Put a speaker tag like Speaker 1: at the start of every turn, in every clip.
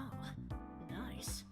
Speaker 1: Oh, nice.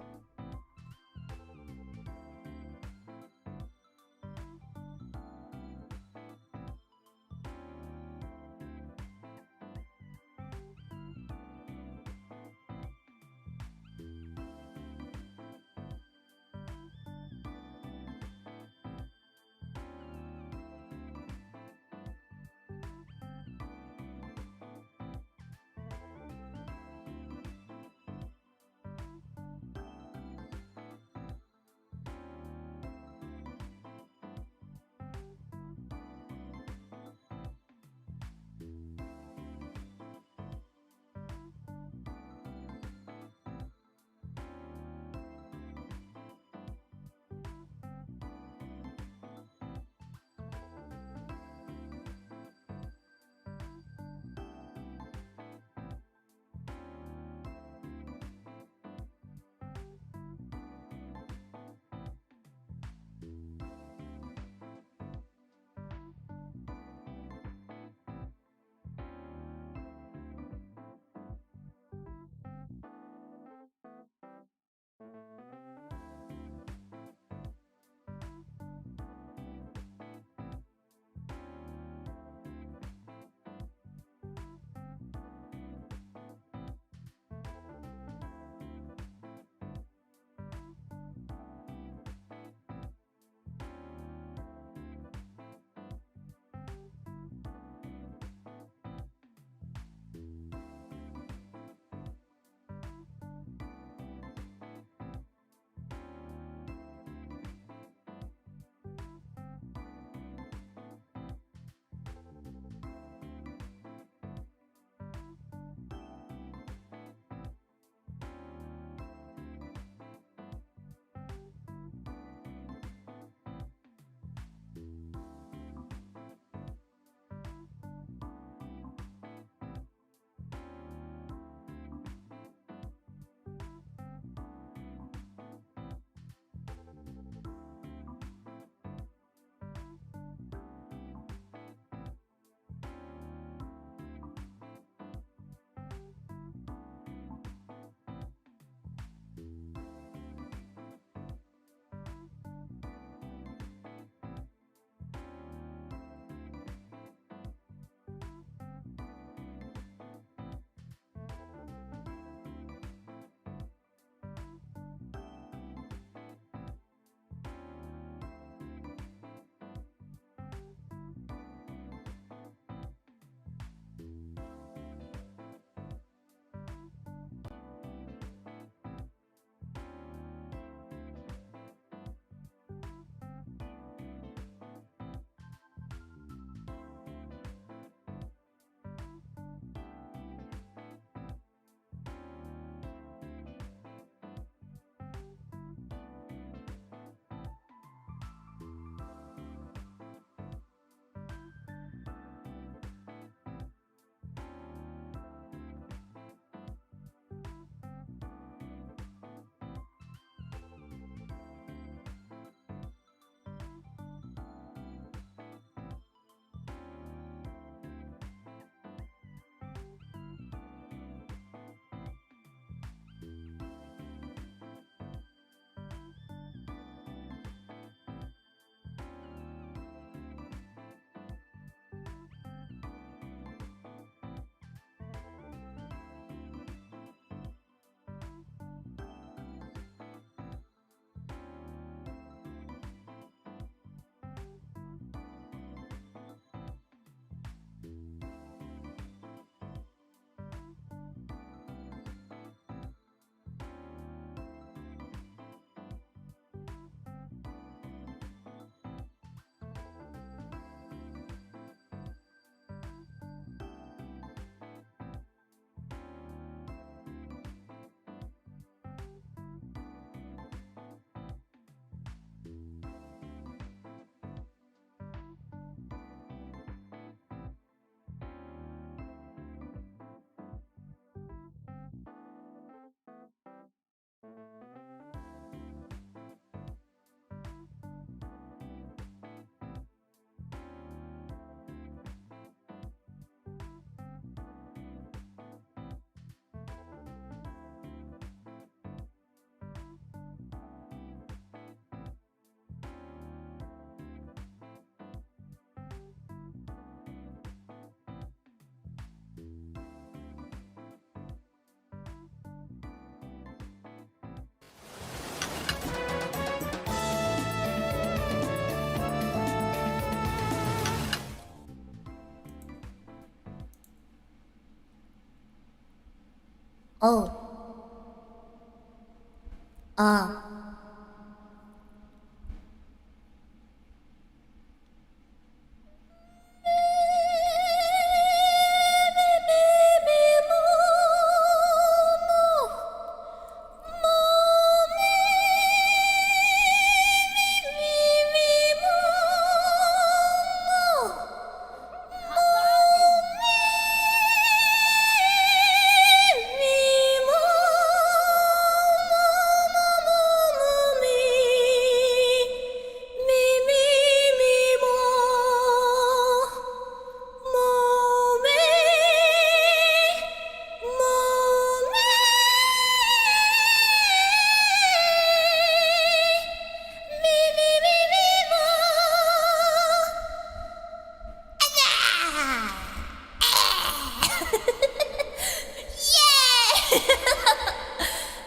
Speaker 1: Oh.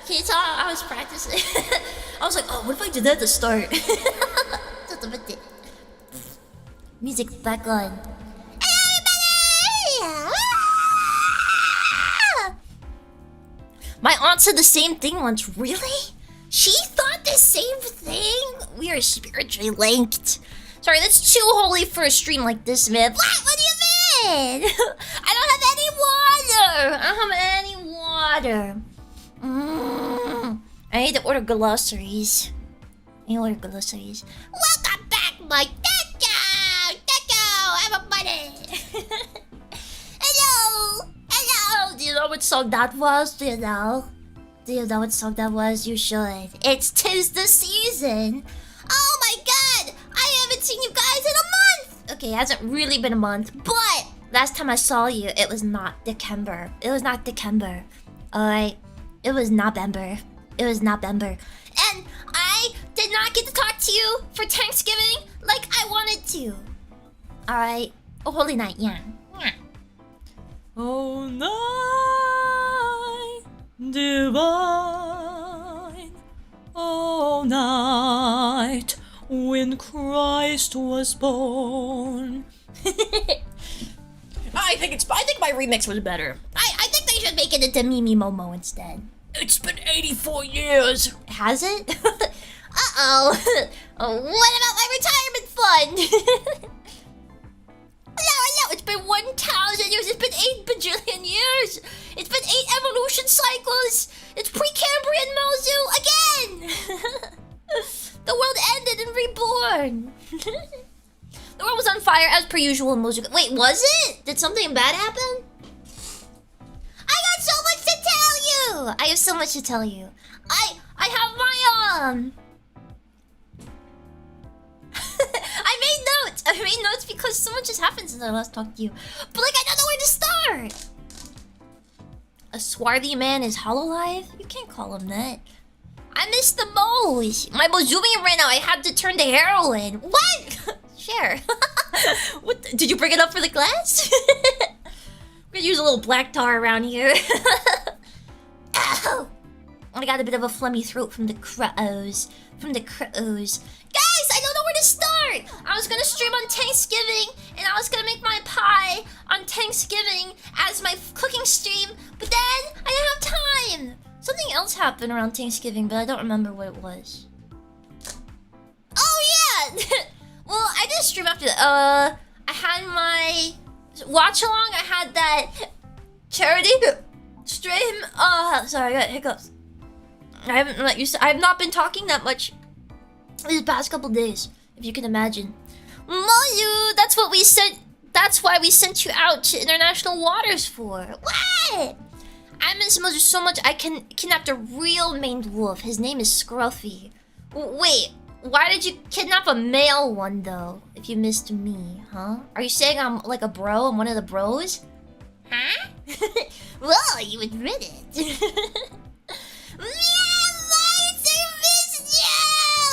Speaker 1: Can you tell I was practicing? I was like, oh, what if I did that at the start? Just a bit. Music's back on. Everybody! My aunt said the same thing once. Really? She thought the same thing? We are spiritually linked. Sorry, that's too holy for a stream like this, man. What do you mean? I don't have any water. I don't have any water. I need to order glossaries. Welcome back, my Deco! Everybody! Hello! Do you know what song that was? Do you know what song that was? You should. It's 'Tis the Season. Oh my god! I haven't seen you guys in a month! Okay, it hasn't really been a month, but last time I saw you, it was not December. Alright. It was November. And I did not get to talk to you for Thanksgiving like I wanted to. Alright. A holy night, yeah. Oh, night divine. Oh, night when Christ was born. I think my remix was better. I think they should make it into Mimi Momo instead. It's been 84 years. Has it? Uh-oh. What about my retirement fund? Hello. It's been 1,000 years. It's been 8 bajillion years. It's been 8 evolution cycles. It's pre-Cambrian Mozu again. The world ended and reborn. The world was on fire as per usual in Mozu. Wait, was it? Did something bad happen? I got so much to tell you! I have so much to tell you. I have my, I made notes because so much has happened since I last talked to you. But, like, I don't know where to start! A swarthy man is Hololive? You can't call him that. I miss the most. My Mozumi ran out. I had to turn to heroin. What? Share. What? Did you bring it up for the class? We're gonna use a little black tar around here. Ow! I got a bit of a phlegmy throat from the crows. Guys, I don't know where to start! I was gonna stream on Thanksgiving, and I was gonna make my pie on Thanksgiving as my cooking stream, but then I didn't have time! Something else happened around Thanksgiving, but I don't remember what it was. Oh, yeah! Well, I did a stream after that. I had my watch along. I had that charity stream. Sorry, I got hiccups. I have not been talking that much these past couple days, if you can imagine. Moyu, that's what we sent. That's why we sent you out to international waters for. What? I miss Mozu so much. I kidnapped a real maned wolf. His name is Scruffy. Wait. Why did you kidnap a male one, though, if you missed me, huh? Are you saying I'm like a bro? I'm one of the bros? Huh? Well, you admit it.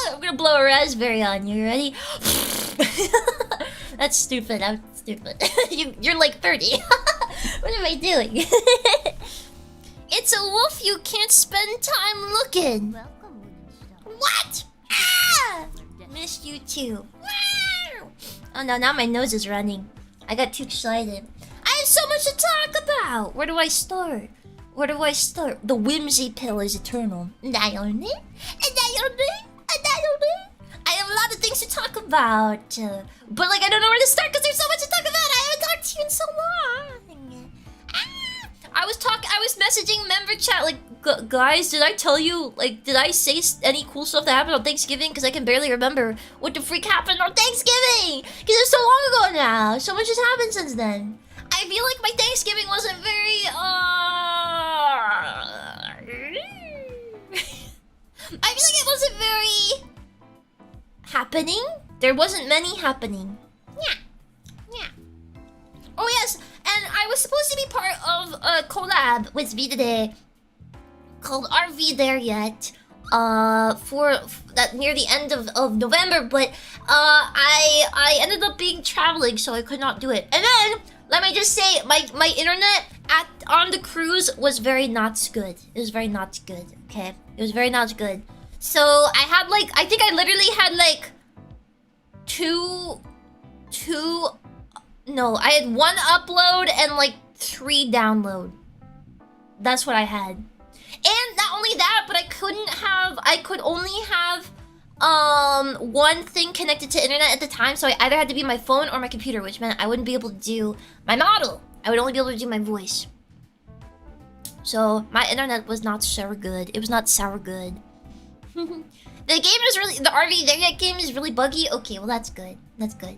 Speaker 1: I'm gonna blow a raspberry on you. Ready? That's stupid. I'm stupid. You're like 30. What am I doing? It's a wolf you can't spend time looking. What? Ah! Missed you too. Oh no, now my nose is running. I got too excited. I have so much to talk about. Where do I start? Where do I start? The whimsy pill is eternal. I don't know. I have a lot of things to talk about. But like I don't know where to start because there's so much to talk about. I haven't talked to you in so long. I was messaging member chat like, guys, did I tell you, like, did I say any cool stuff that happened on Thanksgiving? Because I can barely remember what the freak happened on Thanksgiving. Because it's so long ago now. So much has happened since then. I feel like my Thanksgiving wasn't very, I feel like it wasn't very happening. There wasn't many happening. Yeah. Oh yes, and I was supposed to be part of a collab with V-Dere called Are V-Dere Yet? For that near the end of November, but I ended up being traveling, so I could not do it. And then let me just say, my internet on the cruise was very not good. It was very not good. Okay, it was very not good. So I had like, I think I literally had like I had 1 upload and like 3 download. That's what I had. And not only that, but I could only have 1 thing connected to internet at the time, so I either had to be my phone or my computer, which meant I wouldn't be able to do my model. I would only be able to do my voice. So my internet was not so good. It was not sour good. The game is really, the RV There Yet game is really buggy. Okay, well that's good. That's good.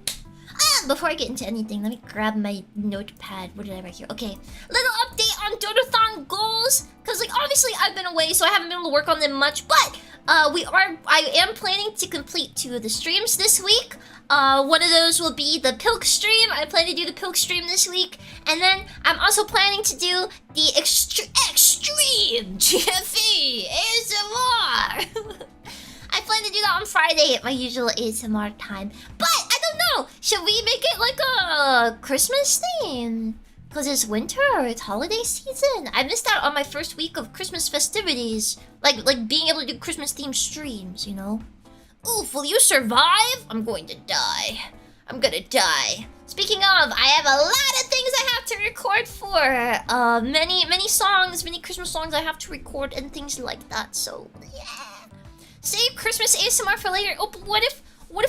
Speaker 1: Before I get into anything, let me grab my notepad. What did I write here? Okay, little update on Dotathon goals. Cause like obviously I've been away, so I haven't been able to work on them much. But I am planning to complete 2 of the streams this week. One of those will be the Pilk stream. I plan to do the Pilk stream this week, and then I'm also planning to do the extreme GFE ASMR. I plan to do that on Friday at my usual ASMR time. But I don't know. Should we make it like a Christmas theme? Because it's winter or it's holiday season. I missed out on my first week of Christmas festivities. Like being able to do Christmas themed streams, you know? Oof, will you survive? I'm going to die. I'm gonna die. Speaking of, I have a lot of things I have to record for. Many songs, many Christmas songs I have to record and things like that. So yeah. Save Christmas ASMR for later. Oh, but what if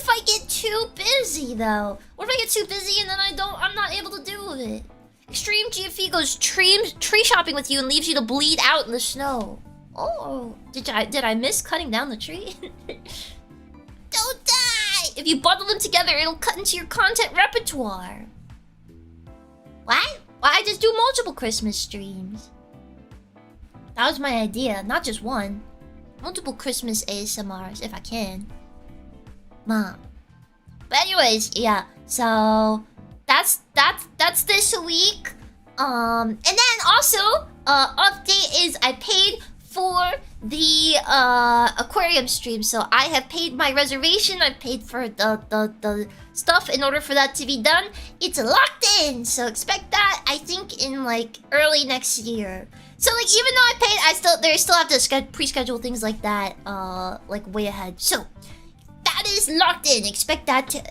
Speaker 1: I get too busy though? What if I get too busy and then I'm not able to do it? Extreme GFE goes tree shopping with you and leaves you to bleed out in the snow. Oh, did I miss cutting down the tree? Don't die! If you bundle them together, it'll cut into your content repertoire. What? Why just do multiple Christmas streams? That was my idea, not just one. Multiple Christmas ASMRs, if I can. Mom. But anyways, yeah. So that's this week. And then also, update is I paid for the aquarium stream. So I have paid my reservation. I paid for the stuff in order for that to be done. It's locked in. So expect that, I think, in like early next year. So like even though I paid, they still have to pre-schedule things like that, like way ahead. So that is locked in. Expect that to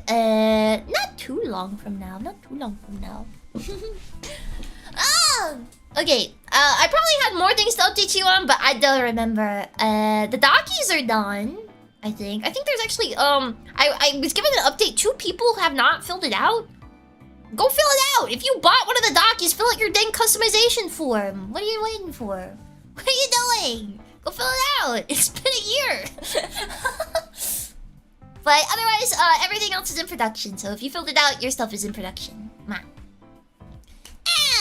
Speaker 1: not too long from now. Not too long from now. Okay. I probably had more things to update you on, but I don't remember. The dockies are done. I think there's actually I was given an update. 2 people have not filled it out. Go fill it out! If you bought one of the dockies, fill out your dang customization form. What are you waiting for? What are you doing? Go fill it out! It's been a year! But otherwise, everything else is in production. So if you filled it out, your stuff is in production.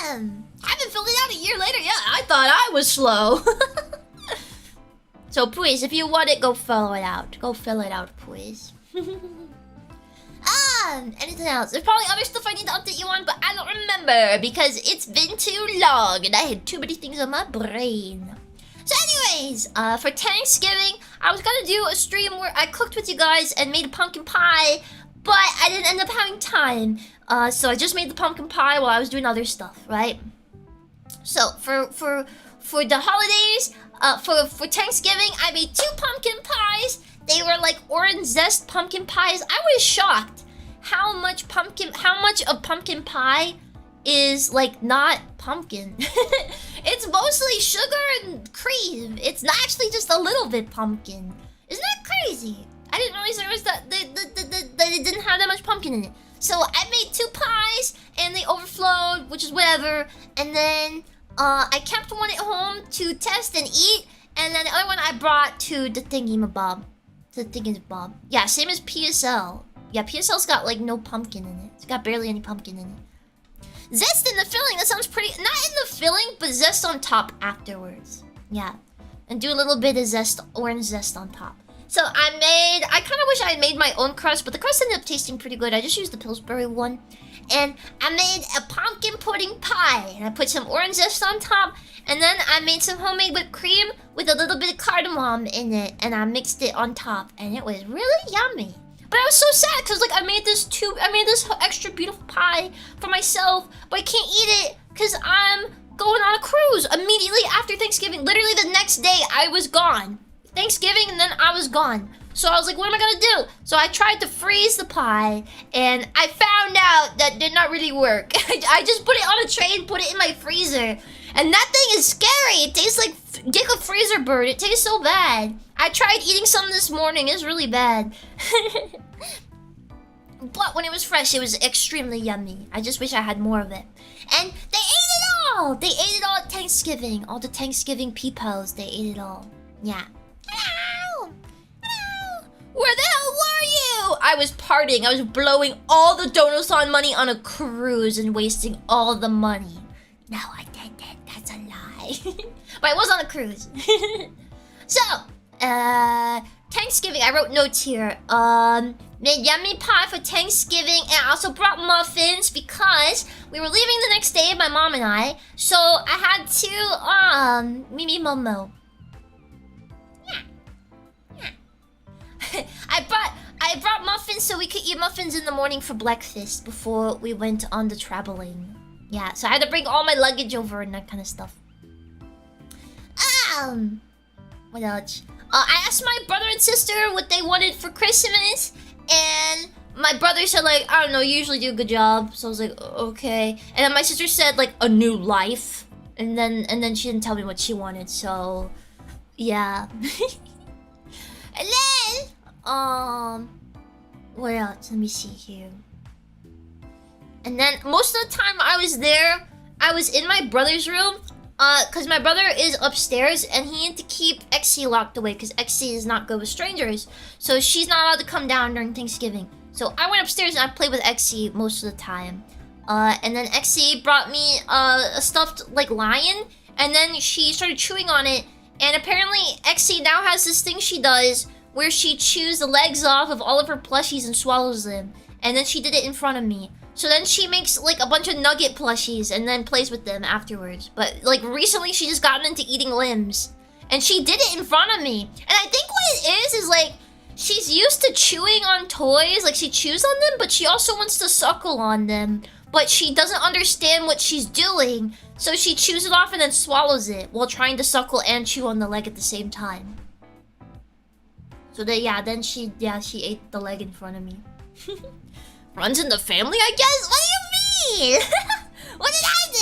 Speaker 1: I haven't filled it out a year later. Yeah, I thought I was slow. So please, if you want it, go fill it out. Go fill it out, please. Anything else? There's probably other stuff I need to update you on, but I don't remember because it's been too long and I had too many things on my brain. So anyways, for Thanksgiving, I was gonna do a stream where I cooked with you guys and made a pumpkin pie, but I didn't end up having time. So I just made the pumpkin pie while I was doing other stuff, right? So for the holidays, for Thanksgiving, I made 2 pumpkin pies. They were like orange zest pumpkin pies. I was shocked how much of pumpkin pie is like not pumpkin. It's mostly sugar and cream. It's not actually just a little bit pumpkin. Isn't that crazy? I didn't realize there was that it didn't have that much pumpkin in it. So I made 2 pies and they overflowed, which is whatever. And then I kept one at home to test and eat, and then the other one I brought to the thingy-mabob. The thingy-mabob. Yeah, same as PSL. Yeah, PSL's got like no pumpkin in it. It's got barely any pumpkin in it. Zest in the filling, that sounds pretty... Not in the filling, but zest on top afterwards. Yeah. And do a little bit of zest, orange zest on top. So I kind of wish I had made my own crust, but the crust ended up tasting pretty good. I just used the Pillsbury one. And I made a pumpkin pudding pie. And I put some orange zest on top. And then I made some homemade whipped cream with a little bit of cardamom in it. And I mixed it on top. And it was really yummy. But I was so sad because like I made this extra beautiful pie for myself, but I can't eat it because I'm going on a cruise immediately after Thanksgiving. Literally the next day I was gone. Thanksgiving and then I was gone. So I was like, what am I gonna do? So I tried to freeze the pie and I found out that did not really work. I just put it on a tray and put it in my freezer. And that thing is scary. It tastes like dick of freezer bird. It tastes so bad. I tried eating some this morning. It's really bad. But when it was fresh, it was extremely yummy. I just wish I had more of it. And they ate it all. They ate it all at Thanksgiving. All the Thanksgiving peepos, they ate it all. Yeah. Hello. Hello. Where the hell were you? I was partying. I was blowing all the Donosan money on a cruise and wasting all the money. No, I didn't. That's a lie. But I was on a cruise. So, Thanksgiving, I wrote notes here. Made yummy pie for Thanksgiving, and I also brought muffins because we were leaving the next day, my mom and I. So I had to, Mimi Momo. Yeah. I brought muffins so we could eat muffins in the morning for breakfast before we went on the traveling. Yeah, so I had to bring all my luggage over and that kind of stuff. What else? I asked my brother and sister what they wanted for Christmas, and my brother said like, I don't know, you usually do a good job. So I was like, okay. And then my sister said like a new life, and then she didn't tell me what she wanted. So yeah. And then what else? Let me see here. And then most of the time I was there, I was in my brother's room. Cause my brother is upstairs and he had to keep Exie locked away because Exie is not good with strangers. So she's not allowed to come down during Thanksgiving. So I went upstairs and I played with Exie most of the time. And then Exie brought me a stuffed like lion, and then she started chewing on it. And apparently Exie now has this thing she does where she chews the legs off of all of her plushies and swallows them. And then she did it in front of me. So then she makes like a bunch of nugget plushies and then plays with them afterwards. But like recently she just gotten into eating limbs. And she did it in front of me. And I think what it is like she's used to chewing on toys. Like she chews on them, but she also wants to suckle on them. But she doesn't understand what she's doing. So she chews it off and then swallows it while trying to suckle and chew on the leg at the same time. So then she ate the leg in front of me. Runs in the family, I guess? What do you mean? What did I do?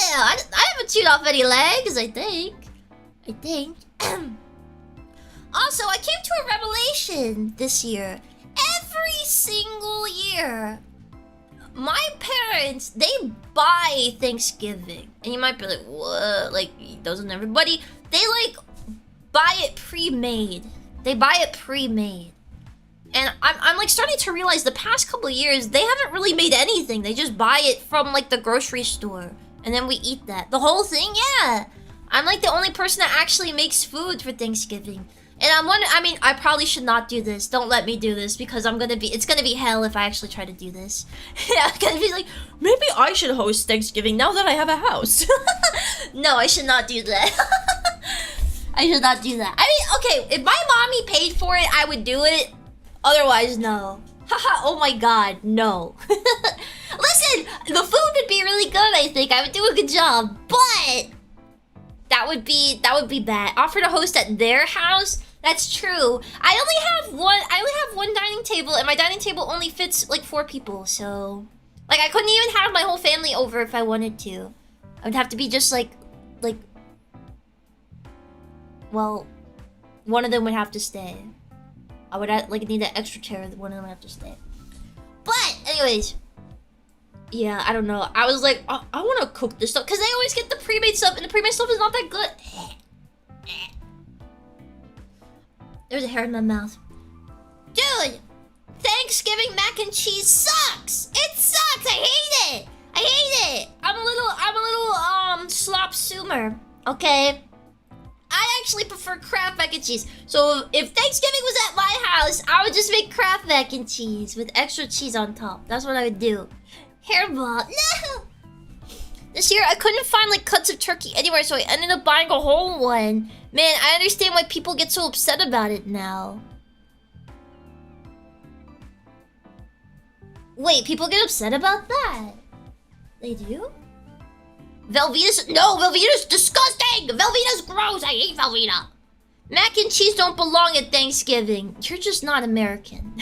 Speaker 1: I haven't chewed off any legs, I think. Also, I came to a revelation this year. Every single year, my parents, they buy Thanksgiving. And you might be like, what? Like, doesn't everybody? They, like, buy it pre-made. They buy it pre-made. And I'm like starting to realize the past couple of years, they haven't really made anything. They just buy it from like the grocery store. And then we eat that. The whole thing, yeah. I'm like the only person that actually makes food for Thanksgiving. And I'm wondering, I mean, I probably should not do this. Don't let me do this because it's gonna be hell if I actually try to do this. Yeah, I'm gonna be like, maybe I should host Thanksgiving now that I have a house. No, I should not do that. I should not do that. I mean, okay, if my mommy paid for it, I would do it. Otherwise, no. Haha, oh my god, no. Listen, the food would be really good, I think. I would do a good job, but that would be bad. Offer to host at their house? That's true. I only have one dining table, and my dining table only fits like 4 people, so like I couldn't even have my whole family over if I wanted to. I would have to be just like well, one of them would have to stay. I would like need that extra chair. One of them would have to stay. But anyways, yeah, I don't know. I was like, I want to cook this stuff because they always get the pre-made stuff, and the pre-made stuff is not that good. There's a hair in my mouth, dude. Thanksgiving mac and cheese sucks. It sucks. I hate it. I hate it. I'm a little slop sumer. Okay. I actually prefer Kraft mac and cheese. So if Thanksgiving was at my house, I would just make Kraft mac and cheese with extra cheese on top. That's what I would do. Hairball. No! This year, I couldn't find like cuts of turkey anywhere, so I ended up buying a whole one. Man, I understand why people get so upset about it now. Wait, people get upset about that? They do? Velveeta's... No, Velveeta's disgusting! Velveeta's gross! I hate Velveeta! Mac and cheese don't belong at Thanksgiving. You're just not American.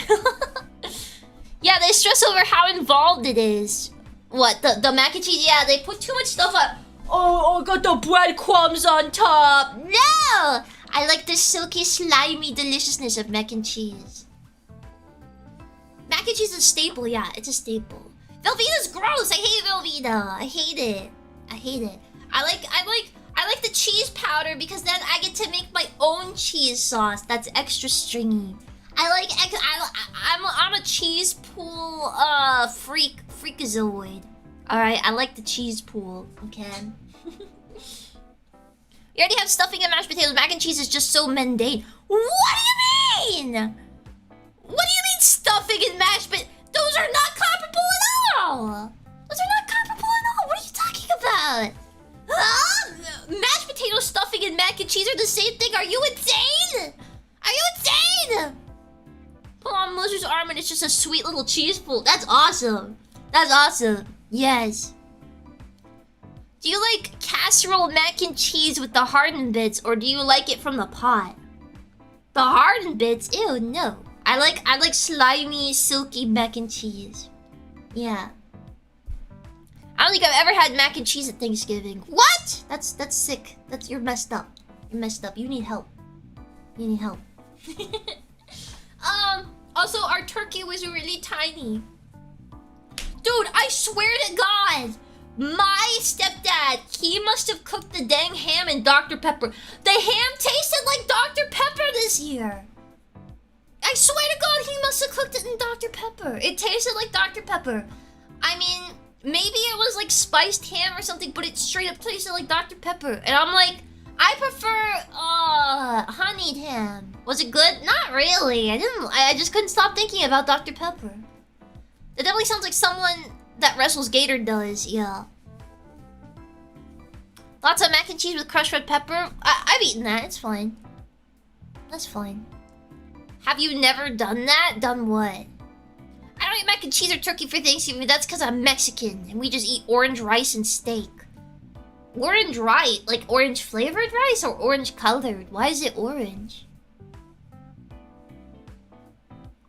Speaker 1: Yeah, they stress over how involved it is. What, the mac and cheese? Yeah, they put too much stuff on. Oh, I got the breadcrumbs on top. No! I like the silky, slimy deliciousness of mac and cheese. Mac and cheese is a staple, yeah, it's a staple. Velveeta's gross! I hate Velveeta. I hate it. I hate it. I like the cheese powder because then I get to make my own cheese sauce that's extra stringy. I'm a cheese pool freakazoid. Alright, I like the cheese pool, okay? You already have stuffing and mashed potatoes. Mac and cheese is just so mundane. What do you mean? What do you mean stuffing and mashed potatoes? Those are not comparable at all! Those are not comparable at all! What are you talking about? Huh? Mashed potato stuffing and mac and cheese are the same thing. Are you insane? Are you insane? Pull on Mozer's arm and it's just a sweet little cheese pool. That's awesome. That's awesome. Yes. Do you like casserole mac and cheese with the hardened bits, or do you like it from the pot? The hardened bits? Ew, no. I like slimy, silky mac and cheese. Yeah. I don't think I've ever had mac and cheese at Thanksgiving. What? That's sick. You're messed up. You're messed up. You need help. You need help. Also, our turkey was really tiny. Dude, I swear to God, my stepdad, he must have cooked the dang ham in Dr. Pepper. The ham tasted like Dr. Pepper this year. I swear to God, he must have cooked it in Dr. Pepper. It tasted like Dr. Pepper. I mean, maybe it was like spiced ham or something, but it straight up tasted like Dr. Pepper. And I'm like, I prefer, honeyed ham. Was it good? Not really. I just couldn't stop thinking about Dr. Pepper. It definitely sounds like someone that wrestles Gator does, yeah. Lots of mac and cheese with crushed red pepper. I've eaten that, it's fine. That's fine. Have you never done that? Done what? I don't eat mac and cheese or turkey for Thanksgiving. That's because I'm Mexican and we just eat orange rice and steak. Orange rice? Like orange flavored rice or orange colored? Why is it orange?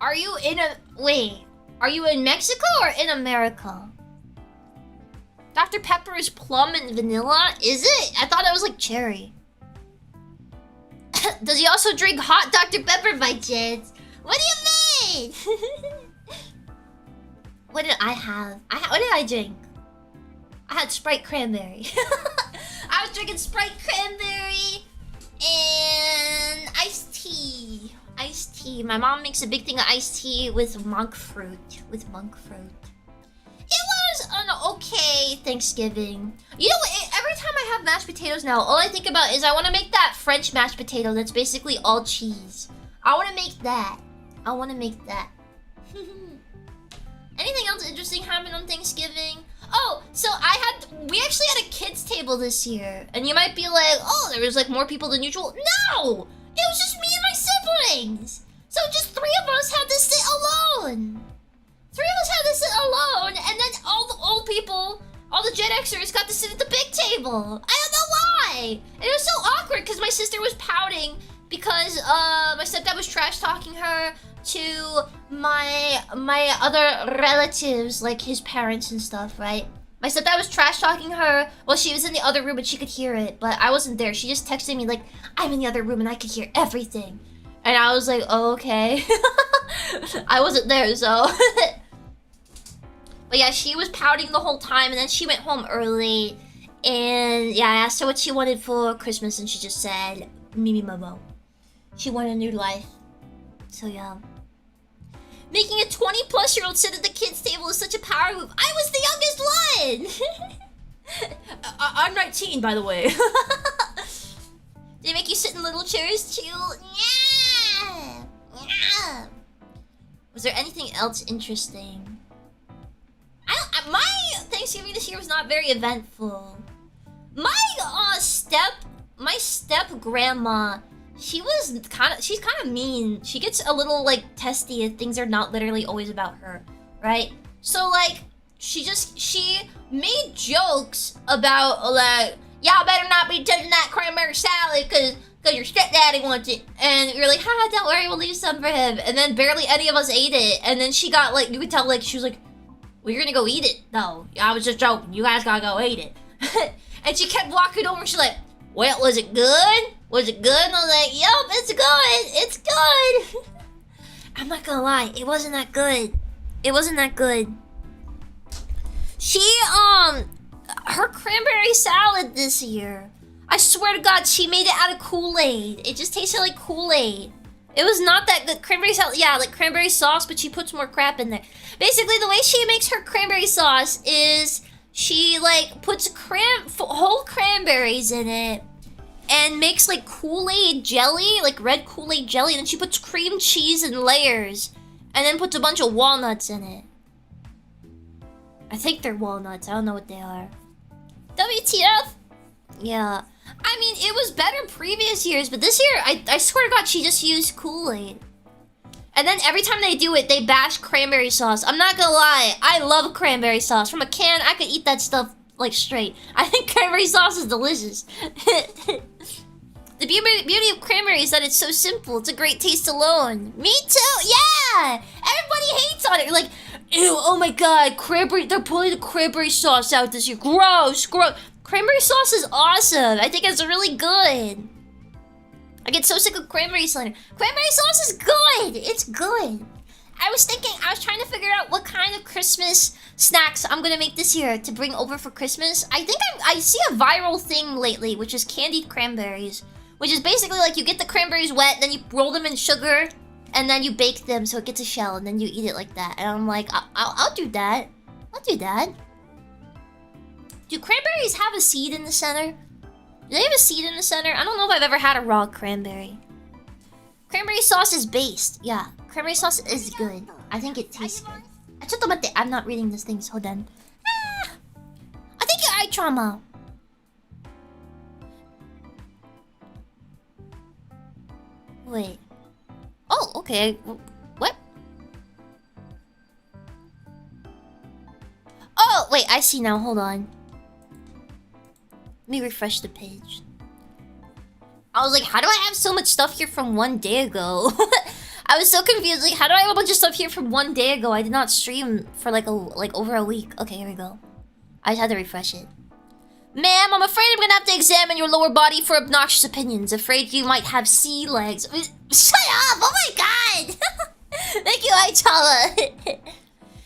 Speaker 1: Are you in a... Wait. Are you in Mexico or in America? Dr. Pepper is plum and vanilla? Is it? I thought it was like cherry. Does he also drink hot Dr. Pepper by chance? What do you mean? What did I have? What did I drink? I had Sprite Cranberry. I was drinking Sprite Cranberry and iced tea. Iced tea. My mom makes a big thing of iced tea with monk fruit. It was an okay Thanksgiving. You know what? Every time I have mashed potatoes now, all I think about is I want to make that French mashed potato that's basically all cheese. I want to make that. Anything else interesting happened on Thanksgiving? Oh, so we actually had a kids table this year. And you might be like, oh, there was like more people than usual. No! It was just me and my siblings. So just 3 of us had to sit alone. 3 of us had to sit alone, and then all the old people, all the Gen Xers got to sit at the big table. I don't know why. And it was so awkward because my sister was pouting because my stepdad was trash talking her to my other relatives, like his parents and stuff, right? My stepdad was trash talking her while she was in the other room and she could hear it, but I wasn't there. She just texted me like, I'm in the other room and I could hear everything. And I was like, oh, okay. I wasn't there, so. But yeah, she was pouting the whole time and then she went home early. And yeah, I asked her what she wanted for Christmas and she just said, Mimi Momo. She wanted a new life. So yeah. Making a 20-plus-year-old sit at the kids' table is such a power move. I was the youngest one! I'm 19, by the way. Did they make you sit in little chairs too? Yeah! Yeah! Was there anything else interesting? My Thanksgiving this year was not very eventful. My step grandma, she's kind of mean. She gets a little like testy if things are not literally always about her, right? So like she made jokes about like, y'all better not be touching that cranberry salad cause your stepdaddy wants it. And you're like, haha, don't worry, we'll leave some for him. And then barely any of us ate it. And then she got like, you could tell like she was like, well, you're gonna go eat it. No, I was just joking. You guys gotta go eat it. And she kept walking over and she's like, well, was it good? Was it good? And I was like, yup, it's good. It's good. I'm not gonna lie, it wasn't that good. It wasn't that good. She, her cranberry salad this year, I swear to God, she made it out of Kool-Aid. It just tasted like Kool-Aid. It was not that good. Cranberry salad, yeah, like cranberry sauce, but she puts more crap in there. Basically, the way she makes her cranberry sauce is she like puts whole cranberries in it and makes like Kool-Aid jelly, like red Kool-Aid jelly, and then she puts cream cheese in layers and then puts a bunch of walnuts in it. I think they're walnuts. I don't know what they are. WTF? Yeah. I mean, it was better previous years, but this year, I swear to God, she just used Kool-Aid. And then every time they do it, they bash cranberry sauce. I'm not gonna lie, I love cranberry sauce. From a can, I could eat that stuff, like, straight. I think cranberry sauce is delicious. The beauty of cranberry is that it's so simple. It's a great taste alone. Me too, yeah! Everybody hates on it. Like, ew, oh my God, cranberry, they're pulling the cranberry sauce out this year. Gross, gross. Cranberry sauce is awesome. I think it's really good. I get so sick of cranberry slender. Cranberry sauce is good. It's good. I was trying to figure out what kind of Christmas snacks I'm gonna make this year to bring over for Christmas. I think I see a viral thing lately, which is candied cranberries, which is basically like you get the cranberries wet, then you roll them in sugar, and then you bake them so it gets a shell, and then you eat it like that. And I'm like, I'll do that. I'll do that. Do cranberries have a seed in the center? Do they have a seed in the center? I don't know if I've ever had a raw cranberry. Cranberry sauce is based. Yeah, cranberry sauce is good. I think it tastes good. I'm not reading this thing, so hold on. I think your eye trauma. Wait. Oh, okay. What? Oh, wait, I see now. Hold on. Let me refresh the page. I was like, how do I have so much stuff here from one day ago? I was so confused. Like, how do I have a bunch of stuff here from one day ago? I did not stream for like over a week. Okay, here we go. I just had to refresh it. Ma'am, I'm afraid I'm gonna have to examine your lower body for obnoxious opinions. Afraid you might have sea legs. Shut up! Oh my God! Thank you, Aichala.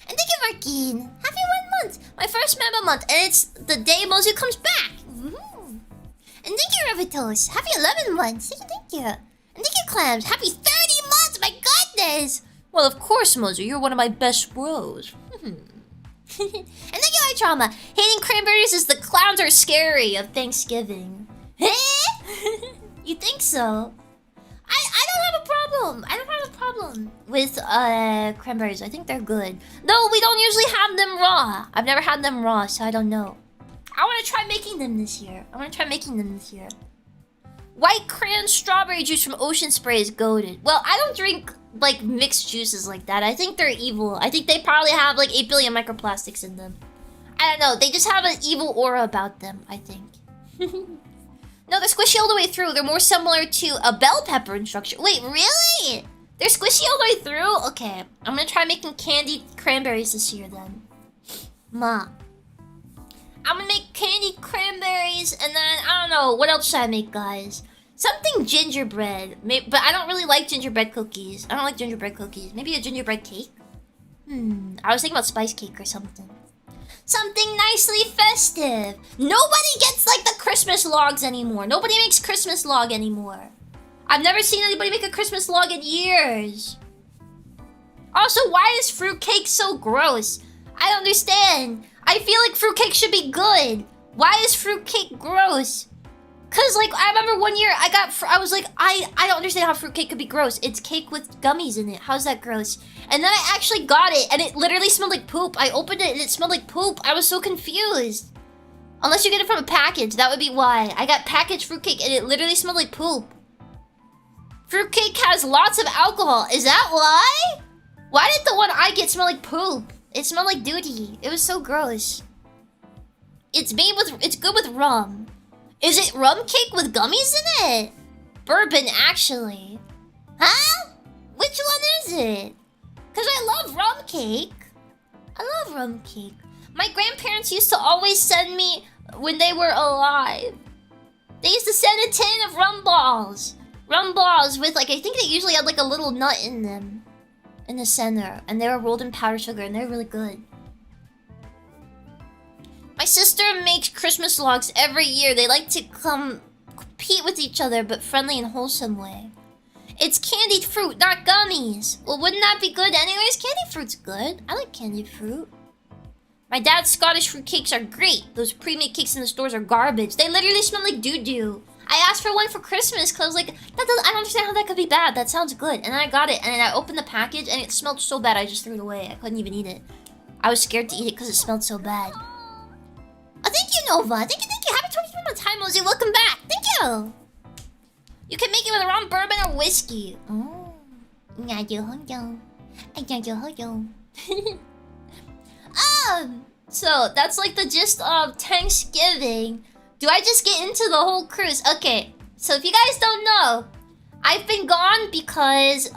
Speaker 1: And thank you, Markeen. Happy 1 month. My first member month, and it's the day Mozu comes back. And thank you, Ravitos. Happy 11 months. Thank you. And thank you, Clams. Happy 30 months. My goodness. Well, of course, Mozu. You're one of my best bros. And thank you, iTrauma. Hating cranberries is the clowns are scary of Thanksgiving. You think so? I don't have a problem. I don't have a problem with cranberries. I think they're good. No, we don't usually have them raw. I've never had them raw, so I don't know. I want to try making them this year. White cran strawberry juice from Ocean Spray is goated. Well, I don't drink, like, mixed juices like that. I think they're evil. I think they probably have, like, 8 billion microplastics in them. I don't know. They just have an evil aura about them, I think. No, they're squishy all the way through. They're more similar to a bell pepper in structure. Wait, really? They're squishy all the way through? Okay. I'm gonna try making candied cranberries this year, then. Ma. I'm gonna make candied cranberries, and then I don't know what else should I make, guys. Something gingerbread, but I don't really like gingerbread cookies. I don't like gingerbread cookies. Maybe a gingerbread cake. I was thinking about spice cake or something. Something nicely festive. Nobody gets like the Christmas logs anymore. Nobody makes Christmas log anymore. I've never seen anybody make a Christmas log in years. Also, why is fruitcake so gross? I don't understand. I feel like fruitcake should be good. Why is fruitcake gross? Cause like I remember one year I was like I don't understand how fruitcake could be gross. It's cake with gummies in it. How's that gross? And then I actually got it and it literally smelled like poop. I opened it and it smelled like poop. I was so confused. Unless you get it from a package, that would be why. I got packaged fruitcake and it literally smelled like poop. Fruitcake has lots of alcohol. Is that why? Why did the one I get smell like poop? It smelled like duty. It was so gross. It's good with rum. Is it rum cake with gummies in it? Bourbon, actually. Huh? Which one is it? Cause I love rum cake. I love rum cake. My grandparents used to always send me when they were alive. They used to send a tin of rum balls. Rum balls with like, I think they usually had like a little nut in them. In the center. And they were rolled in powdered sugar and they're really good. My sister makes Christmas logs every year. They like to compete with each other, but friendly and wholesome way. It's candied fruit, not gummies. Well, wouldn't that be good anyways? Candied fruit's good. I like candied fruit. My dad's Scottish fruit cakes are great. Those pre-made cakes in the stores are garbage. They literally smell like doo-doo. I asked for one for Christmas because I was like, I don't understand how that could be bad. That sounds good. And then I got it, and then I opened the package, and it smelled so bad I just threw it away. I couldn't even eat it. I was scared to eat it because it smelled so bad. Oh, thank you, Nova. Thank you. Happy 23 months. Hi, Mosey. Welcome back. Thank you. You can make it with rum, bourbon, or whiskey. Oh. So that's like the gist of Thanksgiving. Do I just get into the whole cruise? Okay. So if you guys don't know, I've been gone because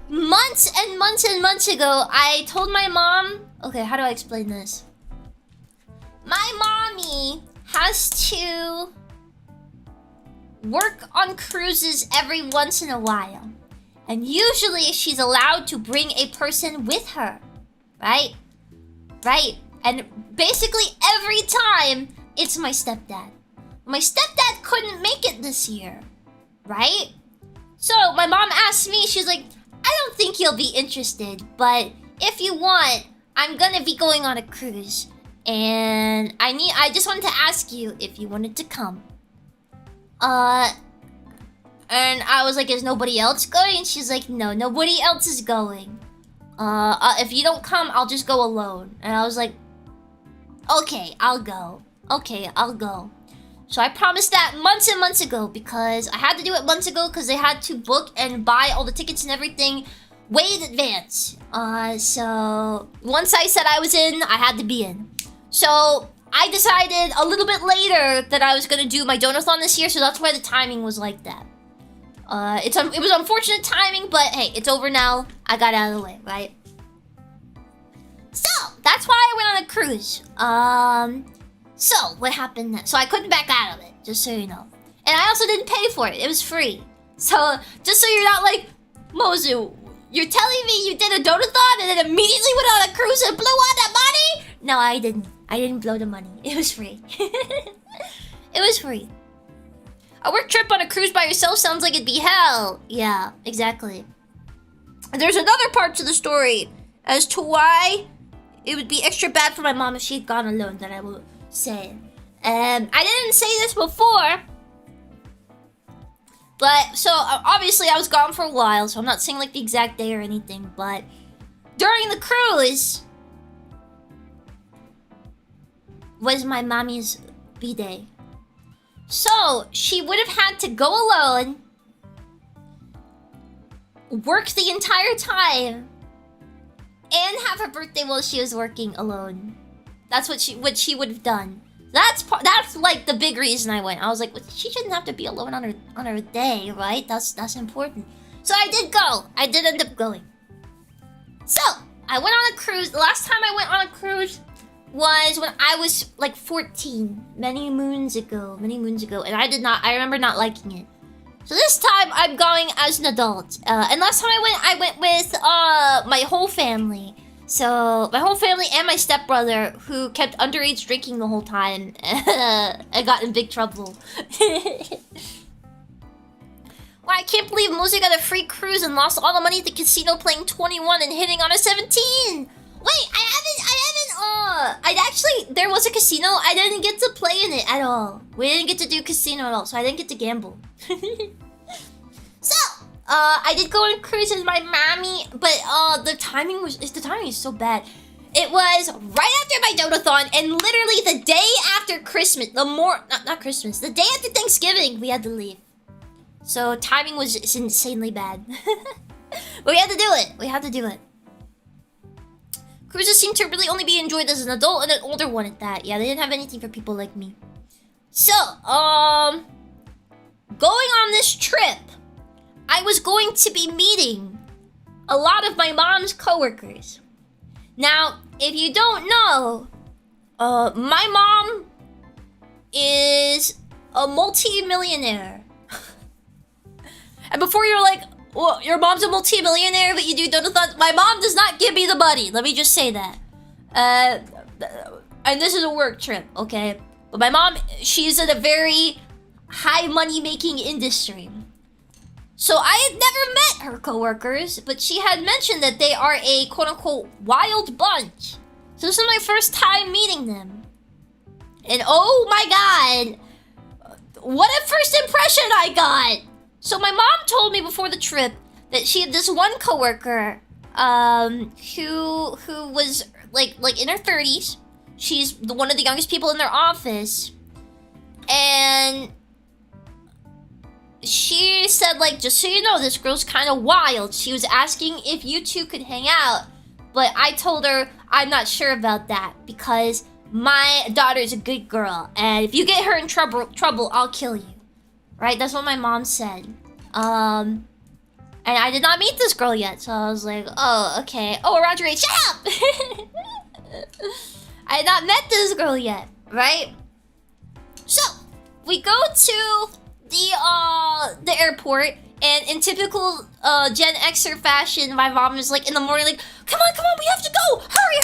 Speaker 1: months and months and months ago, I told my mom. Okay, how do I explain this? My mommy has to work on cruises every once in a while. And usually she's allowed to bring a person with her. Right? Right. And basically every time, it's my stepdad. My stepdad couldn't make it this year. Right? So my mom asked me, she's like, I don't think you'll be interested, but if you want, I'm gonna be going on a cruise. And I just wanted to ask you if you wanted to come. And I was like, is nobody else going? And she's like, no, nobody else is going. If you don't come, I'll just go alone. And I was like, okay, I'll go. Okay, I'll go. So I promised that months and months ago because I had to do it months ago because they had to book and buy all the tickets and everything way in advance. So once I said I was in, I had to be in. So I decided a little bit later that I was gonna do my donathon this year, so that's why the timing was like that. It was unfortunate timing, but hey, it's over now. I got it out of the way, right? So that's why I went on a cruise. So what happened then? So I couldn't back out of it, just so you know. And I also didn't pay for it. It was free. So just so you're not like, Mozu, you're telling me you did a donathon and then immediately went on a cruise and blew all that money? No, I didn't. I didn't blow the money. It was free. It was free. A work trip on a cruise by yourself sounds like it'd be hell. Yeah, exactly. There's another part to the story as to why it would be extra bad for my mom if she had gone alone that I will say. I didn't say this before. But, so, obviously I was gone for a while, so I'm not saying like the exact day or anything, but during the cruise was my mommy's B-Day. So, she would have had to go alone, work the entire time, and have her birthday while she was working alone. That's what she would have done. That's like the big reason I went. I was like, well, she shouldn't have to be alone on her day, right? That's important. So I did go. I did end up going. So I went on a cruise. The last time I went on a cruise was when I was like 14, many moons ago, and I remember not liking it. So this time I'm going as an adult. And last time I went with my whole family. So my whole family and my stepbrother, who kept underage drinking the whole time, I got in big trouble. Well, I can't believe Mozumi got a free cruise and lost all the money at the casino playing 21 and hitting on a 17. Wait, there was a casino. I didn't get to play in it at all. We didn't get to do casino at all, so I didn't get to gamble. So, I did go on a cruise with my mommy, but the timing is so bad. It was right after my donathon, and literally the day after Christmas, not Christmas, the day after Thanksgiving, we had to leave. So timing was insanely bad. But we had to do it. Cruises seem to really only be enjoyed as an adult and an older one at that. Yeah, they didn't have anything for people like me. So, going on this trip, I was going to be meeting a lot of my mom's coworkers. Now, if you don't know, my mom is a multi-millionaire. And before you're like, well, your mom's a multi-millionaire, but you do donathons. My mom does not give me the money. Let me just say that. And this is a work trip, okay? But my mom, she's in a very high money-making industry. So I had never met her coworkers, but she had mentioned that they are a quote-unquote wild bunch. So this is my first time meeting them. And oh my god, what a first impression I got! So my mom told me before the trip that she had this one coworker, who was like in her 30s. She's one of the youngest people in their office, and she said, like, just so you know, this girl's kind of wild. She was asking if you two could hang out, but I told her I'm not sure about that because my daughter's a good girl, and if you get her in trouble, I'll kill you. Right? That's what my mom said. And I did not meet this girl yet, so I was like, oh, okay. Oh, around your age, shut up! I had not met this girl yet, right? So, we go to the airport, and in typical Gen Xer fashion, my mom is like in the morning, like, come on, we have to go! Hurry!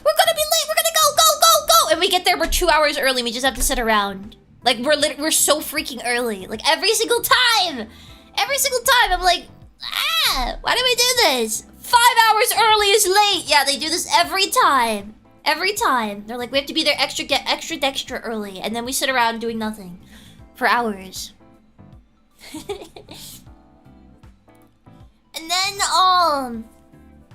Speaker 1: We're gonna be late, we're gonna go! And we get there, we're 2 hours early, we just have to sit around. Like, we're so freaking early. Like, every single time, I'm like, why do we do this? 5 hours early is late. Yeah, they do this every time. They're like, we have to be there extra early, and then we sit around doing nothing for hours. And then,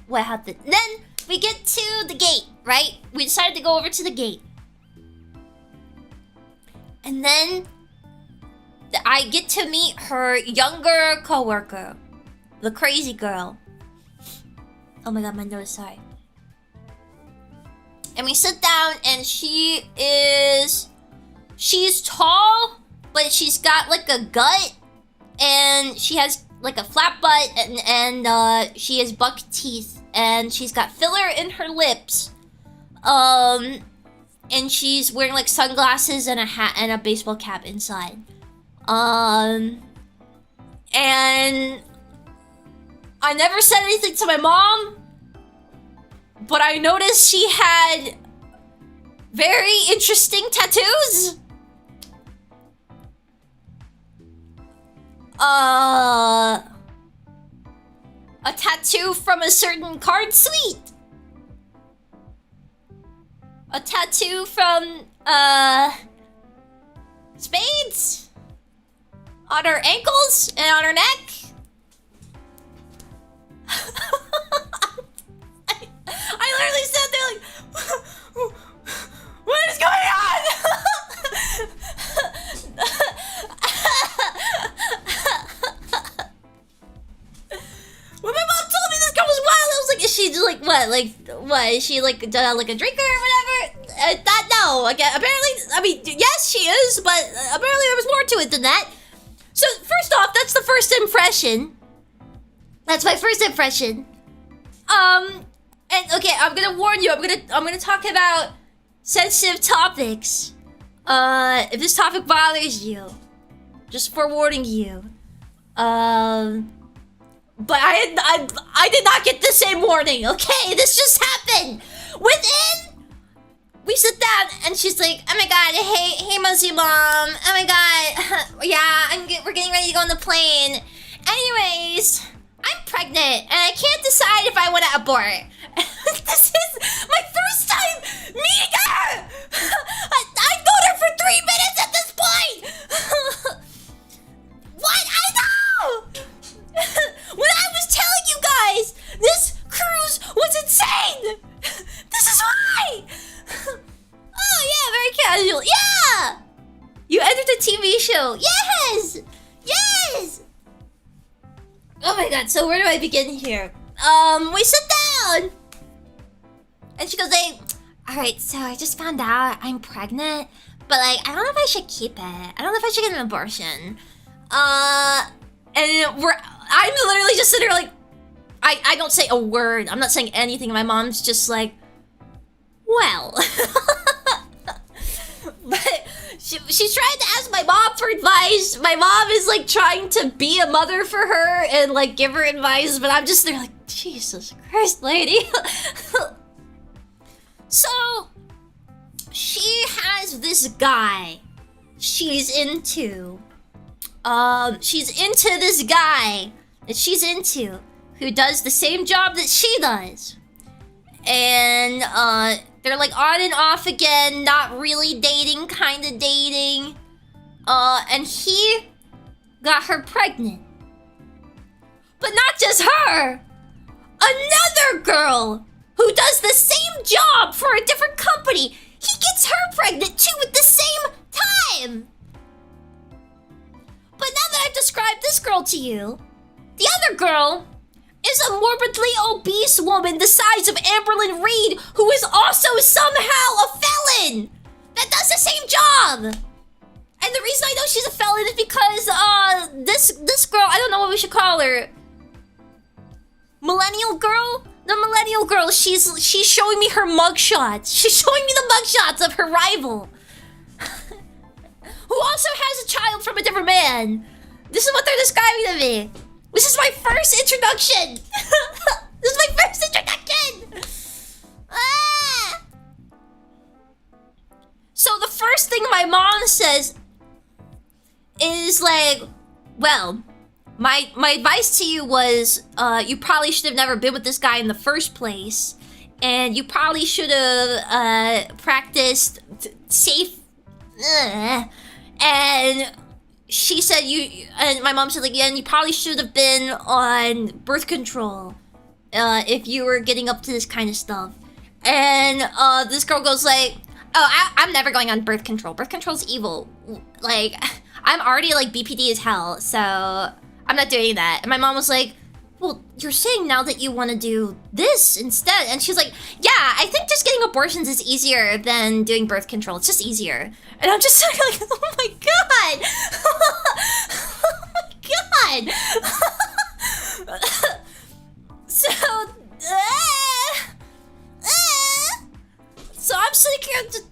Speaker 1: what happened? Then we get to the gate, right? We decided to go over to the gate. And then I get to meet her younger coworker, the crazy girl. Oh my god, my nose, sorry. And we sit down, and she's tall, but she's got like a gut, and she has like a flat butt, and she has buck teeth, and she's got filler in her lips. And she's wearing like sunglasses and a hat and a baseball cap inside. And I never said anything to my mom, but I noticed she had very interesting tattoos. A tattoo from a certain card suite. A tattoo from, spades? On her ankles and on her neck? I literally sat there like, what is going on? When my mom told me this girl was wild, I was like, is she like what? What? Is she like a drinker or whatever? I thought no. Apparently, I mean, yes, she is, but apparently there was more to it than that. So first off, that's the first impression. That's my first impression. And okay, I'm gonna warn you. I'm gonna talk about sensitive topics. If this topic bothers you, just forewarning you. But I did not get the same warning, okay? This just happened. We sit down and she's like, oh my god, hey Muzzy Mom. Oh my god, yeah, we're getting ready to go on the plane. Anyways, I'm pregnant and I can't decide if I want to abort. This is my first time meeting her. I've known her for 3 minutes at this point. What? I know. When I was telling you guys, this cruise was insane. This is why. Oh yeah, very casual. Yeah. You entered a TV show. Yes. Yes. Oh my god. So where do I begin here? We sit down, and she goes like, "All right, so I just found out I'm pregnant, but like I don't know if I should keep it. I don't know if I should get an abortion." And I'm literally just sitting there like, I don't say a word. I'm not saying anything. My mom's just like, well. But she's trying to ask my mom for advice. My mom is like trying to be a mother for her and like give her advice, but I'm just there like, Jesus Christ, lady. So she has this guy she's into. She's into this guy that she's into who does the same job that she does. And they're like on and off again, not really dating, kind of dating. And he got her pregnant. But not just her. Another girl who does the same job for a different company. He gets her pregnant too at the same time. But now that I've described this girl to you, the other girl is a morbidly obese woman the size of Amberlyn Reed who is also somehow a felon that does the same job. And the reason I know she's a felon is because this girl, I don't know what we should call her. Millennial girl? The millennial girl, she's showing me her mugshots. She's showing me the mugshots of her rival. Who also has a child from a different man. This is what they're describing to me. This is my first introduction. This is my first introduction. Ah! So the first thing my mom says is like, well, my advice to you was you probably should have never been with this guy in the first place. And you probably should have practiced safe... And she said and my mom said like, yeah, and you probably should have been on birth control if you were getting up to this kind of stuff. And this girl goes like, oh, I'm never going on birth control. Birth control's evil. Like, I'm already like BPD as hell, so I'm not doing that. And my mom was like, well, you're saying now that you want to do this instead. And she's like, yeah, I think just getting abortions is easier than doing birth control. It's just easier. And I'm just like, oh my god. Oh my god. So I'm sitting here just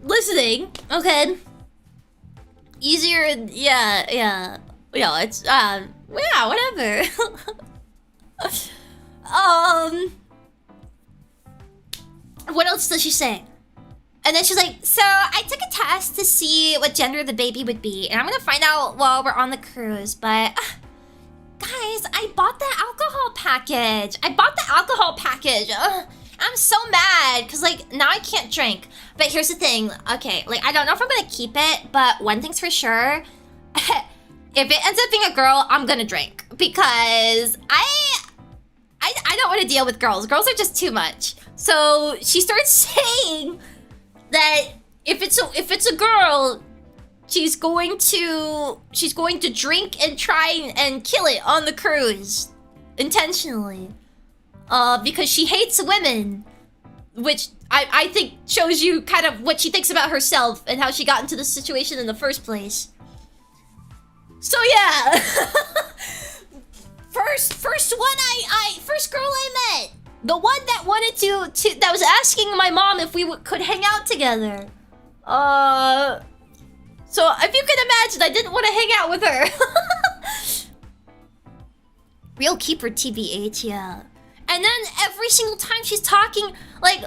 Speaker 1: listening. Okay. Easier, yeah, it's, yeah, whatever. What else does she say? And then she's like, so I took a test to see what gender the baby would be, and I'm gonna find out while we're on the cruise, but guys, I bought the alcohol package. I'm so mad, because like, now I can't drink. But here's the thing, okay, like, I don't know if I'm gonna keep it, but one thing's for sure, if it ends up being a girl, I'm gonna drink. Because I don't want to deal with girls. Girls are just too much. So she starts saying that if it's a girl, she's going to drink and try and kill it on the cruise intentionally. Because she hates women, which I think shows you kind of what she thinks about herself and how she got into this situation in the first place. So yeah. First girl I met The one that wanted that was asking my mom if we could hang out together. So if you can imagine, I didn't want to hang out with her. Real keeper TBH, yeah. And then every single time she's talking, like,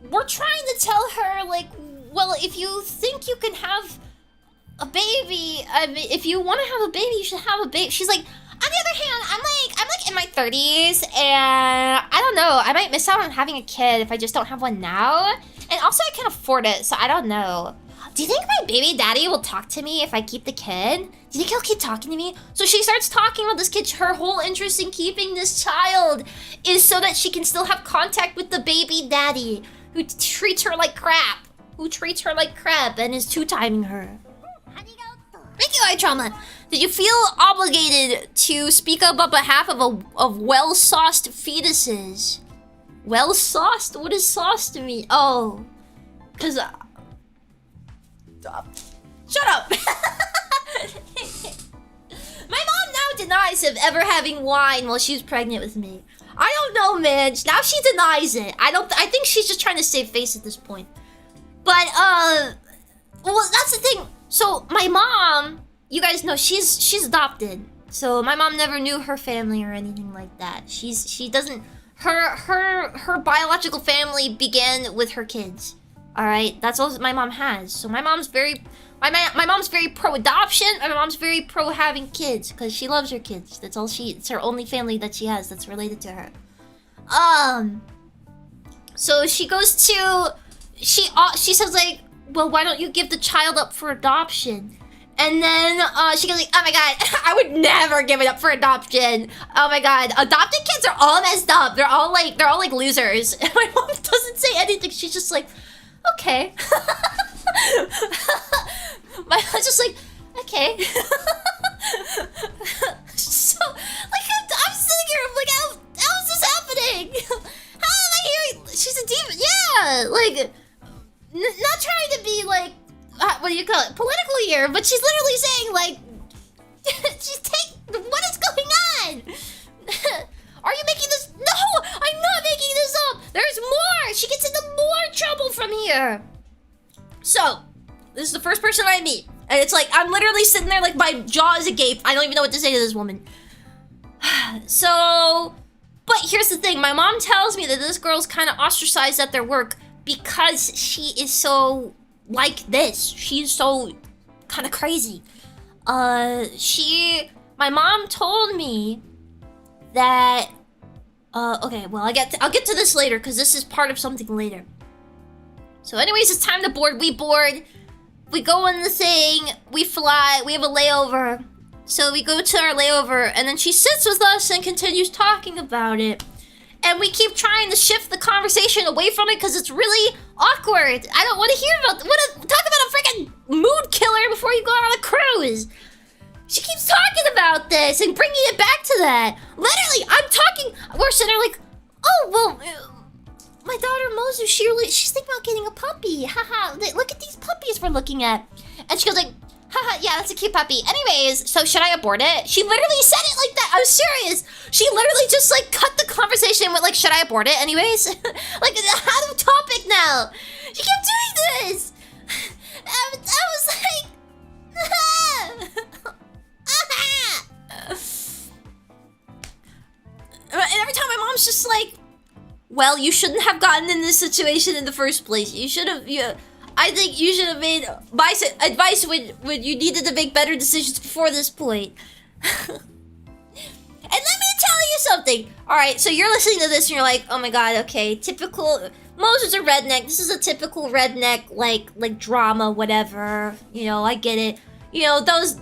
Speaker 1: we're trying to tell her, like, well, if you think you can have a baby, I mean, if you want to have a baby, you should have a baby. She's like, on the other hand, I'm like in my 30s, and I don't know, I might miss out on having a kid if I just don't have one now. And also, I can't afford it, so I don't know. Do you think my baby daddy will talk to me if I keep the kid? Do you think he'll keep talking to me? So she starts talking about this kid. Her whole interest in keeping this child is so that she can still have contact with the baby daddy who treats her like crap. And is two-timing her. Thank you, iTrauma. Did you feel obligated to speak up on behalf of well-sauced fetuses? Well-sauced? What is sauce to me? Oh. Because... Shut up! My mom now denies of ever having wine while she was pregnant with me. I don't know, man. Now she denies it. I think she's just trying to save face at this point. But, well, that's the thing. So, my mom, you guys know, she's adopted. So, my mom never knew her family or anything like that. She doesn't... Her biological family began with her kids. Alright? That's all my mom has. So, my mom's very... My mom's very pro-adoption, and my mom's very pro-having kids, because she loves her kids. That's all it's her only family that she has that's related to her. So she goes to... She says, like, well, why don't you give the child up for adoption? And then, she goes like, oh my god, I would never give it up for adoption. Oh my god, adopted kids are all messed up. They're all like losers. And my mom doesn't say anything. She's just like, okay. My mom's just like, okay. So, like, I'm sitting here, I'm like, how is this happening? How am I hearing? She's a demon. Yeah, like, not trying to be like, what do you call it? Political here, but she's literally saying, like, what is going on? Are you making this? No, I'm not making this up. There's more. She gets into more trouble from here. So, this is the first person I meet. And it's like, I'm literally sitting there like my jaw is agape. I don't even know what to say to this woman. So, but here's the thing. My mom tells me that this girl's kind of ostracized at their work because she is so like this. She's so kind of crazy. My mom told me that, okay, well, I'll get to this later because this is part of something later. So anyways, it's time to board. We board. We go on the thing. We fly. We have a layover. So we go to our layover, and then she sits with us and continues talking about it. And we keep trying to shift the conversation away from it because it's really awkward. I don't want to hear about... talk about a freaking mood killer before you go on a cruise. She keeps talking about this and bringing it back to that. Literally, I'm talking... We're sitting there like, oh, well... my daughter Mozu, she's thinking about getting a puppy. Haha, look at these puppies we're looking at. And she goes like, haha, yeah, that's a cute puppy. Anyways, so should I abort it? She literally said it like that. I'm serious. She literally just like cut the conversation and went like, should I abort it anyways? Like, out of topic now. She kept doing this. I was like, and every time my mom's just like, well, you shouldn't have gotten in this situation in the first place. You should have. I think you should have made my advice when you needed to make better decisions before this point. And let me tell you something. All right, so you're listening to this and you're like, oh my god, okay, typical. Moses a redneck. This is a typical redneck like drama, whatever. You know, I get it. You know, those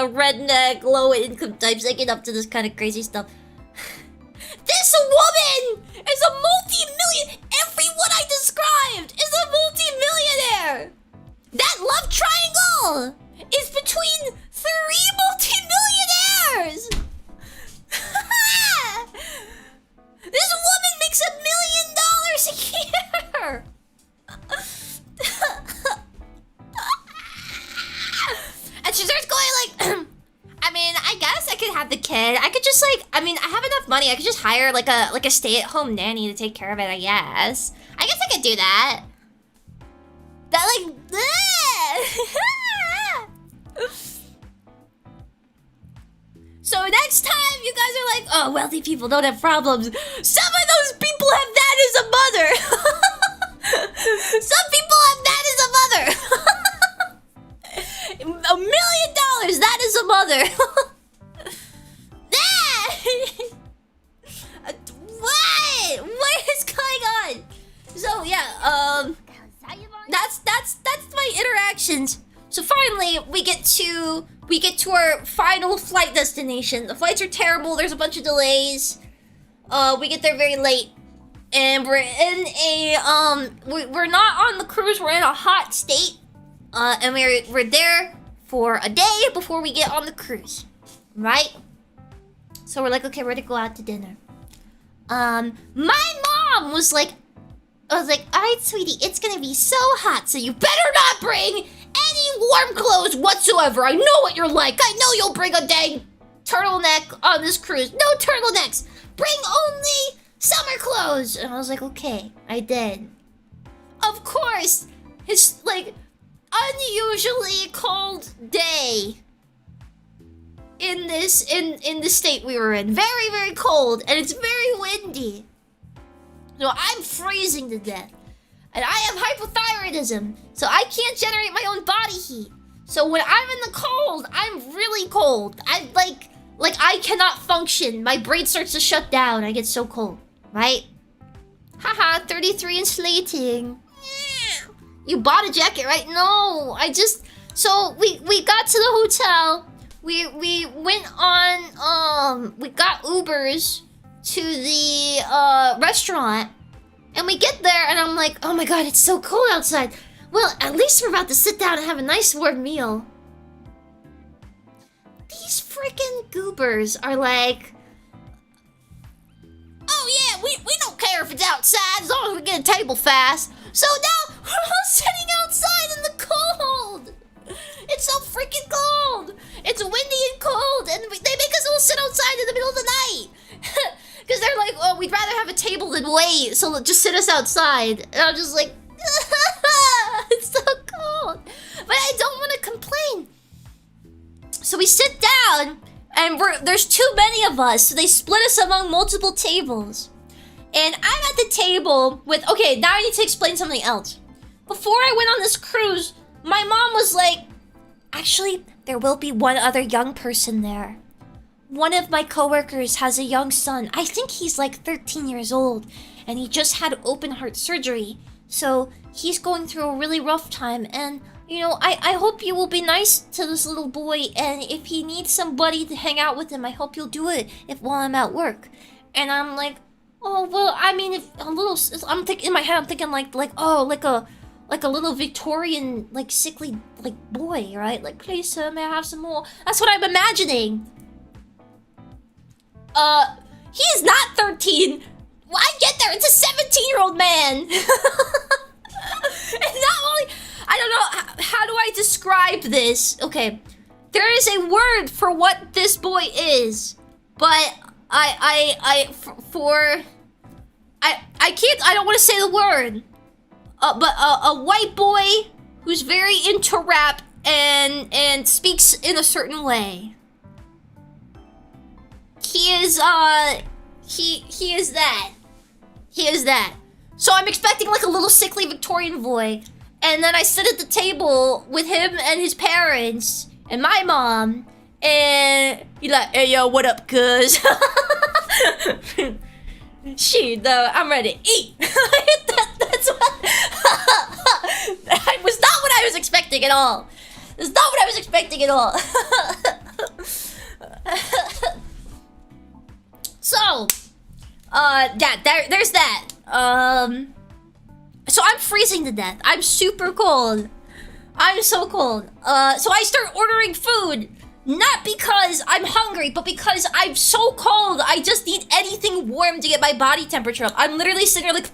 Speaker 1: redneck low income types that get up to this kind of crazy stuff. This woman is a multi-million. Everyone I described is a multi-millionaire. That love triangle is between 3 multi-millionaires. This woman makes $1 million a year. And she starts going like, I mean, I guess I could have the kid. just like, I mean, I have enough money. I could just hire like a stay-at-home nanny to take care of it, I guess. I guess I could do that. That like, so next time you guys are like, oh, wealthy people don't have problems. Some of those people have that as a mother. Some people have that as a mother. $1 million, that is a mother. What is going on? So yeah, that's my interactions. So finally, we get to our final flight destination. The flights are terrible. There's a bunch of delays. We get there very late, and we're in a we're not on the cruise. We're in a hot state, and we're there for a day before we get on the cruise, right? So we're like, okay, we're gonna go out to dinner. My mom was like, alright, sweetie, it's gonna be so hot, so you better not bring any warm clothes whatsoever. I know what you're like. I know you'll bring a dang turtleneck on this cruise. No turtlenecks. Bring only summer clothes. And I was like, okay, I did. Of course, it's like unusually cold day in the state we were in. Very, very cold, and it's very windy. So I'm freezing to death. And I have hypothyroidism, so I can't generate my own body heat. So when I'm in the cold, I'm really cold. I like I cannot function. My brain starts to shut down. I get so cold, right? Haha, 33 and slating. You bought a jacket, right? No, so we got to the hotel. We went on, we got Ubers to the restaurant, and we get there, and I'm like, oh my god, it's so cold outside. Well, at least we're about to sit down and have a nice warm meal. These freaking goobers are like, oh yeah, we don't care if it's outside as long as we get a table fast. So now we're all sitting outside in the cold. It's so freaking cold. It's windy and cold, and they make us all sit outside in the middle of the night. Because they're like, oh, we'd rather have a table than wait, so just sit us outside. And I'm just like, it's so cold. But I don't want to complain. So we sit down, and there's too many of us, so they split us among multiple tables. And I'm at the table with, okay, now I need to explain something else. Before I went on this cruise, my mom was like, actually, there will be one other young person there. One of my coworkers has a young son. I think he's like 13 years old, and he just had open heart surgery. So he's going through a really rough time, and you know, I hope you will be nice to this little boy, and if he needs somebody to hang out with him, I hope you'll do it while I'm at work. And I'm like, oh, well, I mean, if a little, I'm thinking in my head, I'm thinking like a little Victorian, like, sickly, like, boy, right? Like, please, sir, may I have some more? That's what I'm imagining. He is not 13. Well, I get there, it's a 17-year-old man. And not only, I don't know, how do I describe this? Okay, there is a word for what this boy is, but I don't want to say the word. But a white boy who's very into rap and speaks in a certain way. He is that. He is that. So I'm expecting like a little sickly Victorian boy, and then I sit at the table with him and his parents and my mom, and he's like, "Hey yo, what up, cuz?" Shit, though, I'm ready to eat. That's what. That was not what I was expecting at all. That's not what I was expecting at all. So, there's that. So I'm freezing to death. I'm super cold. I'm so cold. So I start ordering food. Not because I'm hungry, but because I'm so cold. I just need anything warm to get my body temperature up. I'm literally sitting there like...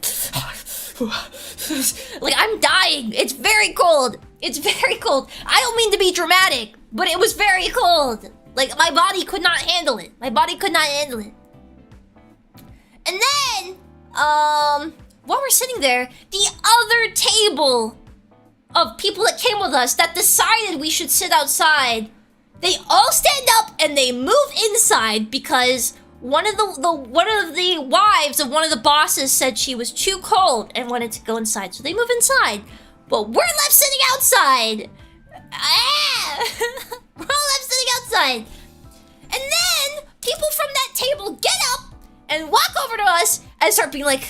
Speaker 1: like, I'm dying. It's very cold. It's very cold. I don't mean to be dramatic, but it was very cold. Like, my body could not handle it. My body could not handle it. And then, while we're sitting there, the other table of people that came with us that decided we should sit outside, they all stand up and they move inside because one of the wives of one of the bosses said she was too cold and wanted to go inside, so they move inside. But we're left sitting outside. We're all left sitting outside. And then people from that table get up and walk over to us and start being like,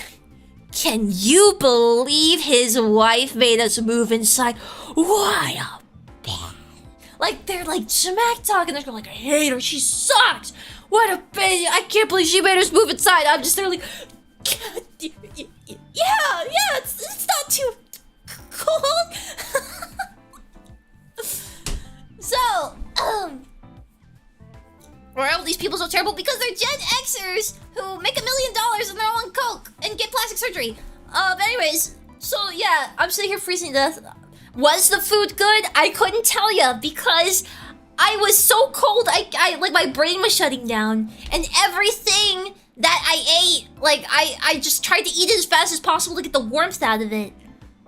Speaker 1: "Can you believe his wife made us move inside? Why a bad." Like, they're like smack talking. They're like, "I hate her. She sucks. What a bitch. I can't believe she made us move inside." I'm just there like, yeah, it's not too cold. So, why are all these people so terrible? Because they're Gen Xers who make $1 million and they're all on coke and get plastic surgery. But anyways, so yeah, I'm sitting here freezing to death. Was the food good? I couldn't tell you because I was so cold. I like, my brain was shutting down, and everything that I ate, like, I just tried to eat it as fast as possible to get the warmth out of it.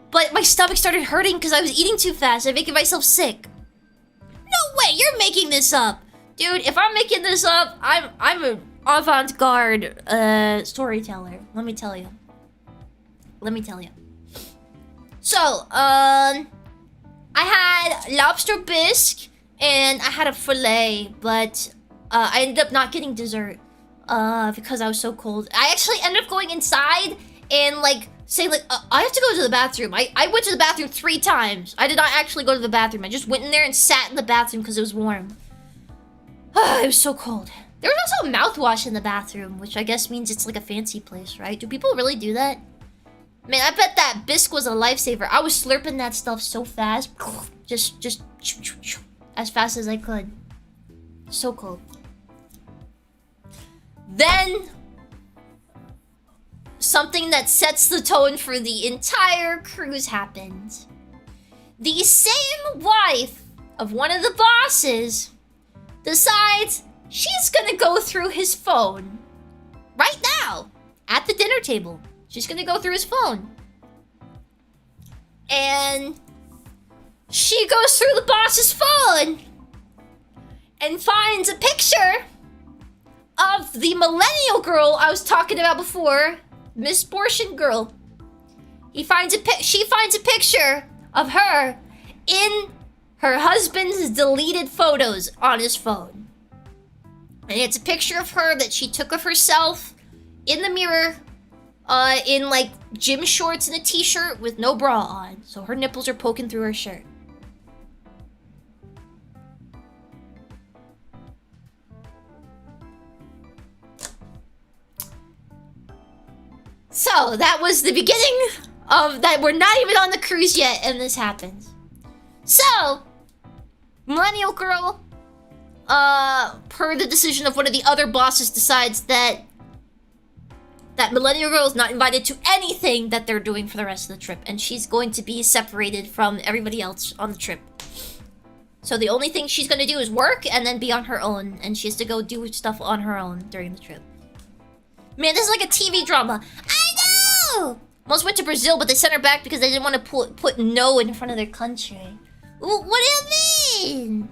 Speaker 1: But my stomach started hurting because I was eating too fast and making myself sick. No way, you're making this up. Dude, if I'm making this up, I'm an avant-garde storyteller. Let me tell you. So, I had lobster bisque and I had a fillet, but I ended up not getting dessert because I was so cold. I actually ended up going inside and like say like, I have to go to the bathroom. I went to the bathroom 3 times. I did not actually go to the bathroom. I just went in there and sat in the bathroom because it was warm. It was so cold. There was also a mouthwash in the bathroom, which I guess means it's like a fancy place, right? Do people really do that? Man, I bet that bisque was a lifesaver. I was slurping that stuff so fast. Just as fast as I could. So cold. Then, something that sets the tone for the entire cruise happened. The same wife of one of the bosses decides she's gonna go through his phone right now at the dinner table. She's gonna go through his phone. And she goes through the boss's phone and finds a picture of the millennial girl I was talking about before, Miss Portion girl. She finds a picture of her in her husband's deleted photos on his phone. And it's a picture of her that she took of herself in the mirror, in like gym shorts and a t-shirt with no bra on. So her nipples are poking through her shirt. So that was the beginning of that. We're not even on the cruise yet and this happens. So, millennial girl, per the decision of one of the other bosses, decides that millennial girl is not invited to anything that they're doing for the rest of the trip, and she's going to be separated from everybody else on the trip. So the only thing she's gonna do is work and then be on her own, and she has to go do stuff on her own during the trip. Man, this is like a TV drama. I know! Almost went to Brazil, but they sent her back because they didn't want to put no in front of their country. What do you mean?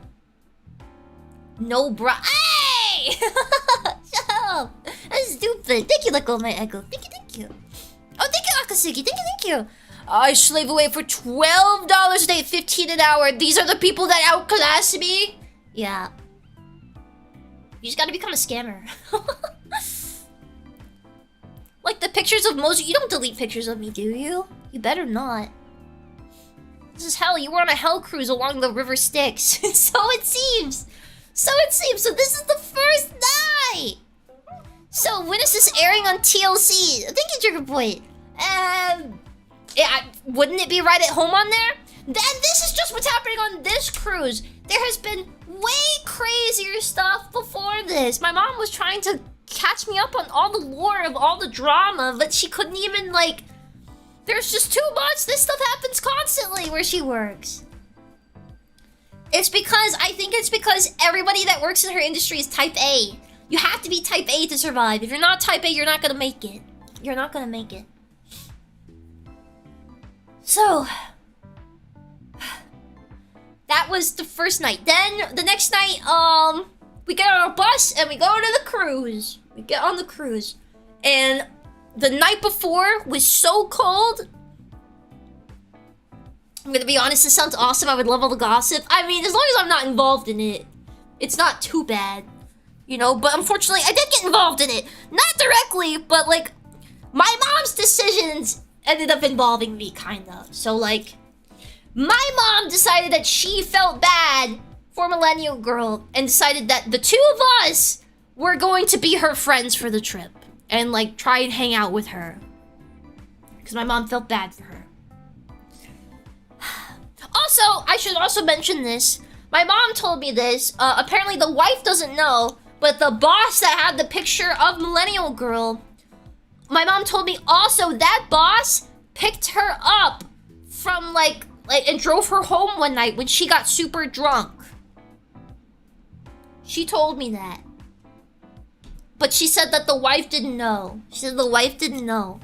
Speaker 1: No bra. Hey! Shut up. That's stupid. Thank you, Let Go My Echo. Thank you. Oh, thank you, Akasugi. Thank you. I slave away for $12 a day, $15 an hour. These are the people that outclass me? Yeah. You just gotta become a scammer. Like the pictures of Mozumi. You don't delete pictures of me, do you? You better not. This is hell. You were on a hell cruise along the River Styx. So it seems. So this is the first night. So when is this airing on TLC? Thank you, Trigger Point. Wouldn't it be right at home on there? Then this is just what's happening on this cruise. There has been way crazier stuff before this. My mom was trying to catch me up on all the lore of all the drama, but she couldn't even, like... There's just too much. This stuff happens constantly where she works. I think it's because everybody that works in her industry is type A. You have to be type A to survive. If you're not type A, you're not gonna make it. You're not gonna make it. So, that was the first night. Then, the next night, we get on our bus and we go to the cruise. We get on the cruise. And the night before was so cold. I'm gonna be honest, this sounds awesome. I would love all the gossip. I mean, as long as I'm not involved in it, it's not too bad. You know, but unfortunately, I did get involved in it. Not directly, but like, my mom's decisions ended up involving me, kind of. So like, my mom decided that she felt bad for Millennial Girl and decided that the two of us were going to be her friends for the trip and like try and hang out with her. Because my mom felt bad for her. Also, I should also mention this. My mom told me this. Apparently the wife doesn't know, but the boss that had the picture of Millennial Girl, my mom told me also that boss picked her up from like and drove her home one night when she got super drunk. She told me that. But she said that the wife didn't know. She said the wife didn't know.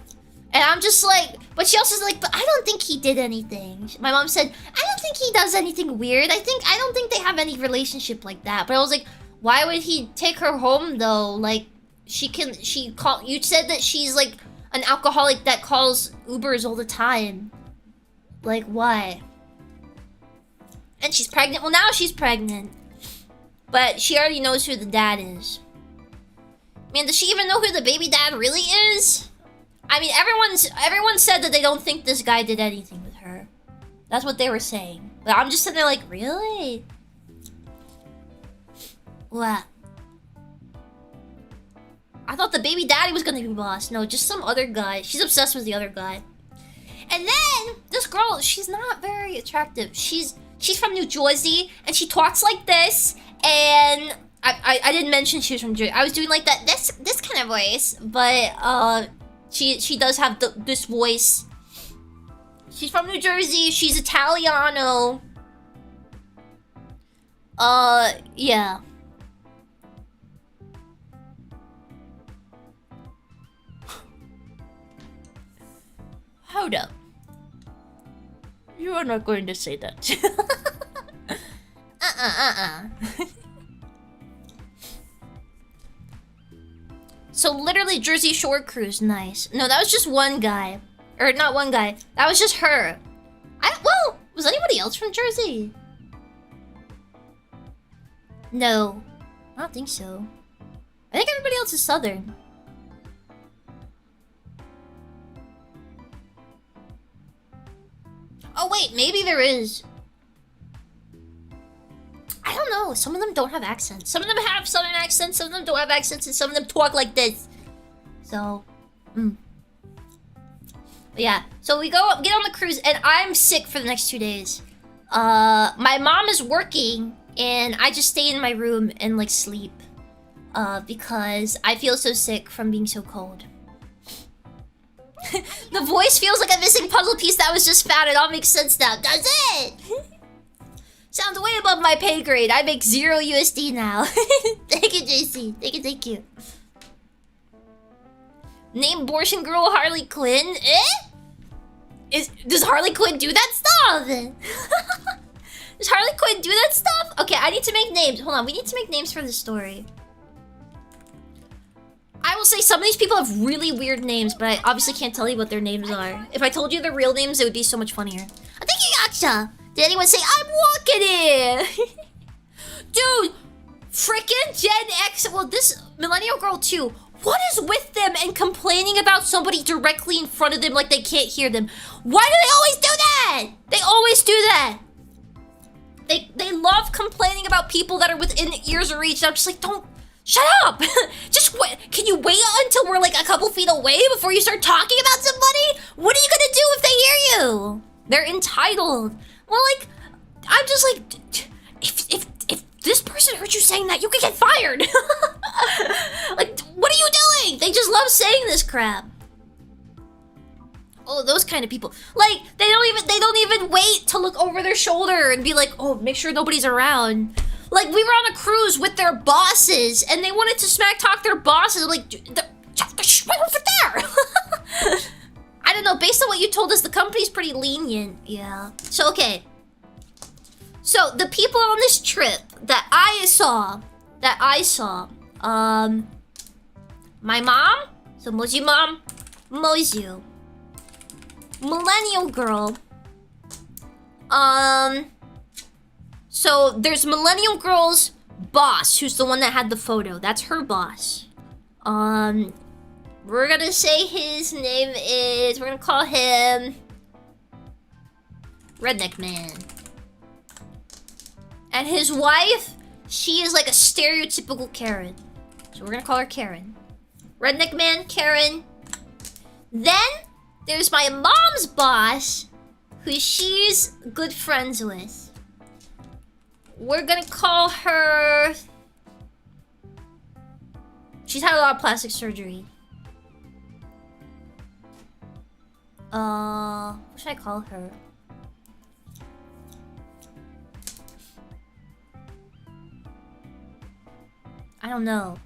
Speaker 1: And I'm just like, but she also said like, but I don't think he did anything. My mom said, I don't think he does anything weird. I don't think they have any relationship like that. But I was like, why would he take her home though? Like, you said that she's like an alcoholic that calls Ubers all the time. Like, why? And she's pregnant. Well, now she's pregnant. But she already knows who the dad is. Man, does she even know who the baby dad really is? I mean, everyone said that they don't think this guy did anything with her. That's what they were saying. But I'm just sitting there like, really? What? I thought the baby daddy was gonna be boss. No, just some other guy. She's obsessed with the other guy. And then, this girl, she's not very attractive. She's from New Jersey, and she talks like this, and I didn't mention she was from Jersey. I was doing like that, this kind of voice, but, she does have this voice. She's from New Jersey, she's Italiano. Yeah. Hold up. You are not going to say that. So literally Jersey Shore cruise, nice. No, that was just one guy. Or not one guy. That was just her. Well, was anybody else from Jersey? No. I don't think so. I think everybody else is Southern. Oh wait, maybe there is. I don't know. Some of them don't have accents. Some of them have Southern accents, some of them don't have accents, and some of them talk like this. So, But yeah. So we get on the cruise, and I'm sick for the next 2 days. My mom is working, and I just stay in my room and like sleep. Because I feel so sick from being so cold. The voice feels like a missing puzzle piece that was just found. It all makes sense now, does it? Sounds way above my pay grade. I make 0 USD now. Thank you, JC. Thank you. Name abortion girl Harley Quinn? Does Harley Quinn do that stuff? Does Harley Quinn do that stuff? Okay, I need to make names. Hold on, we need to make names for this story. I will say some of these people have really weird names, but I obviously can't tell you what their names are. If I told you their real names, it would be so much funnier. Thank you, Yaksha! Did anyone say, I'm walking in? Dude, freaking Gen X, well, this Millennial Girl too. What is with them and complaining about somebody directly in front of them like they can't hear them? Why do they always do that? They always do that. They love complaining about people that are within ears of reach. I'm just like, don't, shut up. Just wait. Can you wait until we're like a couple feet away before you start talking about somebody? What are you gonna do if they hear you? They're entitled. Well, like, I'm just like, if this person heard you saying that, you could get fired. Like, what are you doing? They just love saying this crap. Oh, those kind of people. Like, they don't even wait to look over their shoulder and be like, oh, make sure nobody's around. Like, we were on a cruise with their bosses, and they wanted to smack talk their bosses. Like, right over there. I don't know. Based on what you told us, the company's pretty lenient. Yeah. So, okay. So, the people on this trip that I saw, my mom, so Mozi mom, Mozu, millennial girl, so there's millennial girl's boss, who's the one that had the photo. That's her boss. We're gonna say his name is, we're gonna call him Redneck Man. And his wife, she is like a stereotypical Karen. So we're gonna call her Karen. Redneck Man, Karen. Then, there's my mom's boss, who she's good friends with. We're gonna call her... She's had a lot of plastic surgery. What should I call her? I don't know.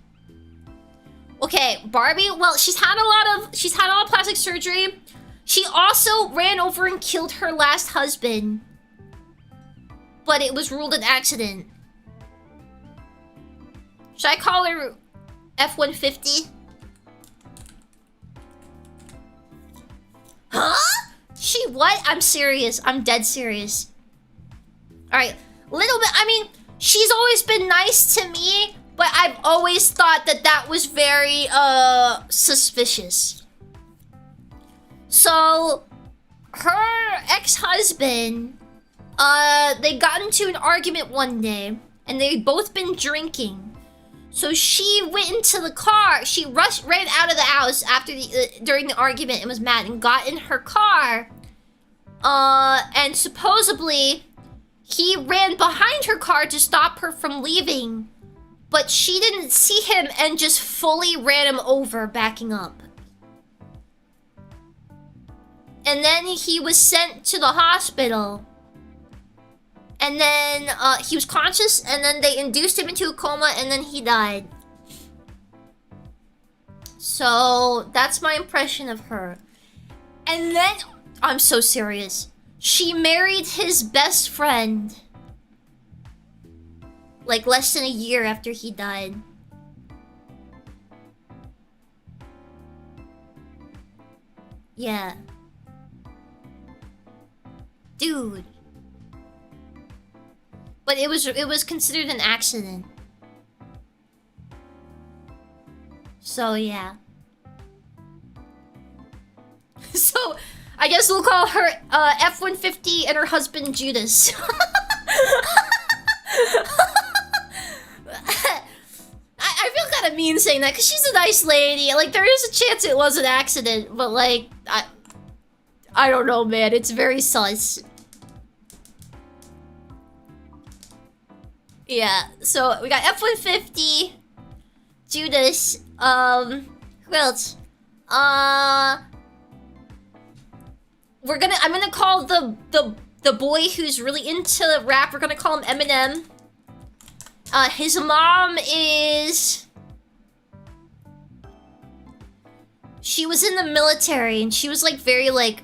Speaker 1: Okay, Barbie, well, she's had a lot of plastic surgery. She also ran over and killed her last husband. But it was ruled an accident. Should I call her F-150? Huh? She what? I'm serious. I'm dead serious. Alright, little bit, I mean, she's always been nice to me, but I've always thought that that was very, suspicious. So, her ex-husband, they got into an argument one day, and they'd both been drinking. So she went into the car, she ran out of the house after during the argument and was mad and got in her car. And supposedly, he ran behind her car to stop her from leaving. But she didn't see him and just fully ran him over, backing up. And then he was sent to the hospital. And then he was conscious, and then they induced him into a coma, and then he died. So, that's my impression of her. And then, I'm so serious. She married his best friend. Like, less than a year after he died. Yeah. Dude. But it was considered an accident. So, yeah. So, I guess we'll call her F-150 and her husband Judas. I feel kind of mean saying that because she's a nice lady. Like, there is a chance it was an accident, but like, I don't know, man. It's very sus. Yeah, so we got F-150, Judas, who else? I'm gonna call the boy who's really into rap, we're gonna call him Eminem. His mom is... She was in the military, and she was like very like...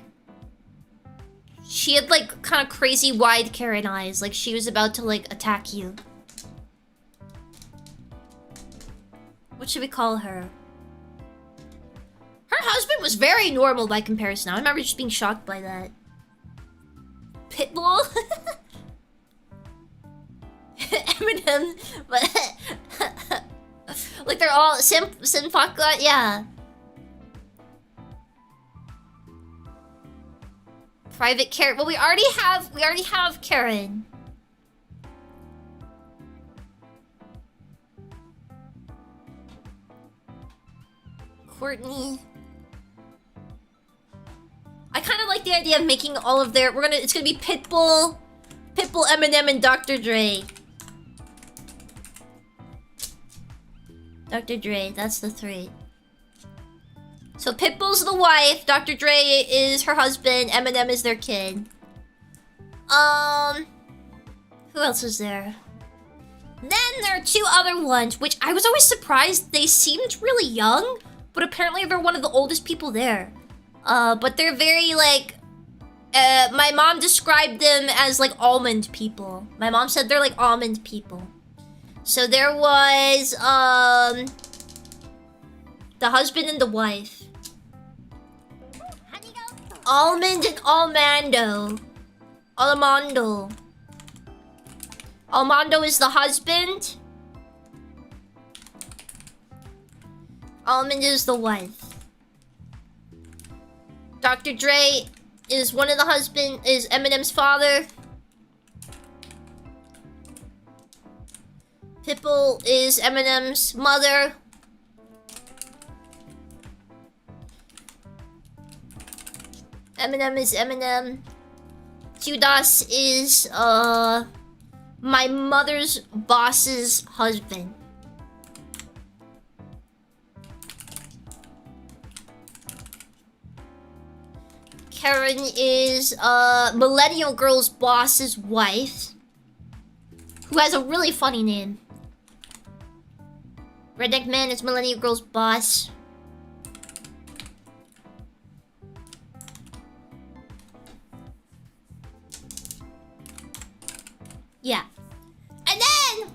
Speaker 1: She had like kind of crazy wide Karen eyes, like she was about to like attack you. What should we call her? Her husband was very normal by comparison. I remember just being shocked by that. Pitbull? Eminem, but like they're all Sinfaka, yeah. Private Karen. Well, we already have Karen. Courtney. I kind of like the idea of making all of their... It's gonna be Pitbull, Eminem, and Dr. Dre. Dr. Dre, that's the three. So Pitbull's the wife, Dr. Dre is her husband, Eminem is their kid. Who else is there? Then there are two other ones, which I was always surprised they seemed really young, but apparently they're one of the oldest people there. But they're very like, my mom described them as like almond people. My mom said they're like almond people. So there was, the husband and the wife. Almond and Almando. Almando. Almando is the husband. Almond is the wife. Dr. Dre is one of the husband, is Eminem's father. Pitbull is Eminem's mother. Eminem is Eminem. Judas is, my mother's boss's husband. Karen is, Millennial Girl's boss's wife. Who has a really funny name. Redneck Man is Millennial Girl's boss. Yeah. And then,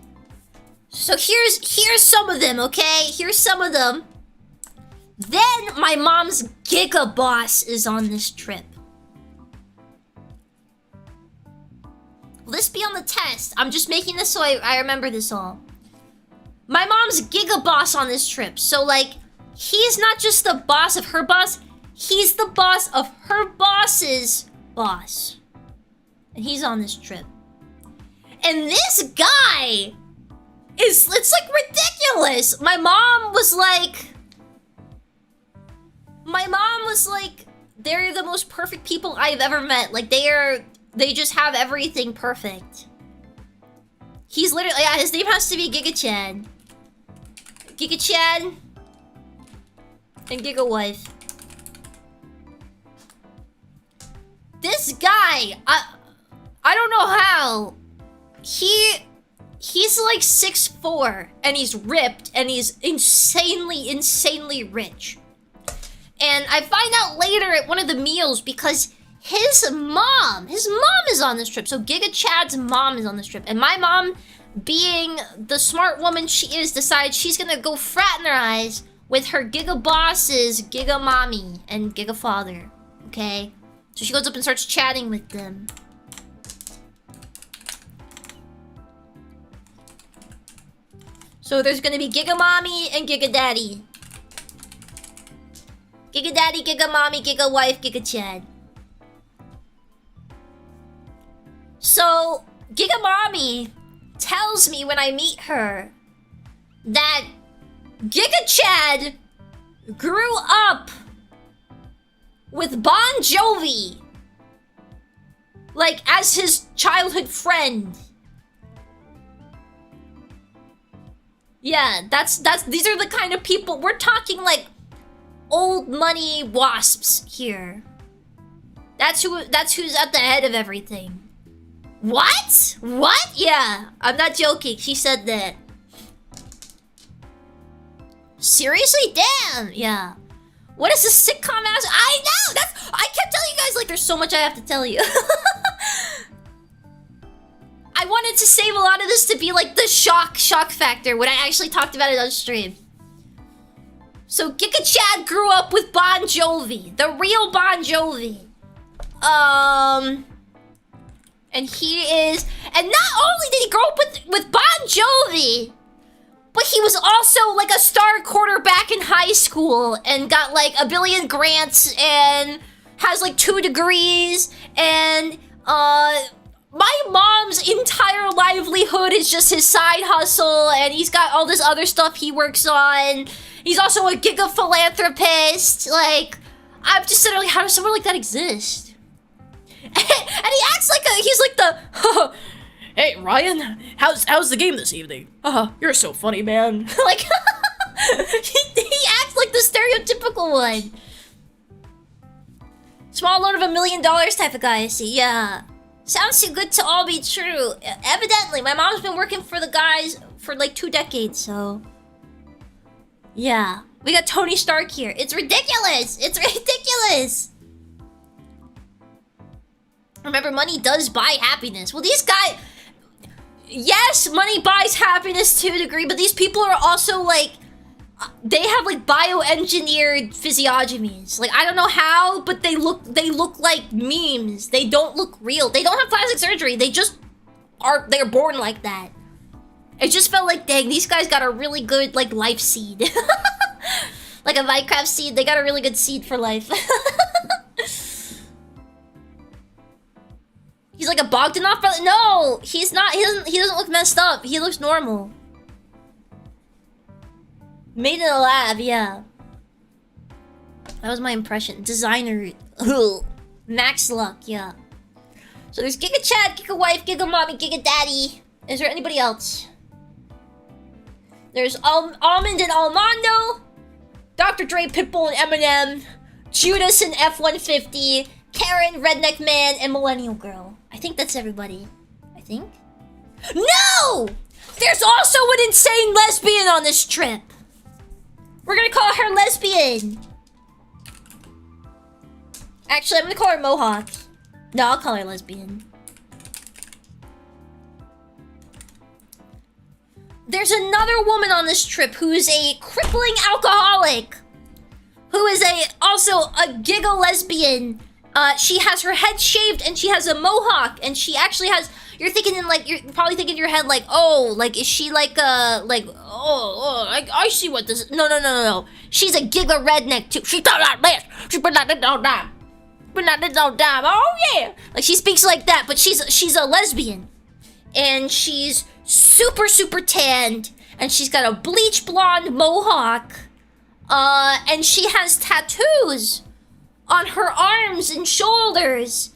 Speaker 1: so here's some of them, okay? Here's some of them. Then my mom's Giga Boss is on this trip. Will this be on the test? I'm just making this so I remember this all. My mom's Giga Boss on this trip. So like, he's not just the boss of her boss, he's the boss of her boss's boss. And he's on this trip. And this guy it's like ridiculous. My mom was like, they're the most perfect people I've ever met. Like they just have everything perfect. He's literally, yeah, his name has to be Giga Chan. Giga Chan and Giga Wife. This guy, I don't know how. He's like 6'4" and he's ripped and he's insanely rich. And I find out later at one of the meals because his mom is on this trip. So Giga Chad's mom is on this trip. And my mom, being the smart woman she is, decides she's gonna go fraternize with her Giga bosses, Giga Mommy and Giga Father. Okay? So she goes up and starts chatting with them. So there's gonna be Giga Mommy and Giga Daddy. Giga Daddy, Giga Mommy, Giga Wife, Giga Chad. So, Giga Mommy tells me when I meet her that Giga Chad grew up with Bon Jovi, like, as his childhood friend. Yeah, these are the kind of people, we're talking like old money wasps here. That's who's at the head of everything. What? What? Yeah, I'm not joking. She said that. Seriously? Damn. Yeah. What is this sitcom ass? I know. I kept telling you guys like there's so much I have to tell you. I wanted to save a lot of this to be like the shock factor when I actually talked about it on stream. So Giga Chad grew up with Bon Jovi, the real Bon Jovi. And he is, and not only did he grow up with Bon Jovi, but he was also like a star quarterback in high school and got like a billion grants and has like 2 degrees and my mom's entire livelihood is just his side hustle and he's got all this other stuff he works on. He's also a giga philanthropist. Like, I'm just sitting like, how does someone like that exist? And he acts like he's like the, hey Ryan, how's the game this evening? You're so funny, man. Like, he acts like the stereotypical one. Small loan of $1 million type of guy, I see. Yeah. Sounds too good to all be true. Evidently, my mom's been working for the guys for like 2 decades, so... Yeah. We got Tony Stark here. It's ridiculous! It's ridiculous! Remember, money does buy happiness. Well, these guys... Yes, money buys happiness to a degree, but these people are also like... They have like bioengineered physiognomies. Like, I don't know how, but they look like memes. They don't look real. They don't have plastic surgery. They just are, they're born like that. It just felt like, dang, these guys got a really good like life seed. Like a Minecraft seed. They got a really good seed for life. He's like a Bogdanov brother. No, he's not. He doesn't look messed up. He looks normal. Made in a lab, yeah. That was my impression. Designer. Ugh. Max Luck, yeah. So there's Giga Chad, Giga Wife, Giga Mommy, Giga Daddy. Is there anybody else? There's Almond and Almondo, Dr. Dre, Pitbull, and Eminem, Judas and F-150, Karen, Redneck Man, and Millennial Girl. I think that's everybody. I think? No! There's also an insane lesbian on this trip. We're gonna call her lesbian. Actually, I'm gonna call her Mohawk. No, I'll call her lesbian. There's another woman on this trip who is a crippling alcoholic. Who is also a giga lesbian. She has her head shaved and she has a mohawk. And she actually has... You're probably thinking in your head like, oh, like, is she like, I see what this is. No. She's a giga redneck too. She thought like this. She put that down. Put that down. Oh yeah. Like, she speaks like that, but she's a lesbian. And she's super tanned. And she's got a bleach blonde mohawk. And she has tattoos on her arms and shoulders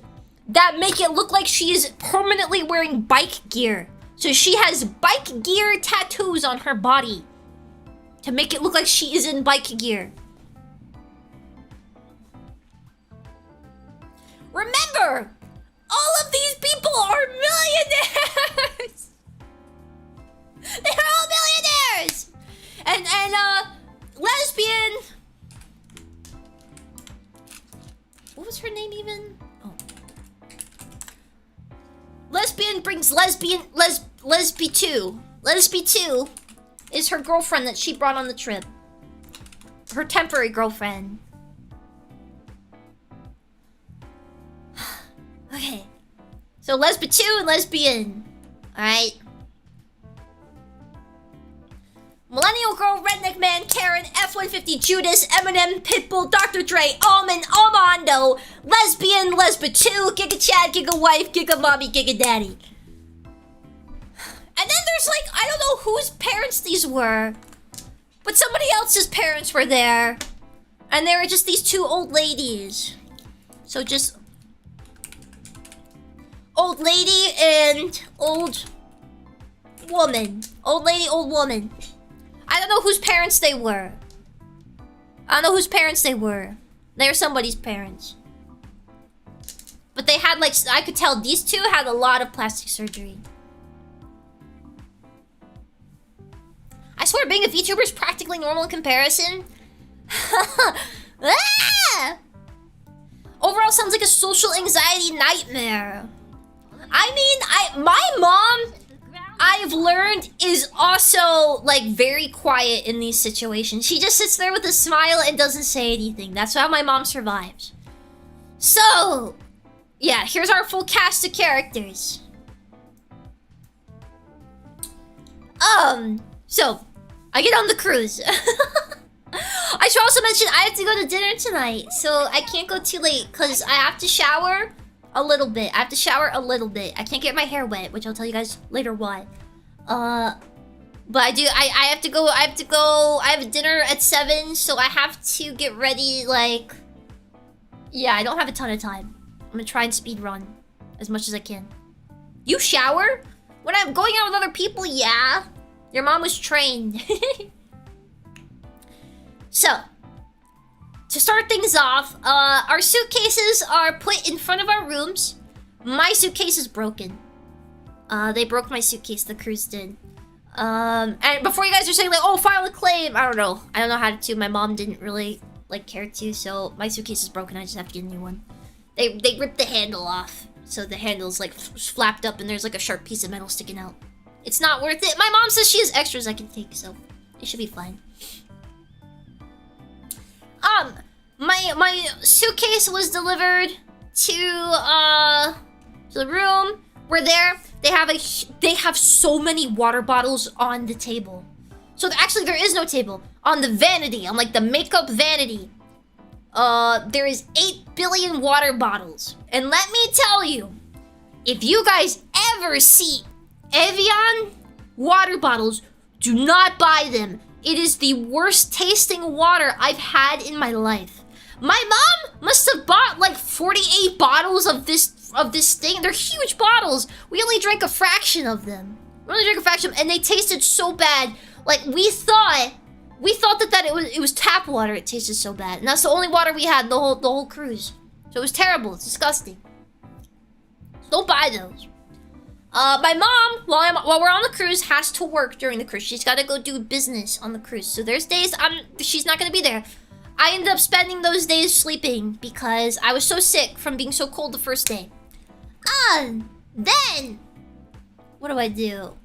Speaker 1: that make it look like she is permanently wearing bike gear. So she has bike gear tattoos on her body to make it look like she is in bike gear. Remember, all of these people are millionaires. They're all millionaires. And lesbian. What was her name even? Oh. Lesbian brings lesbian, Lesby 2. Lesby 2 is her girlfriend that she brought on the trip. Her temporary girlfriend. Okay. So Lesby 2 and lesbian. Alright. Millennial Girl, Redneck Man, Karen, F-150, Judas, Eminem, Pitbull, Dr. Dre, Almond, Almondo, Lesbian, Lesba 2, Giga Chad, Giga Wife, Giga Mommy, Giga Daddy. And then there's like, I don't know whose parents these were, but somebody else's parents were there. And there were just these 2 old ladies. So just... Old lady and old woman. Old lady, old woman. I don't know whose parents they were. They're somebody's parents. But they had like, I could tell these 2 had a lot of plastic surgery. I swear being a VTuber is practically normal in comparison. Ah! Overall sounds like a social anxiety nightmare. I mean, my mom, I've learned, is also, like, very quiet in these situations. She just sits there with a smile and doesn't say anything. That's how my mom survives. So, yeah, here's our full cast of characters. So, I get on the cruise. I should also mention, I have to go to dinner tonight, so I can't go too late, because I have to shower a little bit. I I can't get my hair wet, which I'll tell you guys later why. But I have to go, I have dinner at 7, so I have to get ready, like... Yeah, I don't have a ton of time. I'm gonna try and speed run as much as I can. You shower? When I'm going out with other people, yeah. Your mom was trained. So, to start things off, our suitcases are put in front of our rooms. My suitcase is broken. They broke my suitcase, the cruise did. And before you guys are saying like, oh, file a claim, I don't know how to. My mom didn't really like care to, so my suitcase is broken. I just have to get a new one. They ripped the handle off, so the handle's like flapped up and there's like a sharp piece of metal sticking out. It's not worth it. My mom says she has extras I can take, so it should be fine. My suitcase was delivered to the room. We're there. They have so many water bottles on the table. So actually there is no table. On the vanity, on like the makeup vanity, there is 8 billion water bottles. And let me tell you, if you guys ever see Evian water bottles, do not buy them. It is the worst tasting water I've had in my life. My mom must have bought like 48 bottles of this thing. They're huge bottles. We only drank a fraction of them. And they tasted so bad. Like we thought that it was tap water. It tasted so bad, and that's the only water we had the whole cruise. So it was terrible. It's disgusting. So don't buy those. My mom, while we're on the cruise, has to work during the cruise. She's got to go do business on the cruise. So there's days she's not gonna be there. I ended up spending those days sleeping because I was so sick from being so cold the first day. Then what do I do?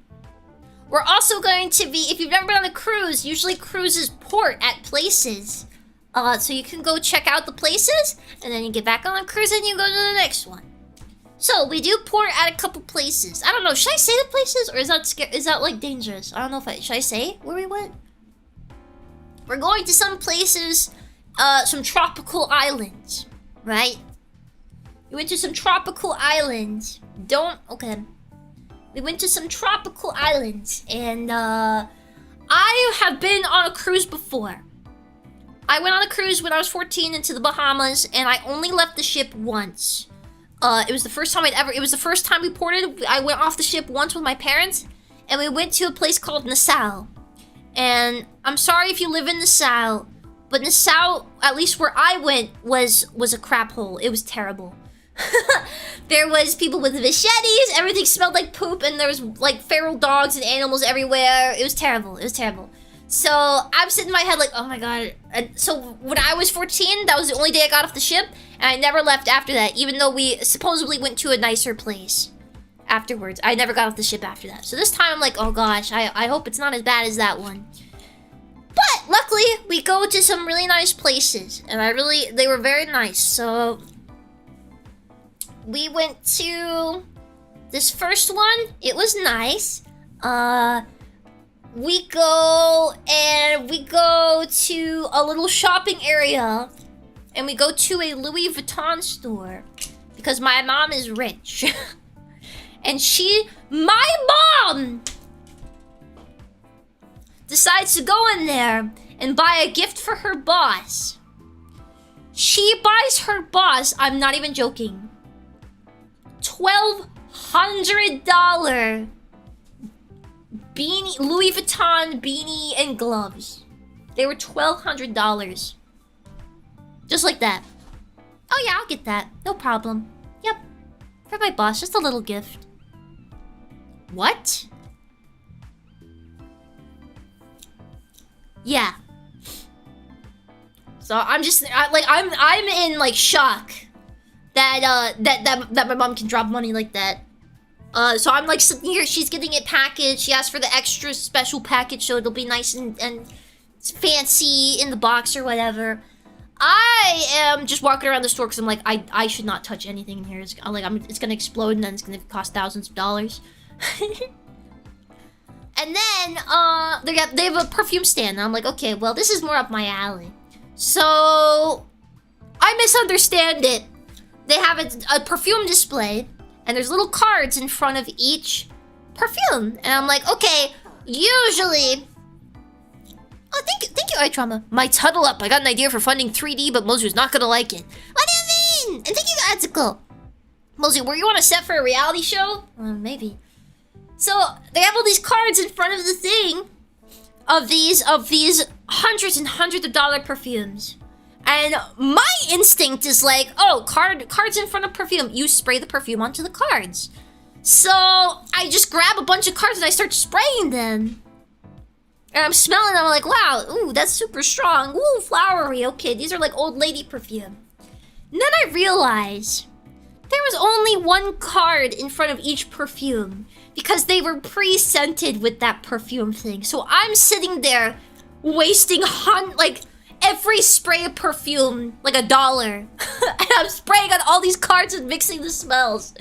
Speaker 1: We're also going to be, if you've never been on a cruise, usually cruises port at places. So you can go check out the places, and then you get back on the cruise and you go to the next one. So we do port at a couple places. I don't know, should I say the places, or is that like dangerous? I don't know should I say where we went? We're going to some places, some tropical islands, right? We went to some tropical islands. Okay. We went to some tropical islands, and I have been on a cruise before. I went on a cruise when I was 14 into the Bahamas, and I only left the ship once. It was the first time we ported. I went off the ship once with my parents, and we went to a place called Nassau. And I'm sorry if you live in Nassau, but Nassau, at least where I went, was a crap hole. It was terrible. There was people with machetes, everything smelled like poop, and there was like feral dogs and animals everywhere. It was terrible. So I'm sitting in my head like, oh my god. And so when I was 14, that was the only day I got off the ship, and I never left after that, even though we supposedly went to a nicer place afterwards. I never got off the ship after that. So this time I'm like, oh gosh, I hope it's not as bad as that one. But luckily, we go to some really nice places, and they were very nice. So we went to this first one. It was nice. We go to a little shopping area, and we go to a Louis Vuitton store because my mom is rich. And my mom decides to go in there and buy a gift for her boss. She buys her boss, I'm not even joking, $1,200 beanie, Louis Vuitton beanie and gloves. They were $1,200. Just like that. Oh yeah, I'll get that. No problem. Yep. For my boss, just a little gift. What? Yeah. So I'm in like shock that my mom can drop money like that. So I'm like sitting here, she's getting it packaged. She asked for the extra special package so it'll be nice and fancy in the box or whatever. I am just walking around the store because I'm like, I should not touch anything in here. It's gonna explode and then it's gonna cost thousands of dollars. And then they have a perfume stand, and I'm like, okay, well this is more up my alley. So I misunderstand it. They have a perfume display, and there's little cards in front of each perfume, and I'm like, okay, usually. Oh, thank you, iTrauma. Might huddle up. I got an idea for funding 3D, but Mozu's not gonna like it. What do you mean? And thank you, Atsuko. Mozu, were you on a set for a reality show? Maybe. So they have all these cards in front of the thing of these hundreds and hundreds of dollar perfumes, and And my instinct is like, oh, cards in front of perfume. You spray the perfume onto the cards. So I just grab a bunch of cards and I start spraying them. And I'm smelling them, I'm like, wow, ooh, that's super strong. Ooh, flowery. Okay, these are like old lady perfume. And then I realize there was only one card in front of each perfume because they were pre-scented with that perfume thing. So I'm sitting there wasting like every spray of perfume, like $1. And I'm spraying on all these cards and mixing the smells.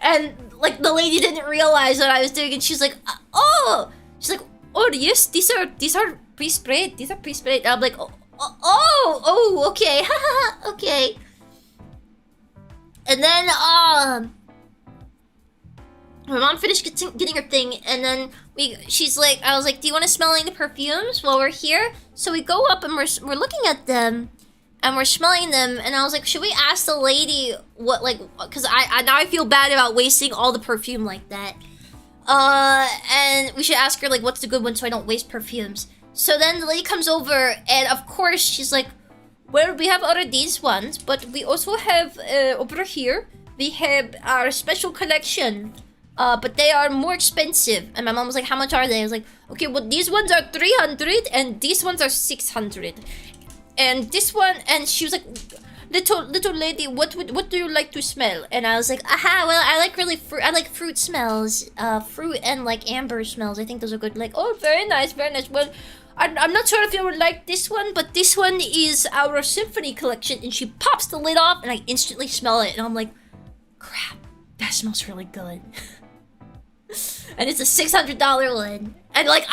Speaker 1: And like the lady didn't realize what I was doing, and she's like, oh, yes, these are pre-sprayed. These are pre-sprayed. And I'm like, oh, okay, okay. And then my mom finished getting her thing, and then she's like, I was like, do you want to smell any of the perfumes while we're here? So we go up and we're looking at them, and we're smelling them, and I was like, should we ask the lady what, like, because I now I feel bad about wasting all the perfume like that. And we should ask her, like, what's the good one so I don't waste perfumes. So then the lady comes over, and of course she's like, well, we have other these ones, but we also have over here we have our special collection, but they are more expensive. And my mom was like, how much are they? I was like, okay, well, these ones are 300 and these ones are 600, and this one. And she was like, little lady, what do you like to smell? And I was like, aha, well, I like fruit smells, fruit and like amber smells. I think those are good. Like, oh, very nice, very nice. Well, I'm not sure if you would like this one, but this one is our symphony collection. And she pops the lid off, and I instantly smell it, and I'm like, crap, that smells really good. And it's a $600 one. And like,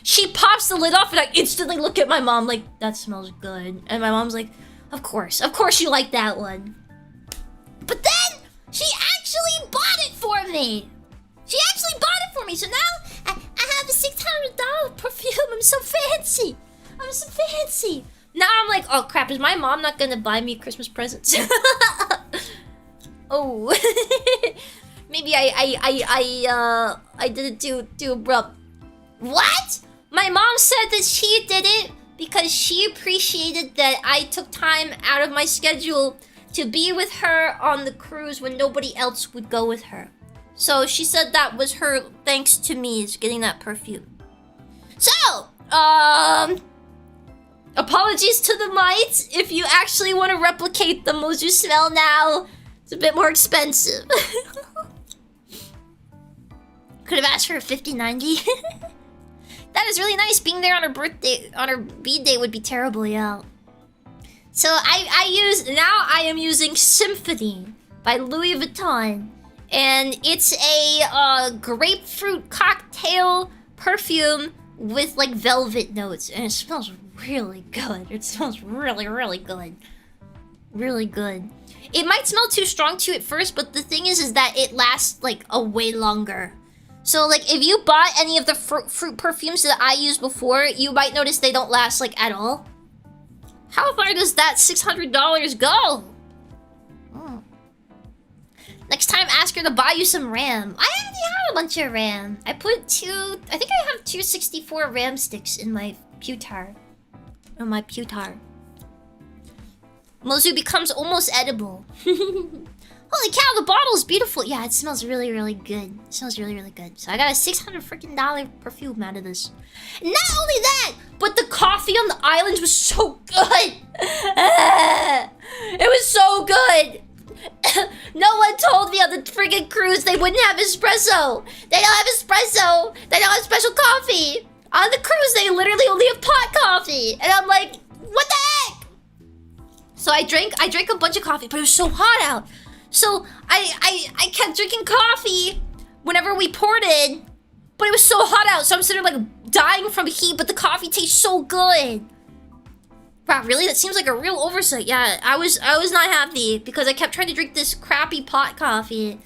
Speaker 1: she pops the lid off, and I instantly look at my mom like, that smells good. And my mom's like, of course you like that one. But then she actually bought it for me. So now I have a $600 perfume. I'm so fancy. Now I'm like, oh crap, is my mom not gonna buy me Christmas presents? Oh. Maybe I didn't do abrupt. What? My mom said that she did it because she appreciated that I took time out of my schedule to be with her on the cruise when nobody else would go with her. So she said that was her thanks to me is getting that perfume. So, apologies to the mites. If you actually want to replicate the Mozu smell now, it's a bit more expensive. Could have asked for a 50/90. That is really nice. Being there on her birthday, on her B-Day would be terrible, yeah. So I am using Symphony by Louis Vuitton. And it's a grapefruit cocktail perfume with like velvet notes. And it smells really good. It smells really, really good. Really good. It might smell too strong to you at first, but the thing is that it lasts like a way longer. So like if you bought any of the fruit perfumes that I used before, you might notice they don't last like at all. How far does that $600 go? Oh. Next time, ask her to buy you some RAM. I already have a bunch of RAM. I put I think I have 264 RAM sticks in my pewtar. Mozu becomes almost edible. Holy cow, the bottle is beautiful. Yeah, it smells really, really good. It smells really, really good. So I got a $600 freaking perfume out of this. And not only that, but the coffee on the islands was so good. It was so good. No one told me on the friggin' cruise they wouldn't have espresso. They don't have espresso. They don't have special coffee. On the cruise, they literally only have pot coffee. And I'm like, what the heck? So I drank a bunch of coffee, but it was so hot out. So I kept drinking coffee whenever we ported, but it was so hot out. So I'm sitting there like dying from heat, but the coffee tastes so good. Wow, really? That seems like a real oversight. Yeah, I was not happy because I kept trying to drink this crappy pot coffee.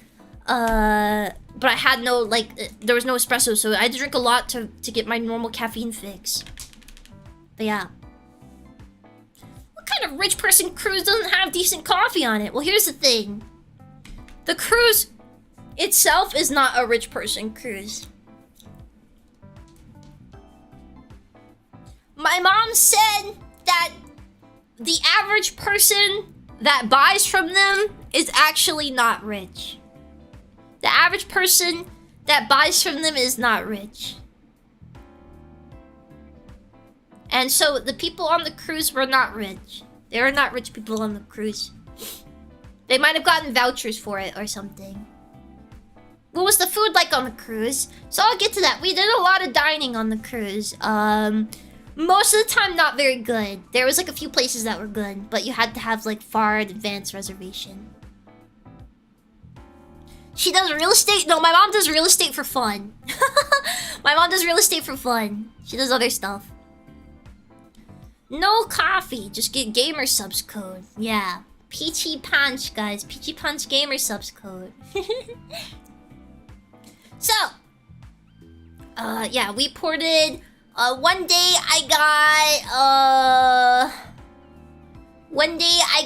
Speaker 1: But I had no, like, there was no espresso, so I had to drink a lot to get my normal caffeine fix. But yeah. What kind of rich person cruise doesn't have decent coffee on it? Well, here's the thing. The cruise itself is not a rich person cruise. My mom said that the average person that buys from them is actually not rich. The average person that buys from them is not rich. And so the people on the cruise were not rich. They were not rich people on the cruise. They might have gotten vouchers for it or something. What was the food like on the cruise? So I'll get to that. We did a lot of dining on the cruise. Most of the time not very good. There was like a few places that were good, but you had to have like far advanced reservation. She does real estate? No, my mom does real estate for fun. My mom does real estate for fun. She does other stuff. No coffee, just get gamer subs code. Yeah. Peachy Punch, guys. Peachy Punch gamer subs code. So, yeah, we ported. One day I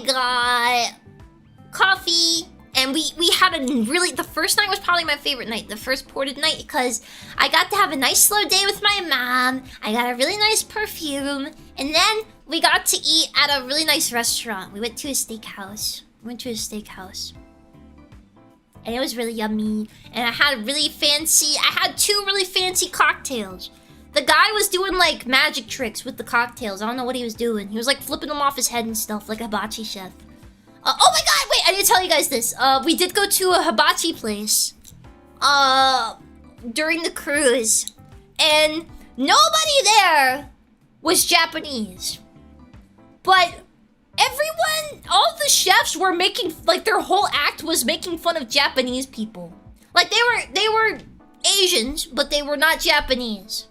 Speaker 1: got coffee, and we had a really, the first night was probably my favorite night, the first ported night, because I got to have a nice slow day with my mom. I got a really nice perfume, and then we got to eat at a really nice restaurant. We went to a steakhouse. And it was really yummy. And I had two really fancy cocktails. The guy was doing like magic tricks with the cocktails. I don't know what he was doing. He was like flipping them off his head and stuff, like a hibachi chef. Oh my god, wait, I need to tell you guys this. We did go to a hibachi place during the cruise. And nobody there was Japanese. But everyone, all the chefs were making, like their whole act was making fun of Japanese people. Like they were Asians, but they were not Japanese.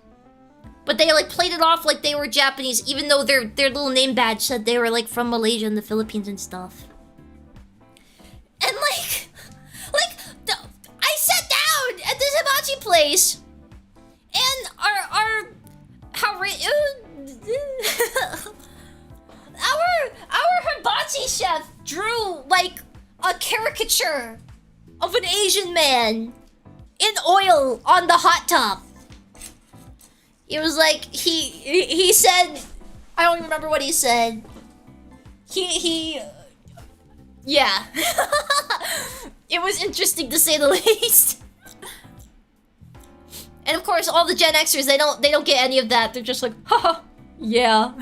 Speaker 1: But they like played it off like they were Japanese, even though their little name badge said they were like from Malaysia and the Philippines and stuff. And I sat down at this hibachi place, and our hibachi chef drew like a caricature of an Asian man in oil on the hot tub. It was like he said, I don't even remember what he said. Yeah. It was interesting to say the least. And of course, all the Gen Xers, they don't get any of that. They're just like, haha, yeah.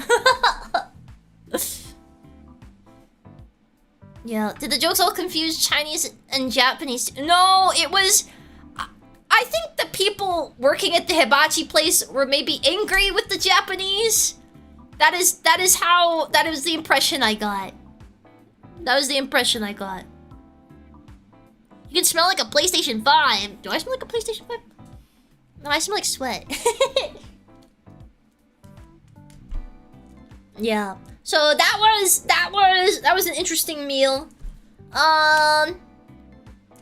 Speaker 1: Yeah. Did the jokes all confuse Chinese and Japanese? No, it was. I think the people working at the hibachi place were maybe angry with the Japanese. That is the impression I got. That was the impression I got. You can smell like a PlayStation 5. Do I smell like a PlayStation 5? No, I smell like sweat. Yeah. So that was an interesting meal.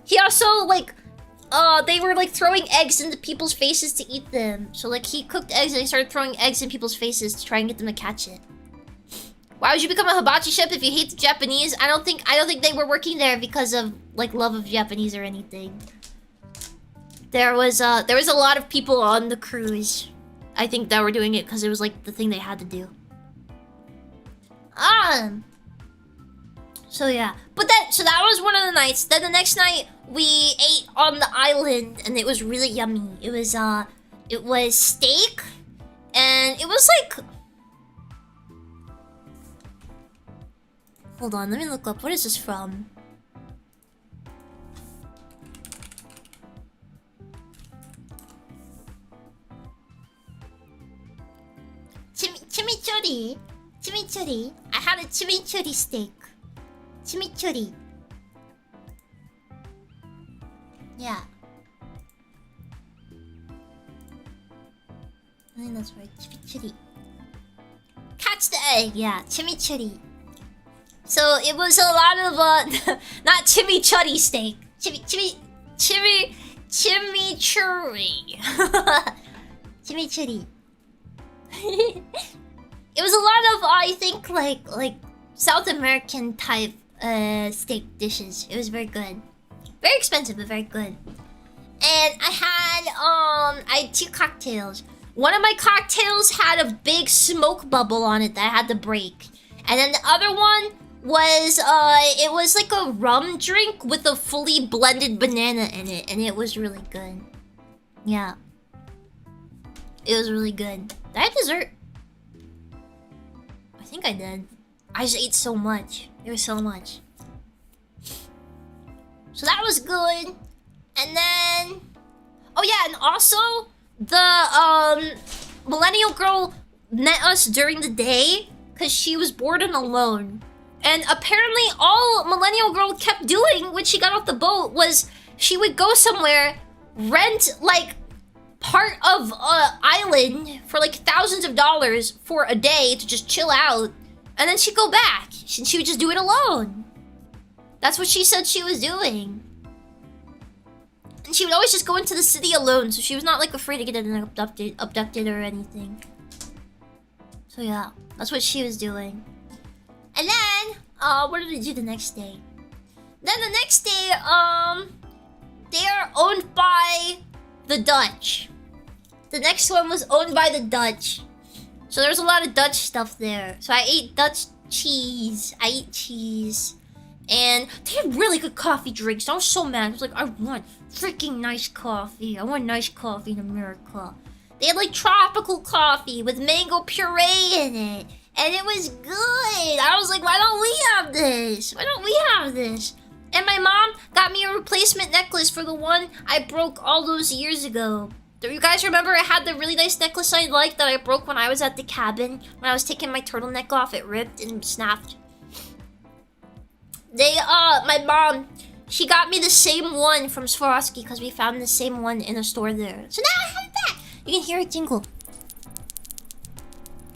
Speaker 1: He also like they were like throwing eggs into people's faces to eat them. So like he cooked eggs and he started throwing eggs in people's faces to try and get them to catch it. Why would you become a hibachi chef if you hate the Japanese? I don't think they were working there because of like love of Japanese or anything. There was a lot of people on the cruise, I think, that were doing it because it was like the thing they had to do. So yeah, so that was one of the nights. Then the next night we ate on the island and it was really yummy. It was steak, and it was like, hold on, let me look up. What is this from? Chimichurri. Chimichurri. I had a chimichurri steak. Chimichurri. Yeah. I think that's right. Chimichurri. Catch the egg. Yeah, chimichurri. So it was a lot of not chimichurri steak. Chimichurri. Chimichurri. It was a lot of I think like South American type steak dishes. It was very good. Very expensive, but very good. And I had 2 cocktails. One of my cocktails had a big smoke bubble on it that I had to break. And then the other one was, it was like a rum drink with a fully blended banana in it. And it was really good. Yeah. It was really good. Did I have dessert? I think I did. I just ate so much. There was so much. So that was good. And then... Oh yeah, and also... The, millennial girl met us during the day. Because she was bored and alone. And apparently all millennial girl kept doing when she got off the boat was... She would go somewhere, rent, like... part of a island for like thousands of dollars for a day to just chill out, and then she'd go back. She would just do it alone. That's what she said she was doing. And she would always just go into the city alone, so she was not like afraid to get abducted or anything. So yeah, that's what she was doing. And then, what did we do the next day? Then the next day, they are owned by the Dutch. The next one was owned by the Dutch. So there's a lot of Dutch stuff there. So I ate Dutch cheese. I ate cheese. And they had really good coffee drinks. I was so mad. I was like, I want freaking nice coffee. I want nice coffee in America. They had like tropical coffee with mango puree in it. And it was good. I was like, why don't we have this? Why don't we have this? And my mom got me a replacement necklace for the one I broke all those years ago. Do you guys remember I had the really nice necklace I liked that I broke when I was at the cabin? When I was taking my turtleneck off, it ripped and snapped. My mom, she got me the same one from Swarovski because we found the same one in a store there. So now I have it back. You can hear it jingle.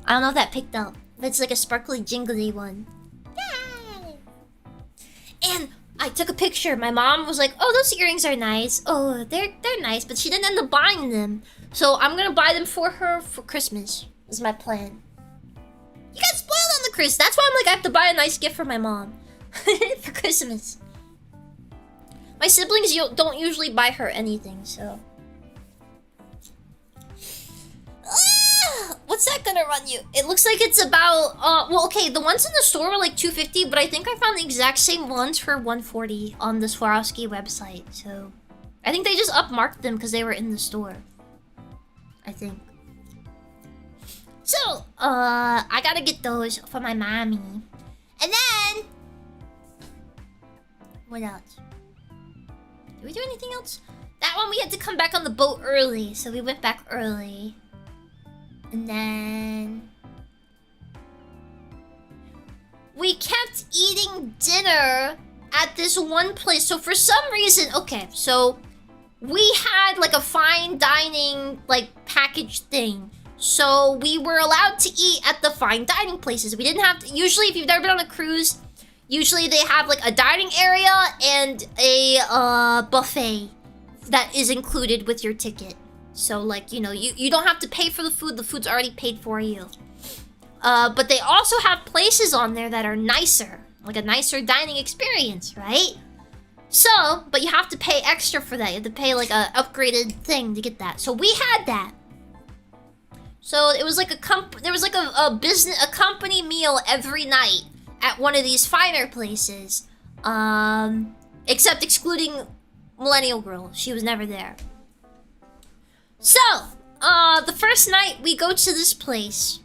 Speaker 1: I don't know if that picked up. But it's like a sparkly jingly one. Yay! And I took a picture. My mom was like, oh, those earrings are nice. Oh, they're nice. But she didn't end up buying them. So I'm gonna buy them for her for Christmas. Is my plan. You got spoiled on the Chris. That's why I'm like, I have to buy a nice gift for my mom. For Christmas. My siblings don't usually buy her anything, so... What's that gonna run you? It looks like it's about, well, okay, the ones in the store were like $250, but I think I found the exact same ones for $140 on the Swarovski website, so... I think they just upmarked them because they were in the store. I think. So, I gotta get those for my mommy. And then... What else? Did we do anything else? That one we had to come back on the boat early, so we went back early. And then... we kept eating dinner at this one place. So for some reason... Okay, so... we had like a fine dining like package thing. So we were allowed to eat at the fine dining places. We didn't have to... Usually if you've never been on a cruise... usually they have like a dining area and a buffet that is included with your ticket. So like, you know, you don't have to pay for the food's already paid for you. But they also have places on there that are nicer, like a nicer dining experience, right? So, but you have to pay extra for that. You have to pay like a upgraded thing to get that. So we had that. So it was like there was like a company meal every night at one of these finer places. Except excluding Millennial Girl. She was never there. So, the first night we go to this place.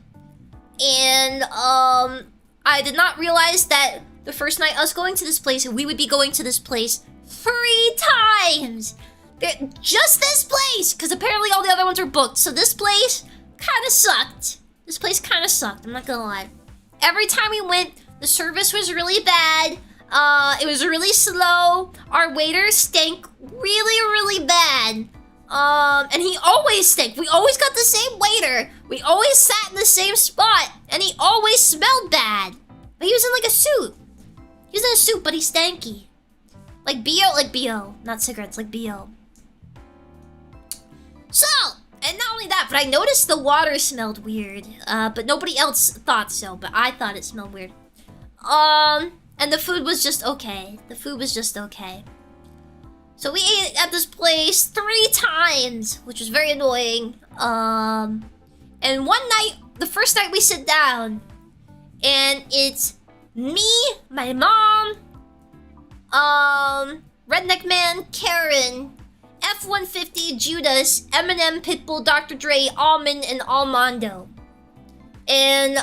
Speaker 1: And, I did not realize that the first night us going to this place, we would be going to this place 3 times! Just this place! Because apparently all the other ones were booked. So this place kind of sucked. This place kind of sucked, I'm not gonna lie. Every time we went, the service was really bad. It was really slow. Our waiter stank really, really bad. And he always stank. We always got the same waiter. We always sat in the same spot. And he always smelled bad. But he was in like a suit. He was in a suit, but he's stanky. Like B.O. Not cigarettes, like B.O. So, and not only that, but I noticed the water smelled weird. But nobody else thought so, but I thought it smelled weird. And the food was just okay. The food was just okay. So we ate at this place 3 times, which was very annoying. And one night, the first night we sit down, And it's me, my mom, Redneck Man, Karen, F-150, Judas, Eminem, Pitbull, Dr. Dre, Almond, and Almondo. And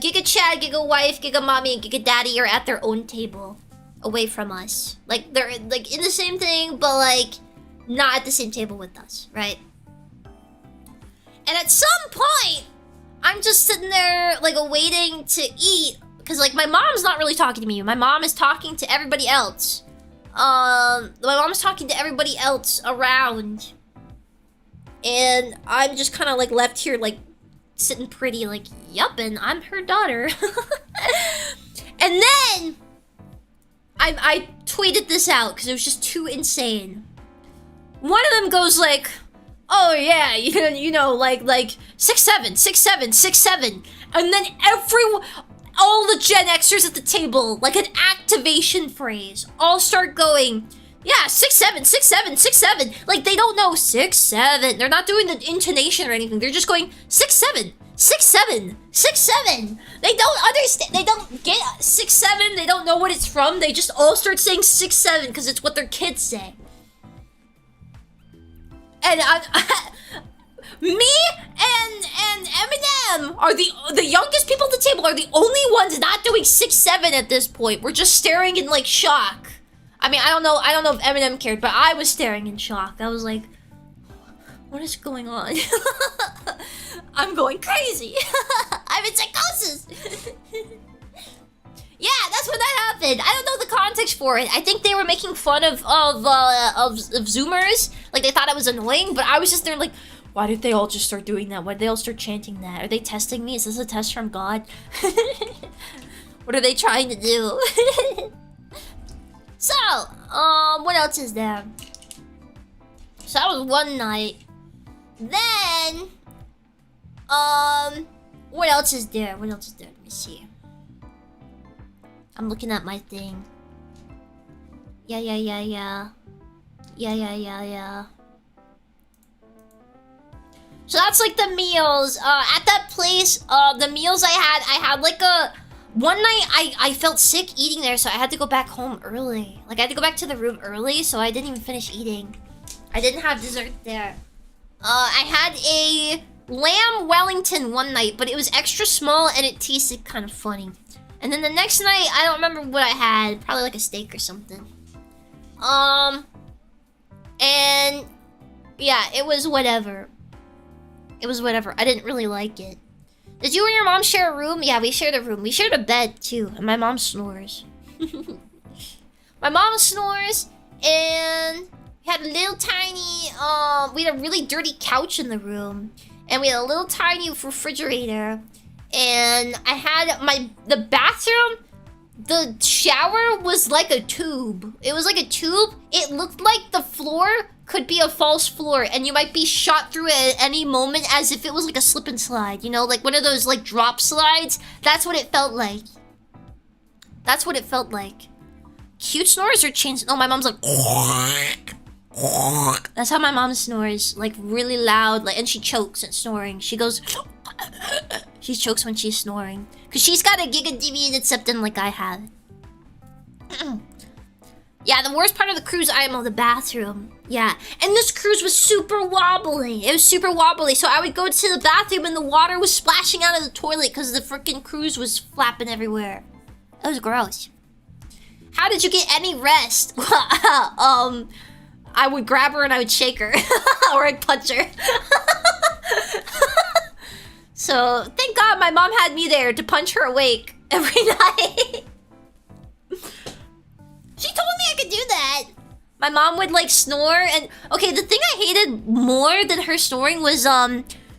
Speaker 1: Giga Chad, Giga Wife, Giga Mommy, and Giga Daddy are at their own table, away from us. Like, they're like in the same thing, but like not at the same table with us, right? And at some point, I'm just sitting there like waiting to eat, because like my mom's not really talking to me. My mom is talking to everybody else. My mom's talking to everybody else around, and I'm just kind of like left here like sitting pretty, like, yup, and I'm her daughter. And then I tweeted this out because it was just too insane. One of them goes like, oh yeah, you know, like 6'7", 6'7", 6'7", and then all the Gen Xers at the table, like an activation phrase, all start going, yeah, 6'7", 6'7", 6'7". Like they don't know 6'7". They're not doing the intonation or anything. They're just going 6'7", 6'7", 6'7". They don't understand. They don't get 6'7". They don't know what it's from. They just all start saying 6'7" because it's what their kids say. And me and Eminem are the youngest people at the table, are the only ones not doing 6'7" at this point. We're just staring in like shock. I mean, I don't know if Eminem cared, but I was staring in shock. I was like, what is going on? I'm going crazy. I'm in psychosis. Yeah, that's when that happened. I don't know the context for it. I think they were making fun of Zoomers. Like they thought it was annoying, but I was just there like, why did they all just start doing that? Why did they all start chanting that? Are they testing me? Is this a test from God? What are they trying to do? So, what else is there? So that was one night. Then, what else is there? What else is there? Let me see. I'm looking at my thing. Yeah. So that's like the meals. At that place, the meals I had like a... One night, I felt sick eating there, so I had to go back home early. Like, I had to go back to the room early, so I didn't even finish eating. I didn't have dessert there. I had a lamb Wellington one night, but it was extra small and it tasted kind of funny. And then the next night, I don't remember what I had. Probably like a steak or something. And yeah, it was whatever. It was whatever. I didn't really like it. Did you and your mom share a room? Yeah, we shared a room. We shared a bed, too. And my mom snores. My mom snores, and we had a little tiny, we had a really dirty couch in the room. And we had a little tiny refrigerator. And I had the bathroom, the shower was like a tube. It was like a tube. It looked like the floor could be a false floor, and you might be shot through it at any moment as if it was like a slip and slide, you know, like one of those like drop slides. That's what it felt like. That's what it felt like. Cute snores or chains? No, my mom's like that's how my mom snores, like really loud, like, and she chokes at snoring. She goes she chokes when she's snoring because she's got a giga deviated septum like I have. Yeah, the worst part of the cruise, I am on the bathroom. Yeah, and this cruise was super wobbly. It was super wobbly, so I would go to the bathroom and the water was splashing out of the toilet because the freaking cruise was flapping everywhere. It was gross. How did you get any rest? I would grab her and I would shake her. Or I'd punch her. So, thank God my mom had me there to punch her awake every night. She told me I could do that. My mom would like snore and... Okay, the thing I hated more than her snoring was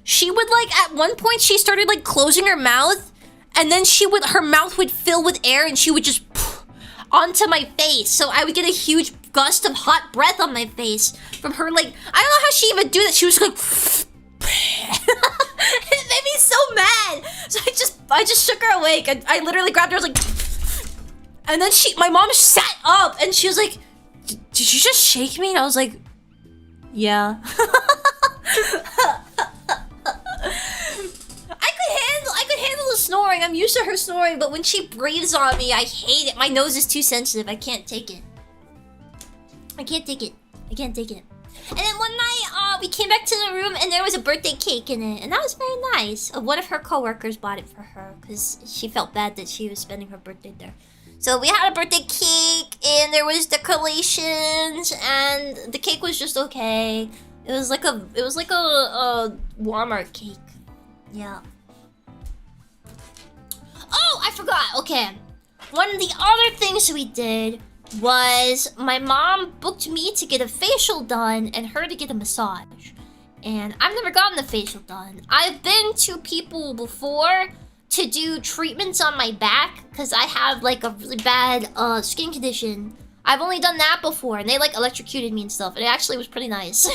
Speaker 1: she would like at one point she started like closing her mouth, and then her mouth would fill with air and she would just onto my face. So I would get a huge gust of hot breath on my face from her. Like, I don't know how she even do that. She was like it made me so mad. So I just shook her awake. I literally grabbed her. I was like... And then my mom sat up and she was like, did you just shake me? And I was like, yeah. I could handle a snoring. I'm used to her snoring, but when she breathes on me, I hate it. My nose is too sensitive. I can't take it. I can't take it. I can't take it. And then one night, we came back to the room and there was a birthday cake in it. And that was very nice. One of her coworkers bought it for her because she felt bad that she was spending her birthday there. So we had a birthday cake and there was decorations and the cake was just okay. It was like a Walmart cake. Yeah. Oh, I forgot. Okay. One of the other things we did was my mom booked me to get a facial done and her to get a massage. And I've never gotten the facial done. I've been to people before to do treatments on my back because I have like a really bad skin condition. I've only done that before and they like electrocuted me and stuff. And it actually was pretty nice.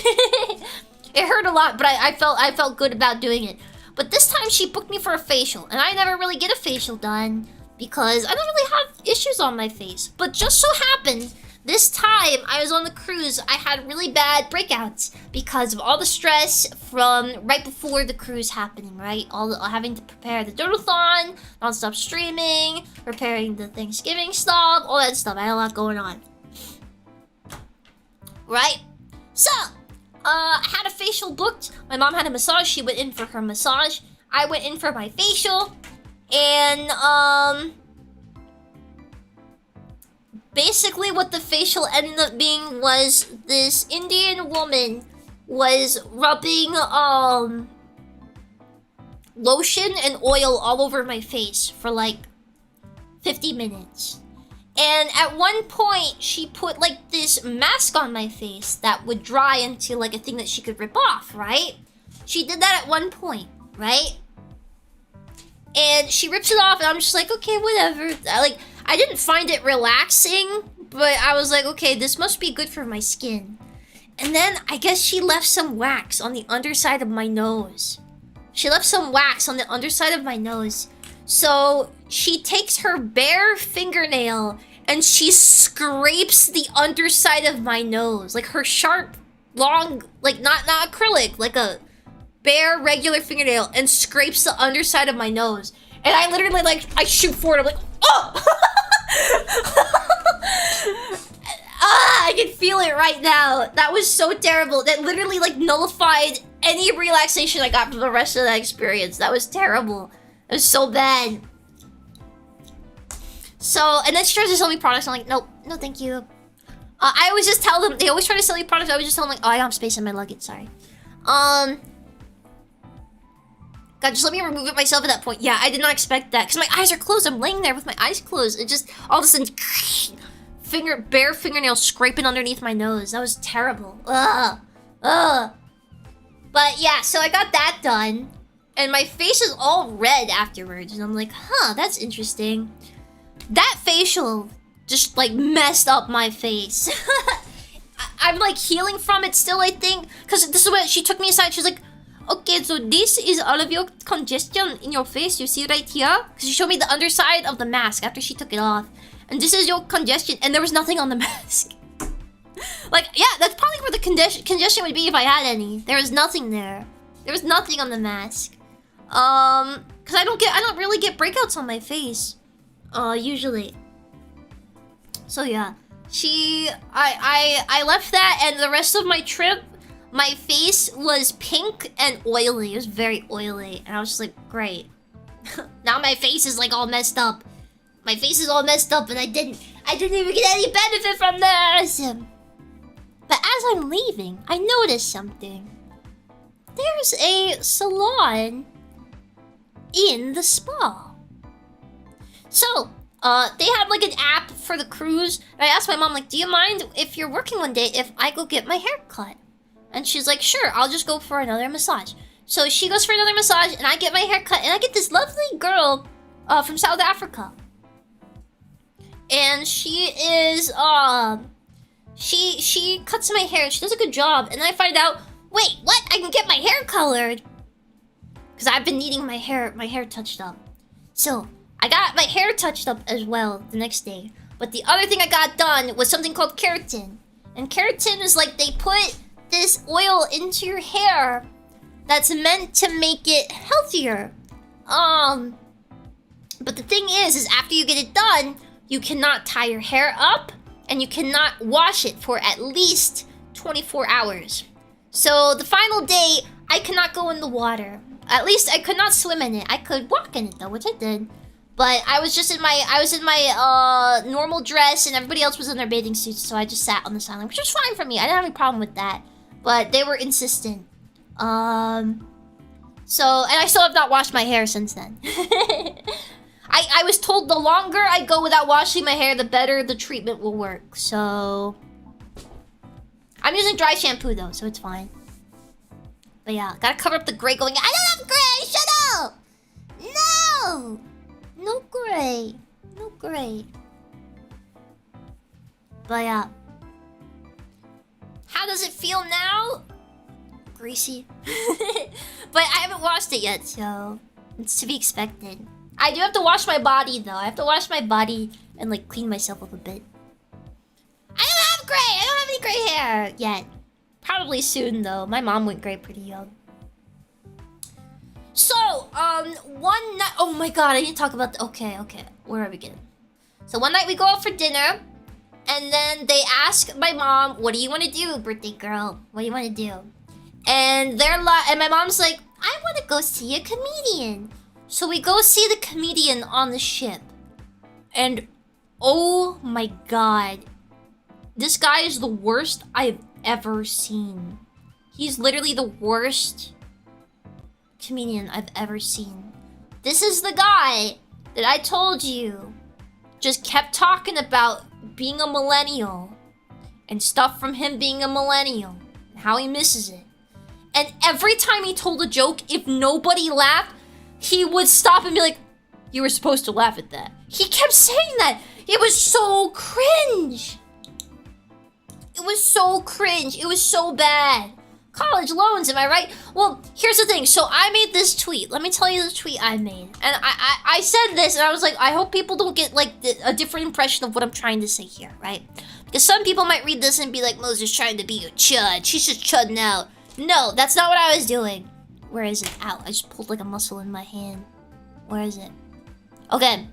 Speaker 1: It hurt a lot, but I felt good about doing it. But this time she booked me for a facial and I never really get a facial done because I don't really have issues on my face. But just so happened, this time I was on the cruise, I had really bad breakouts because of all the stress from right before the cruise happening, right? Having to prepare the doodle-thon, non-stop streaming, preparing the Thanksgiving stuff, all that stuff. I had a lot going on. Right? So, I had a facial booked. My mom had a massage. She went in for her massage. I went in for my facial. And, basically what the facial ended up being was this Indian woman was rubbing, lotion and oil all over my face for like 50 minutes. And at one point, she put like this mask on my face that would dry into like a thing that she could rip off, right? She did that at one point, right? And she rips it off and I'm just like, okay, whatever. I didn't find it relaxing, but I was like, okay, this must be good for my skin. And then I guess she left some wax on the underside of my nose. She left some wax on the underside of my nose. So she takes her bare fingernail and she scrapes the underside of my nose. Like her sharp, long, like not acrylic, like a bare regular fingernail, and scrapes the underside of my nose. And I literally I shoot forward. I'm like, oh! I can feel it right now. That was so terrible. That literally nullified any relaxation I got from the rest of that experience. That was terrible. It was so bad. So, and then she tries to sell me products. I'm like, nope, no thank you. I always just tell them, they always try to sell me products. I always just tell them oh, I don't have space in my luggage, sorry. God, just let me remove it myself at that point. Yeah, I did not expect that. Because my eyes are closed. I'm laying there with my eyes closed. It just, all of a sudden, bare fingernail scraping underneath my nose. That was terrible. Ugh. Ugh. But yeah, so I got that done. And my face is all red afterwards. And I'm like, huh, that's interesting. That facial just, messed up my face. I'm, healing from it still, I think. Because this is what she took me aside. She's like, okay, so this is all of your congestion in your face. You see right here? Because she showed me the underside of the mask after she took it off. And this is your congestion. And there was nothing on the mask. Yeah, that's probably where the congestion would be if I had any. There was nothing there. There was nothing on the mask. Because I don't really get breakouts on my face. Usually. So yeah. I left that and the rest of my trip, my face was pink and oily. It was very oily. And I was just like, great. Now my face is all messed up. My face is all messed up and I didn't even get any benefit from this. But as I'm leaving, I noticed something. There's a salon in the spa. So, they had an app for the cruise. And I asked my mom, do you mind if you're working one day if I go get my hair cut? And she's like, sure, I'll just go for another massage. So she goes for another massage and I get my hair cut and I get this lovely girl from South Africa. And she is, she cuts my hair and she does a good job. And then I find out, wait, what? I can get my hair colored. Because I've been needing my hair touched up. So, I got my hair touched up as well the next day. But the other thing I got done was something called keratin. And keratin is they put this oil into your hair that's meant to make it healthier. But the thing is after you get it done, you cannot tie your hair up and you cannot wash it for at least 24 hours. So the final day, I cannot go in the water. At least I could not swim in it. I could walk in it though, which I did. But I was in my normal dress and everybody else was in their bathing suits, so I just sat on the sideline, which was fine for me. I didn't have any problem with that. But they were insistent. So, and I still have not washed my hair since then. I was told the longer I go without washing my hair, the better the treatment will work. So I'm using dry shampoo though, so it's fine. But yeah, gotta cover up the gray going, I don't have gray! Shut up! No! No gray. No gray. But yeah. How does it feel now? Greasy. But I haven't washed it yet, so it's to be expected. I do have to wash my body though. I have to wash my body and like clean myself up a bit. I don't have gray! I don't have any gray hair yet. Probably soon though. My mom went gray pretty young. So, one night... Oh my god, I need to talk about... Okay. Where are we getting? So one night we go out for dinner. And then they ask my mom, what do you want to do, birthday girl? What do you want to do? And and my mom's like, I want to go see a comedian. So we go see the comedian on the ship. And oh my god. This guy is the worst I've ever seen. He's literally the worst comedian I've ever seen. This is the guy that I told you just kept talking about being a millennial and stuff from him being a millennial and how he misses it. And every time he told a joke, if nobody laughed, he would stop and be like, you were supposed to laugh at that. He kept saying that. It was so cringe. It was so cringe. It was so bad. College loans, am I right? Well, here's the thing. So I made this tweet. Let me tell you the tweet I made. And I said this and I was like, I hope people don't get like a different impression of what I'm trying to say here, right? Because some people might read this and be like, Mo's just trying to be a chud. She's just chudding out. No, that's not what I was doing. Where is it? Ow, I just pulled like a muscle in my hand. Where is it? Okay.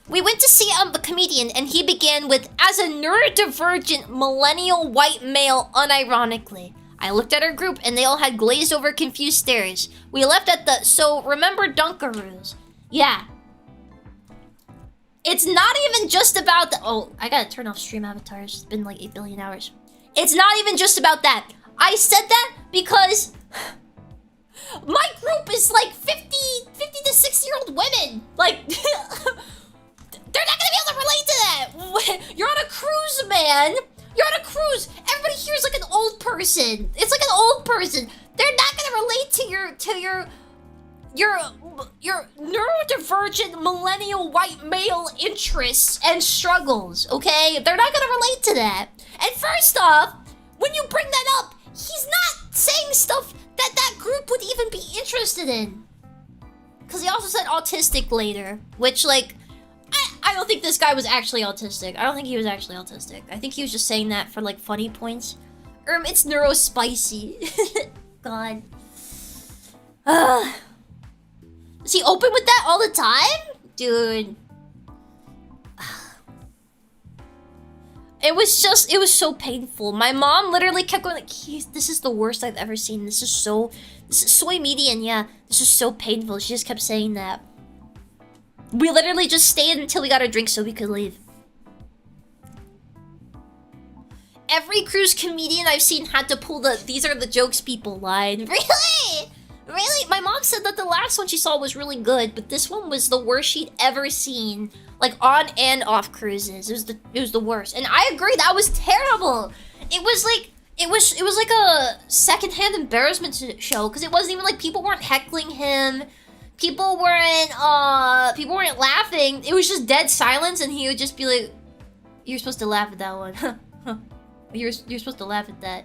Speaker 1: We went to see a comedian and he began with, as a neurodivergent millennial white male, unironically. I looked at our group and they all had glazed over confused stares. We left at the, so remember Dunkaroos? Yeah. It's not even just about the, oh, I gotta turn off stream avatars. It's been like 8 billion hours. It's not even just about that. I said that because my group is like 50 to 60-year-old women. Like, they're not gonna be able to relate to that. You're on a cruise, man. You're on a cruise. Everybody here is like an old person. It's like an old person. They're not gonna relate to your neurodivergent millennial white male interests and struggles. Okay, they're not gonna relate to that. And first off, when you bring that up, he's not saying stuff that that group would even be interested in. Because he also said autistic later, which like. I don't think this guy was actually autistic. I don't think he was actually autistic. I think he was just saying that for like funny points. It's neurospicy. God. Is he open with that all the time? Dude. It was so painful. My mom literally kept going like, this is the worst I've ever seen. This is soy median, yeah. This is so painful. She just kept saying that. We literally just stayed until we got our drink so we could leave. Every cruise comedian I've seen had to pull the "these are the jokes people" line. Really? Really? My mom said that the last one she saw was really good, but this one was the worst she'd ever seen. Like on and off cruises. It was the worst. And I agree, that was terrible. It was like a secondhand embarrassment show, because it wasn't even like people weren't heckling him. People weren't laughing. It was just dead silence, and he would just be like, "You're supposed to laugh at that one. You're supposed to laugh at that."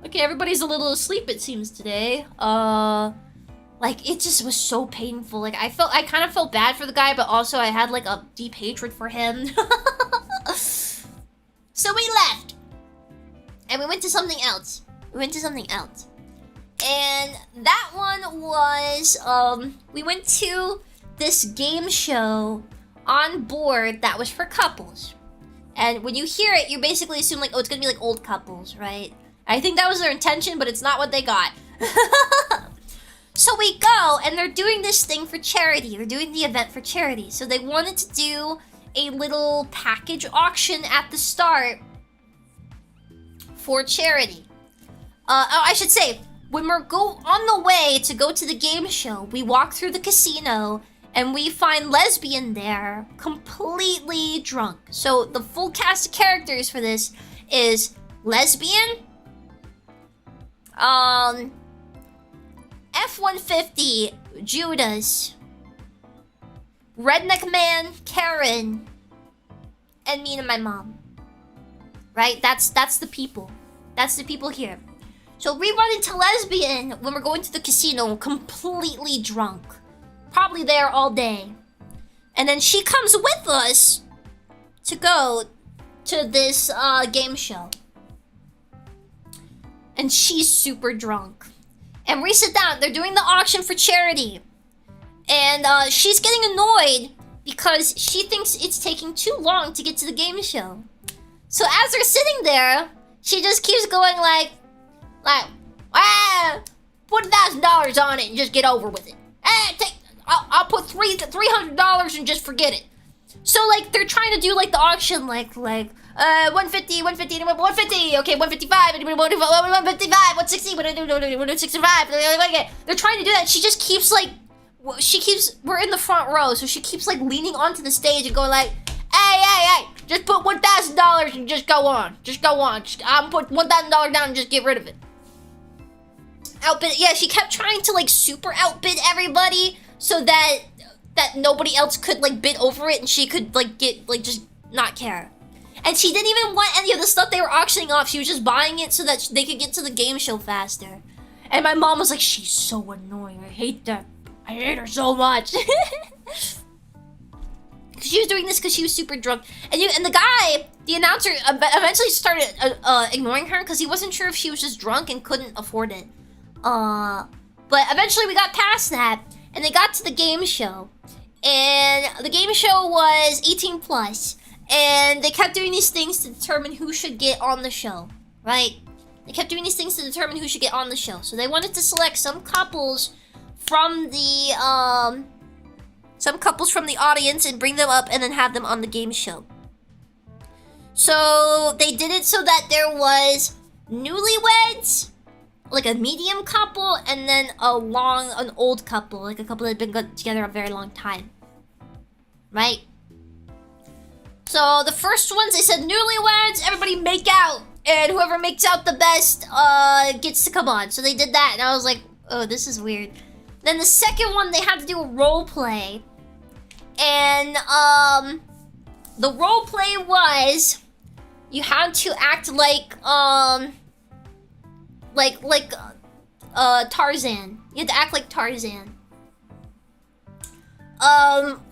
Speaker 1: Okay, everybody's a little asleep, it seems, today. Like, it just was so painful. Like, I kind of felt bad for the guy, but also I had like a deep hatred for him. So we left, and we went to something else. And that one was, we went to this game show on board that was for couples. And when you hear it, you basically assume like, oh, it's gonna be like old couples, right? I think that was their intention, but it's not what they got. So we go, and they're doing this thing for charity. They're doing the event for charity. So they wanted to do a little package auction at the start for charity. I should say, when we're on the way to go to the game show, we walk through the casino, and we find Lesbian there, completely drunk. So the full cast of characters for this is Lesbian, F-150, Judas, Redneck Man, Karen, and me and my mom. Right? That's the people. That's the people here. So we run into Lesbian when we're going to the casino, completely drunk. Probably there all day. And then she comes with us to go to this game show. And she's super drunk. And we sit down. They're doing the auction for charity. And she's getting annoyed because she thinks it's taking too long to get to the game show. So as they're sitting there, she just keeps going like, put $1,000 on it and just get over with it. I'll put $300 and just forget it. So like they're trying to do like the auction, like 150, 150, okay, 155, 155, 160, 165. They're trying to do that. She just keeps like, we're in the front row, so she keeps like leaning onto the stage and going like, hey, just put $1,000 and just go on. I'm put $1,000 down and just get rid of it. Outbid, yeah, she kept trying to like super outbid everybody so that nobody else could like bid over it and she could like get like just not care. And she didn't even want any of the stuff they were auctioning off. She was just buying it so that they could get to the game show faster. And my mom was like, she's so annoying. I hate her so much. She was doing this because she was super drunk. And the guy, the announcer, eventually started ignoring her because he wasn't sure if she was just drunk and couldn't afford it. But eventually we got past that, and they got to the game show. And the game show was 18 plus. And they kept doing these things to determine who should get on the show, right? They kept doing these things to determine who should get on the show. So they wanted to select some couples from the audience and bring them up and then have them on the game show. So they did it so that there was newlyweds, like a medium couple, and then an old couple, like a couple that had been together a very long time. Right? So the first ones, they said newlyweds, everybody make out, and whoever makes out the best gets to come on. So they did that, and I was like, oh, this is weird. Then the second one, they had to do a role play. And the role play was you had to act like Tarzan. You had to act like Tarzan.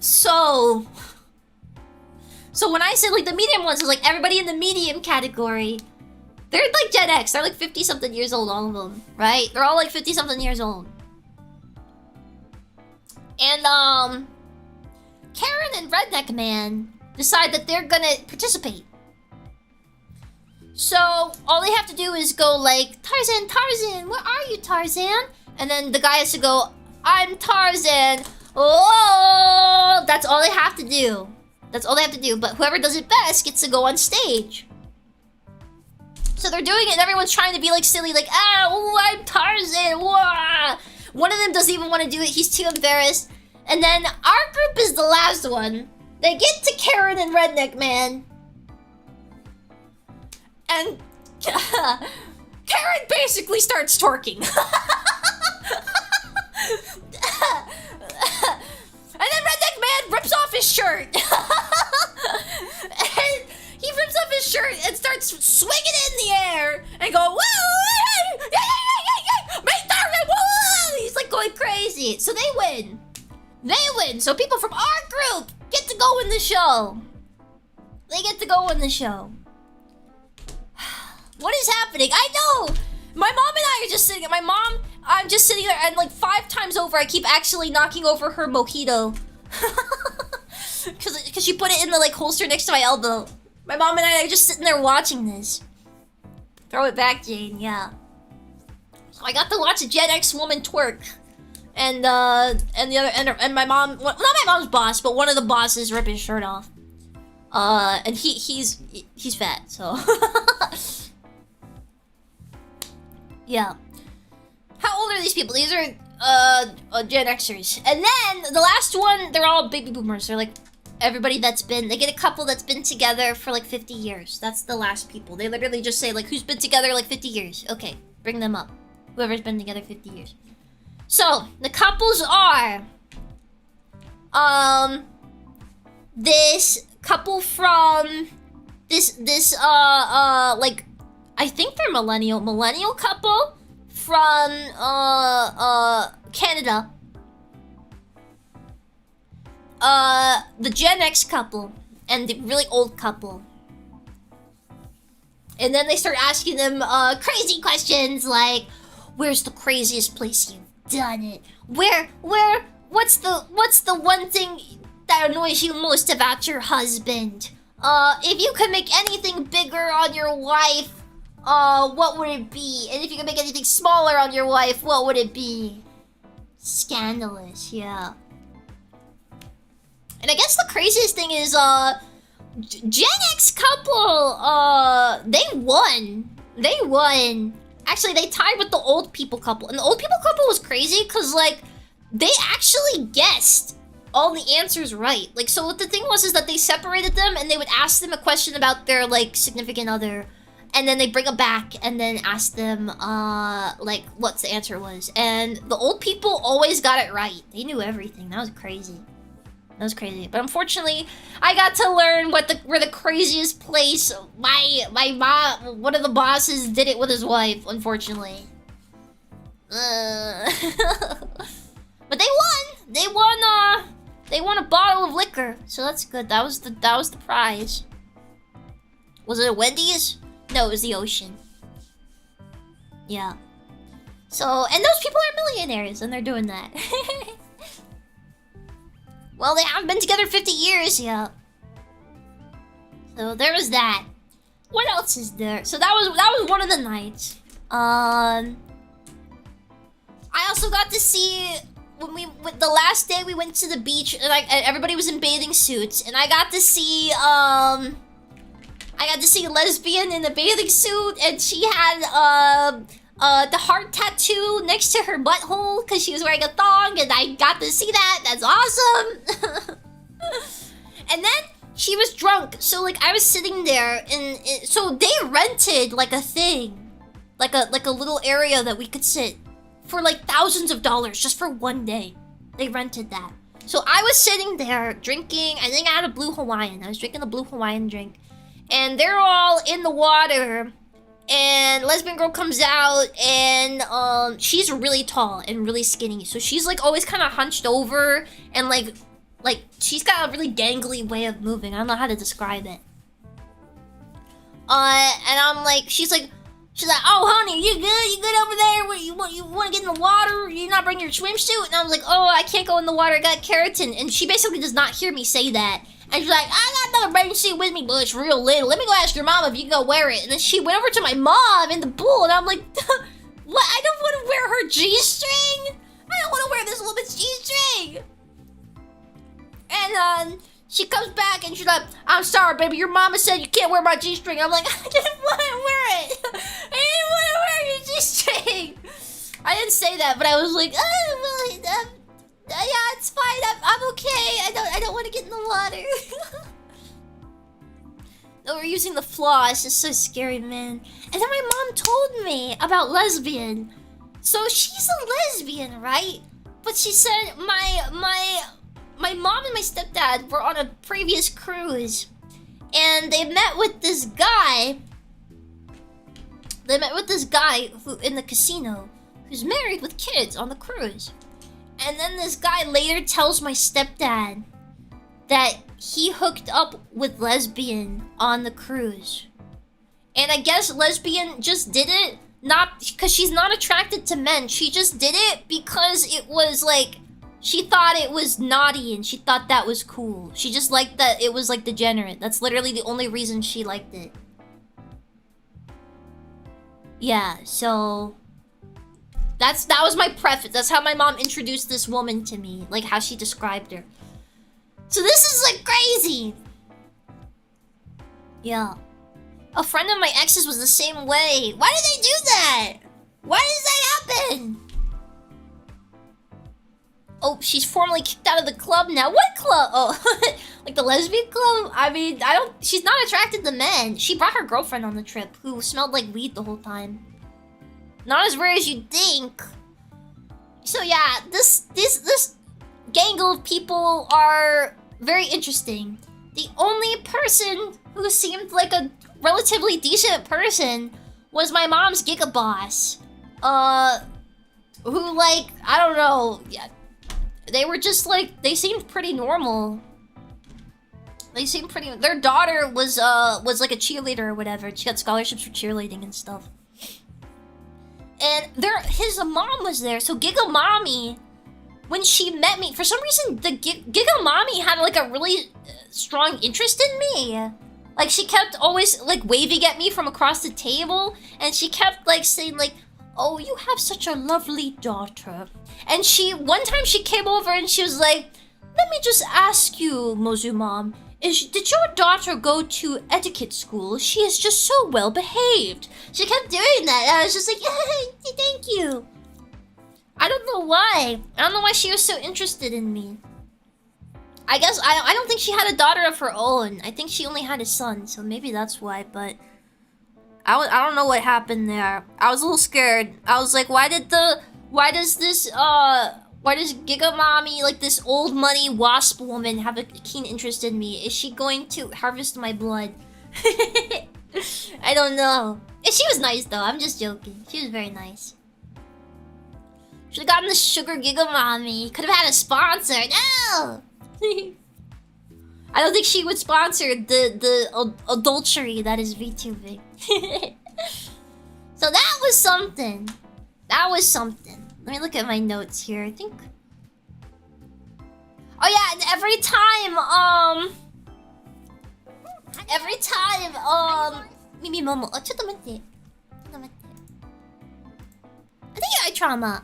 Speaker 1: So when I said like the medium ones, it was like everybody in the medium category. They're like Gen X. They're like 50-something years old, all of them, right? They're all like 50-something years old. And Karen and Redneck Man decide that they're gonna participate. So all they have to do is go like, Tarzan, where are you, Tarzan? And then the guy has to go, I'm Tarzan. Oh, that's all they have to do. But whoever does it best gets to go on stage. So they're doing it and everyone's trying to be like silly, like, I'm Tarzan. Wah. One of them doesn't even want to do it. He's too embarrassed. And then our group is the last one. They get to Karen and Redneck Man. And Karen basically starts twerking. And then Redneck Man rips off his shirt. And he rips off his shirt and starts swinging it in the air and go, woo, yeah, make Tarzan, woo! He's like going crazy. So they win. So people from our group get to go in the show. What is happening? I know! My mom and I are just sitting... I'm just sitting there and like 5 times over I keep actually knocking over her mojito Cause she put it in the like holster next to my elbow. My mom and I are just sitting there watching this. Throw it back, Jane. Yeah. So I got to watch a Gen X woman twerk, and the other and my mom, well, not my mom's boss, but one of the bosses rip his shirt off. And he's fat, so. Yeah. How old are these people? These are Gen Xers. And then the last one, they're all baby boomers. They're like everybody that's been, they get a couple that's been together for like 50 years. That's the last people. They literally just say like, who's been together like 50 years? Okay, bring them up. Whoever's been together 50 years. So, the couples are this couple from this like, I think they're millennial couple from Canada. The Gen X couple and the really old couple. And then they start asking them crazy questions like, where's the craziest place you've done it? What's the one thing that annoys you most about your husband? If you could make anything bigger on your wife, what would it be? And if you could make anything smaller on your wife, what would it be? Scandalous, yeah. And I guess the craziest thing is, Gen X couple, they won. Actually, they tied with the old people couple. And the old people couple was crazy because, like, they actually guessed all the answers right. Like, so what the thing was is that they separated them and they would ask them a question about their, like, significant other. And then they bring them back and then ask them, like, what the answer was. And the old people always got it right. They knew everything. That was crazy. That was crazy. But unfortunately, I got to learn where the craziest place my mom, one of the bosses did it with his wife, unfortunately. But they won. They won a bottle of liquor. So that's good. That was the prize. Was it a Wendy's? No, it was the ocean. Yeah. So, and those people are millionaires and they're doing that. Well, they haven't been together 50 years, yeah. So there was that. What else is there? So that was one of the nights. I also got to see the last day we went to the beach and everybody was in bathing suits and I got to see lesbian in a bathing suit and she had the heart tattoo next to her butthole because she was wearing a thong and I got to see that. That's awesome. And then she was drunk. So like I was sitting there and so they rented like a thing. Like a little area that we could sit for like thousands of dollars just for one day. They rented that. So I was sitting there drinking, I think I had a Blue Hawaiian. I was drinking the Blue Hawaiian drink. And they're all in the water. And lesbian girl comes out and she's really tall and really skinny. So she's like always kind of hunched over and like she's got a really gangly way of moving. I don't know how to describe it. And I'm like, she's like, oh honey, you good? You good over there? What, you want to get in the water? You not bring your swimsuit? And I was like, oh, I can't go in the water. I got keratin. And she basically does not hear me say that. And she's like, I got another bathing suit with me, but it's real little. Let me go ask your mom if you can go wear it. And then she went over to my mom in the pool, and I'm like, what? I don't want to wear her G-string. I don't want to wear this little bit's G-string. And she comes back and she's like, I'm sorry, baby. Your mama said you can't wear my G-string. I'm like, I didn't want to wear it. I didn't want to wear your G-string. I didn't say that, but I was like, oh, well, yeah, it's fine. I'm okay. I don't want to get in the water. No, we're using the floss. It's so scary, man. And then my mom told me about lesbian. So she's a lesbian, right? But she said my mom and my stepdad were on a previous cruise, and they met with this guy. They met with this guy who in the casino, who's married with kids on the cruise. And then this guy later tells my stepdad that he hooked up with lesbian on the cruise. And I guess lesbian just did it, not because she's not attracted to men. She just did it because it was like, she thought it was naughty and she thought that was cool. She just liked that it was like degenerate. That's literally the only reason she liked it. Yeah, so that was my preface. That's how my mom introduced this woman to me, like how she described her. So this is like crazy. Yeah. A friend of my ex's was the same way. Why did they do that? Why does that happen? Oh, she's formally kicked out of the club now. What club? Oh, like the lesbian club? I mean, she's not attracted to men. She brought her girlfriend on the trip who smelled like weed the whole time. Not as rare as you'd think. So yeah, this gang of people are very interesting. The only person who seemed like a relatively decent person was my mom's Giga boss. Who like, I don't know, yeah, they were just like, they seemed pretty normal. They seemed pretty, their daughter was like a cheerleader or whatever. She got scholarships for cheerleading and stuff. And his mom was there, so Giga Mommy, when she met me, for some reason, the Giga Mommy had like a really strong interest in me. Like she kept always like waving at me from across the table, and she kept like saying like, "Oh, you have such a lovely daughter." And one time she came over and she was like, "Let me just ask you, Mozu Mom, did your daughter go to etiquette school? She is just so well behaved." She kept doing that, and I was just like, "Yeah, thank you." I don't know why. I don't know why she was so interested in me. I guess I don't think she had a daughter of her own. I think she only had a son, so maybe that's why. But I don't know what happened there. I was a little scared. I was like, why does Giga Mommy, like this old money wasp woman, have a keen interest in me? Is she going to harvest my blood? I don't know. And she was nice though. I'm just joking. She was very nice. Should have gotten the sugar Giga Mommy. Could have had a sponsor. No. I don't think she would sponsor the adultery that is VTubing. So that was something. That was something. Let me look at my notes here. I think. Oh yeah, every time Mimi Momo. Oh, ちょっと待って。I think you eye trauma.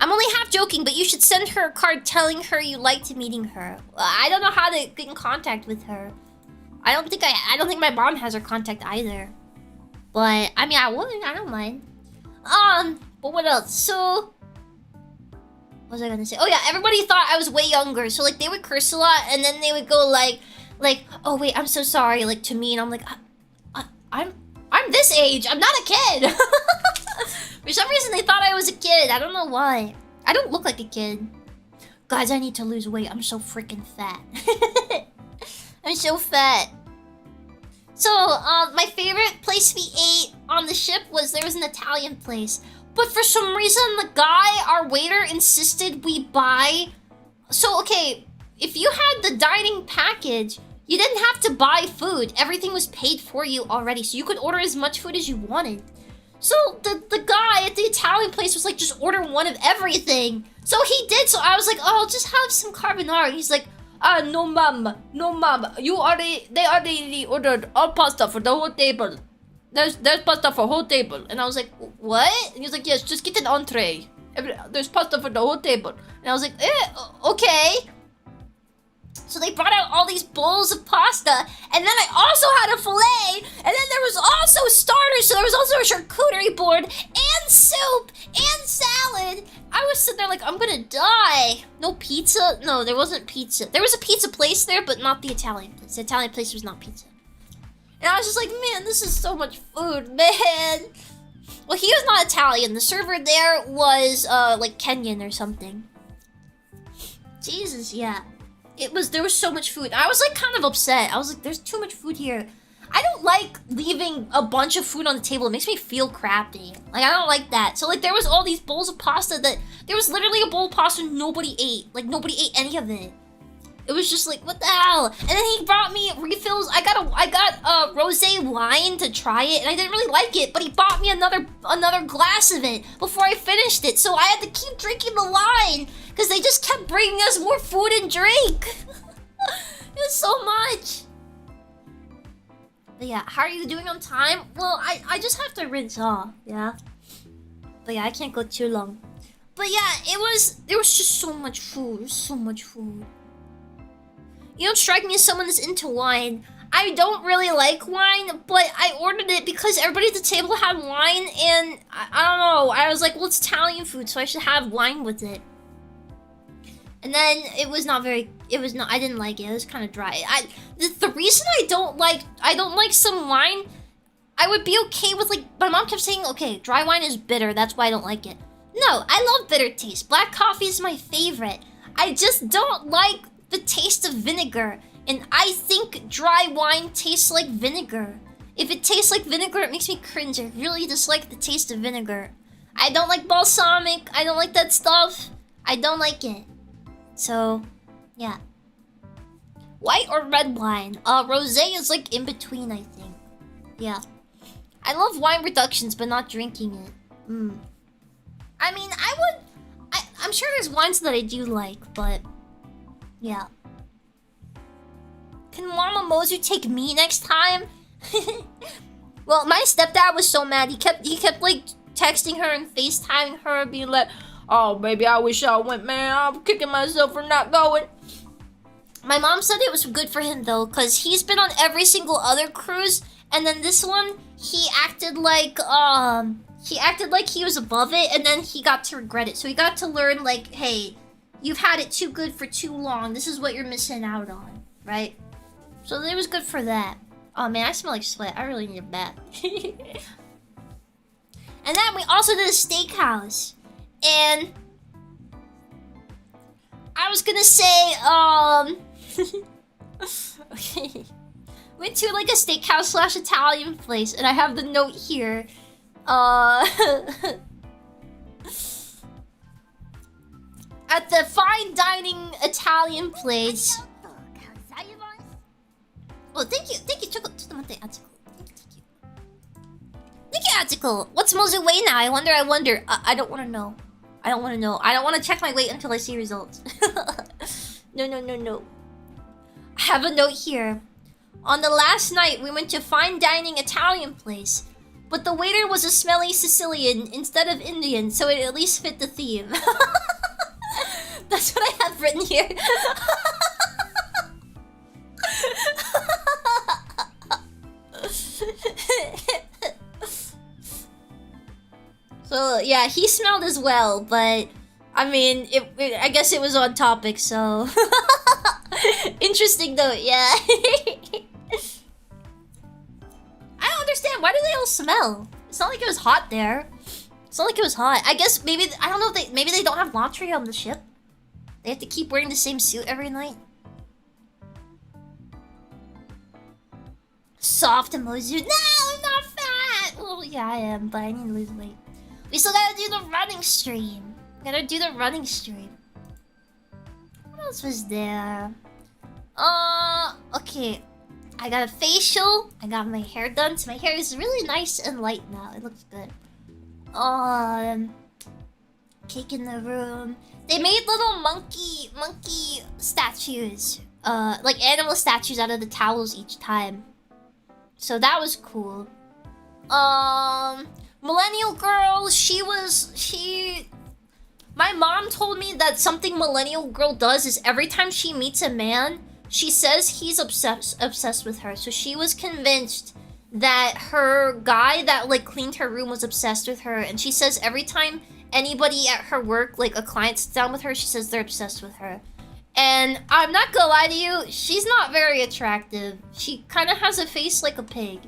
Speaker 1: I'm only half joking, but you should send her a card telling her you liked meeting her. I don't know how to get in contact with her. I don't think my mom has her contact either. But I mean, I would. I don't mind. But what else? So, what was I gonna say? Oh yeah, everybody thought I was way younger. So like they would curse a lot, and then they would go like, "Oh wait, I'm so sorry," like to me, and I'm like, I'm this age. I'm not a kid. For some reason, they thought I was a kid. I don't know why. I don't look like a kid. Guys, I need to lose weight. I'm so freaking fat. I'm so fat. So, my favorite place we ate on the ship there was an Italian place. But for some reason, the guy, our waiter, insisted we buy... So, okay, if you had the dining package, you didn't have to buy food. Everything was paid for you already, so you could order as much food as you wanted. So the guy at the Italian place was like, just order one of everything. So he did, so I was like, oh, I'll just have some carbonara. He's like, no ma'am, they already ordered all pasta for the whole table. There's pasta for whole table. And I was like, what? And he was like, yes, just get an entree. There's pasta for the whole table. And I was like, okay. So they brought out all these bowls of pasta, and then I also had a fillet, and then there was also starters, so there was also a charcuterie board, and soup, and salad. I was sitting there like, I'm gonna die. No pizza? No, there wasn't pizza. There was a pizza place there, but not the Italian place. The Italian place was not pizza. And I was just like, man, this is so much food, man. Well, he was not Italian. The server there was, like Kenyan or something. Jesus, yeah. There was so much food. I was like kind of upset. I was like, there's too much food here. I don't like leaving a bunch of food on the table. It makes me feel crappy. Like, I don't like that. So like there was all these bowls of pasta there was literally a bowl of pasta nobody ate. Like nobody ate any of it. It was just like, what the hell? And then he brought me refills. I got rosé wine to try it, and I didn't really like it, but he bought me another glass of it before I finished it. So I had to keep drinking the wine Because they just kept bringing us more food and drink. It was so much. But yeah, how are you doing on time? Well, I just have to rinse off, yeah. But yeah, I can't go too long. But yeah, there was just so much food, so much food. You don't strike me as someone that's into wine. I don't really like wine, but I ordered it because everybody at the table had wine, and I don't know. I was like, well, it's Italian food, so I should have wine with it. And then it was not very. I didn't like it. It was kind of dry. The reason I don't like some wine, I would be okay with, like, my mom kept saying, okay, dry wine is bitter. That's why I don't like it. No, I love bitter taste. Black coffee is my favorite. I just don't like the taste of vinegar. And I think dry wine tastes like vinegar. If it tastes like vinegar, it makes me cringe. I really dislike the taste of vinegar. I don't like balsamic. I don't like that stuff. I don't like it. So, yeah. White or red wine? Rosé is like in between, I think. Yeah. I love wine reductions, but not drinking it. I mean, I'm sure there's wines that I do like, but yeah. Can Mama Mozu take me next time? Well, my stepdad was so mad. He kept like texting her and FaceTiming her, being like, "Oh, baby, I wish I went, man. I'm kicking myself for not going." My mom said it was good for him though, cause he's been on every single other cruise, and then this one he acted like he was above it, and then he got to regret it. So he got to learn, like, hey, you've had it too good for too long. This is what you're missing out on, right? So it was good for that. Oh man, I smell like sweat. I really need a bath. And then we also did a steakhouse. And I was gonna say, okay. Went to like a steakhouse / Italian place, and I have the note here. At the fine dining Italian place. Oh, thank you, Choco. Thank you. Thank you, Atsuko. What's Mozu weight now? I wonder. I don't want to know. I don't want to know. I don't want to check my weight until I see results. No. I have a note here. On the last night, we went to fine dining Italian place, but the waiter was a smelly Sicilian instead of Indian, so it at least fit the theme. That's what I have written here. So yeah, he smelled as well, but I mean, I guess it was on topic, so interesting though. Yeah. I don't understand. Why do they all smell? It's not like it was hot there. It's not like it was hot. I guess maybe I don't know if maybe they don't have laundry on the ship. They have to keep wearing the same suit every night. Soft emoji. No, I'm not fat. Well, yeah, I am, but I need to lose weight. We still gotta do the running stream. What else was there? Okay. I got a facial. I got my hair done. So my hair is really nice and light now. It looks good. Cake in the room. They made little monkey statues. Like animal statues out of the towels each time. So that was cool. Millennial girl, my mom told me that something millennial girl does is every time she meets a man, she says he's obsessed with her. So she was convinced that her guy that like cleaned her room was obsessed with her, and she says every time anybody at her work, like a client, sits down with her, she says they're obsessed with her. And I'm not gonna lie to you, she's not very attractive. She kind of has a face like a pig.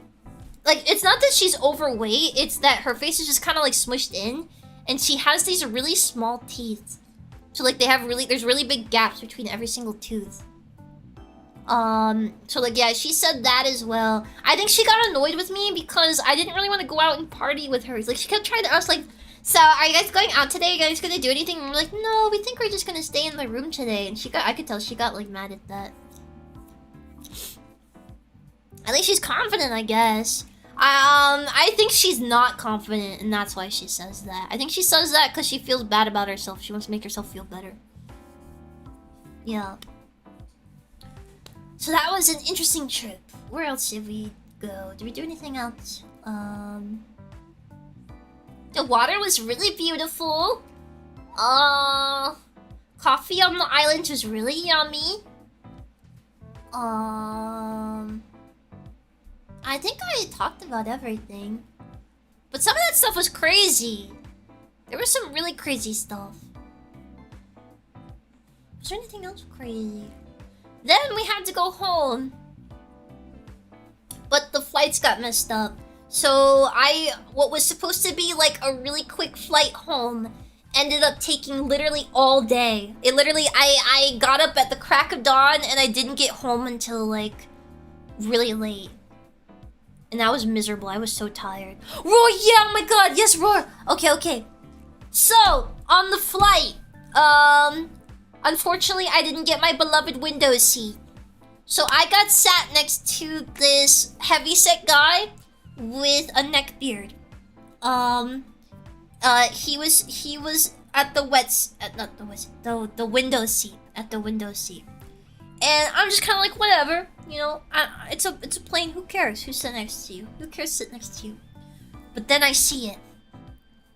Speaker 1: Like, it's not that she's overweight, it's that her face is just kind of like smushed in, and she has these really small teeth. So like there's really big gaps between every single tooth. So like yeah, she said that as well. I think she got annoyed with me because I didn't really want to go out and party with her. Like she kept trying to ask like, so are you guys going out today? Are you guys gonna do anything? And we're like, no, we think we're just gonna stay in the room today. And I could tell she got like mad at that. At least she's confident, I guess. I think she's not confident, and that's why she says that. I think she says that because she feels bad about herself. She wants to make herself feel better. Yeah. So that was an interesting trip. Where else did we go? Did we do anything else? The water was really beautiful. Coffee on the island was really yummy. I think I talked about everything. But some of that stuff was crazy. There was some really crazy stuff. Was there anything else crazy? Then we had to go home. But the flights got messed up. So what was supposed to be like a really quick flight home ended up taking literally all day. It literally, I got up at the crack of dawn and I didn't get home until like really late. And that was miserable. I was so tired. Roar, yeah, oh my god, yes, Roar. Okay. So, on the flight, unfortunately, I didn't get my beloved window seat. So I got sat next to this heavyset guy with a neck beard. He was at the the window seat, at the window seat. And I'm just kind of like, whatever, you know, it's a plane, who cares who sit next to you? Who cares sit next to you? But then I see it.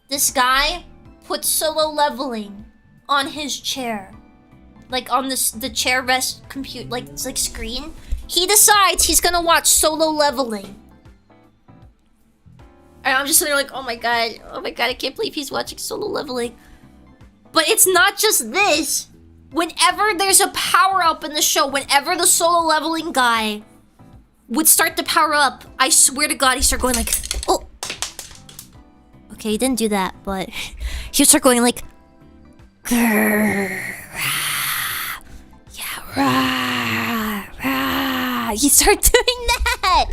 Speaker 1: This guy put solo leveling on his chair. Like on the chair rest like screen. He decides he's gonna watch solo leveling. And I'm just sitting there like, oh my god, I can't believe he's watching solo leveling. But it's not just this. Whenever there's a power-up in the show, whenever the solo leveling guy would start to power up, I swear to god, he started going like, oh. Okay, he didn't do that, but he would start going like, grrr, rah, yeah, rah, rah. He started doing that.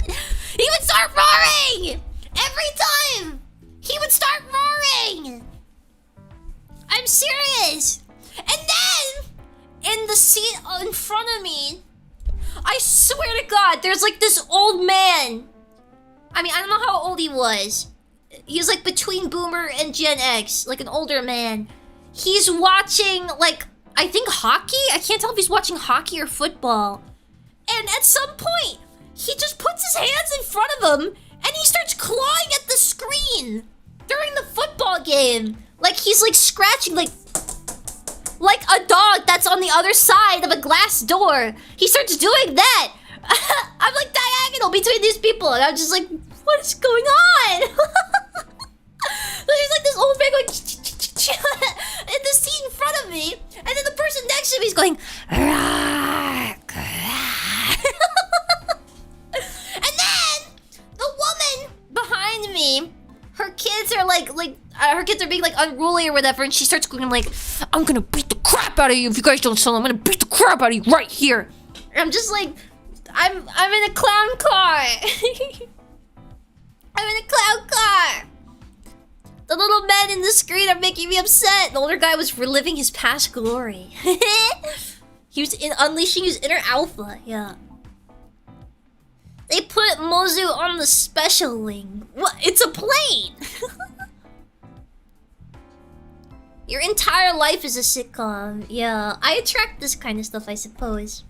Speaker 1: He would start roaring every time. He would start roaring. I'm serious. And then, in the seat in front of me, I swear to god, there's like this old man. I mean, I don't know how old he was. He was like between Boomer and Gen X, like an older man. He's watching like, I think hockey? I can't tell if he's watching hockey or football. And at some point, he just puts his hands in front of him and he starts clawing at the screen during the football game. Like he's like scratching like a dog that's on the other side of a glass door. He starts doing that. I'm like diagonal between these people and I'm just like, what is going on? There's like this old man going in the seat in front of me, and then the person next to me is going rah, rah. And then the woman behind me, her kids are her kids are being like unruly or whatever, and she starts going like, I'm gonna beat the crap out of you if you guys don't sell. I'm gonna beat the crap out of you right here. And I'm just like, I'm in a clown car. I'm in a clown car. The little men in the screen are making me upset. The older guy was reliving his past glory. He was unleashing his inner alpha, yeah. They put Mozu on the special link. What? It's a plane! Your entire life is a sitcom. Yeah, I attract this kind of stuff, I suppose.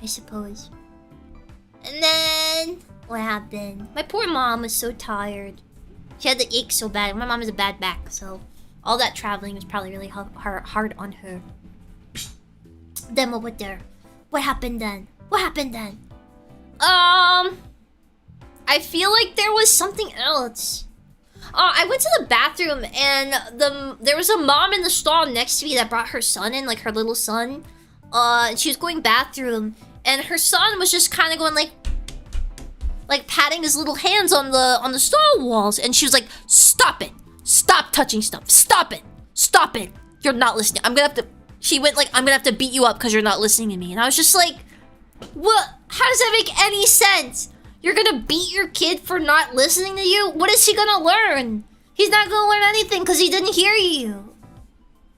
Speaker 1: And then, what happened? My poor mom was so tired. She had the ache so bad. My mom has a bad back, so all that traveling was probably really hard on her. Then what there? What happened then? I feel like there was something else. I went to the bathroom and there was a mom in the stall next to me that brought her son in, like her little son. And she was going bathroom, and her son was just kind of going like patting his little hands on the stall walls, and she was like, "Stop it! Stop touching stuff! Stop it! Stop it! You're not listening. I'm gonna have to beat you up because you're not listening to me." And I was just like, "What? How does that make any sense? You're gonna beat your kid for not listening to you? What is he gonna learn? He's not gonna learn anything because he didn't hear you.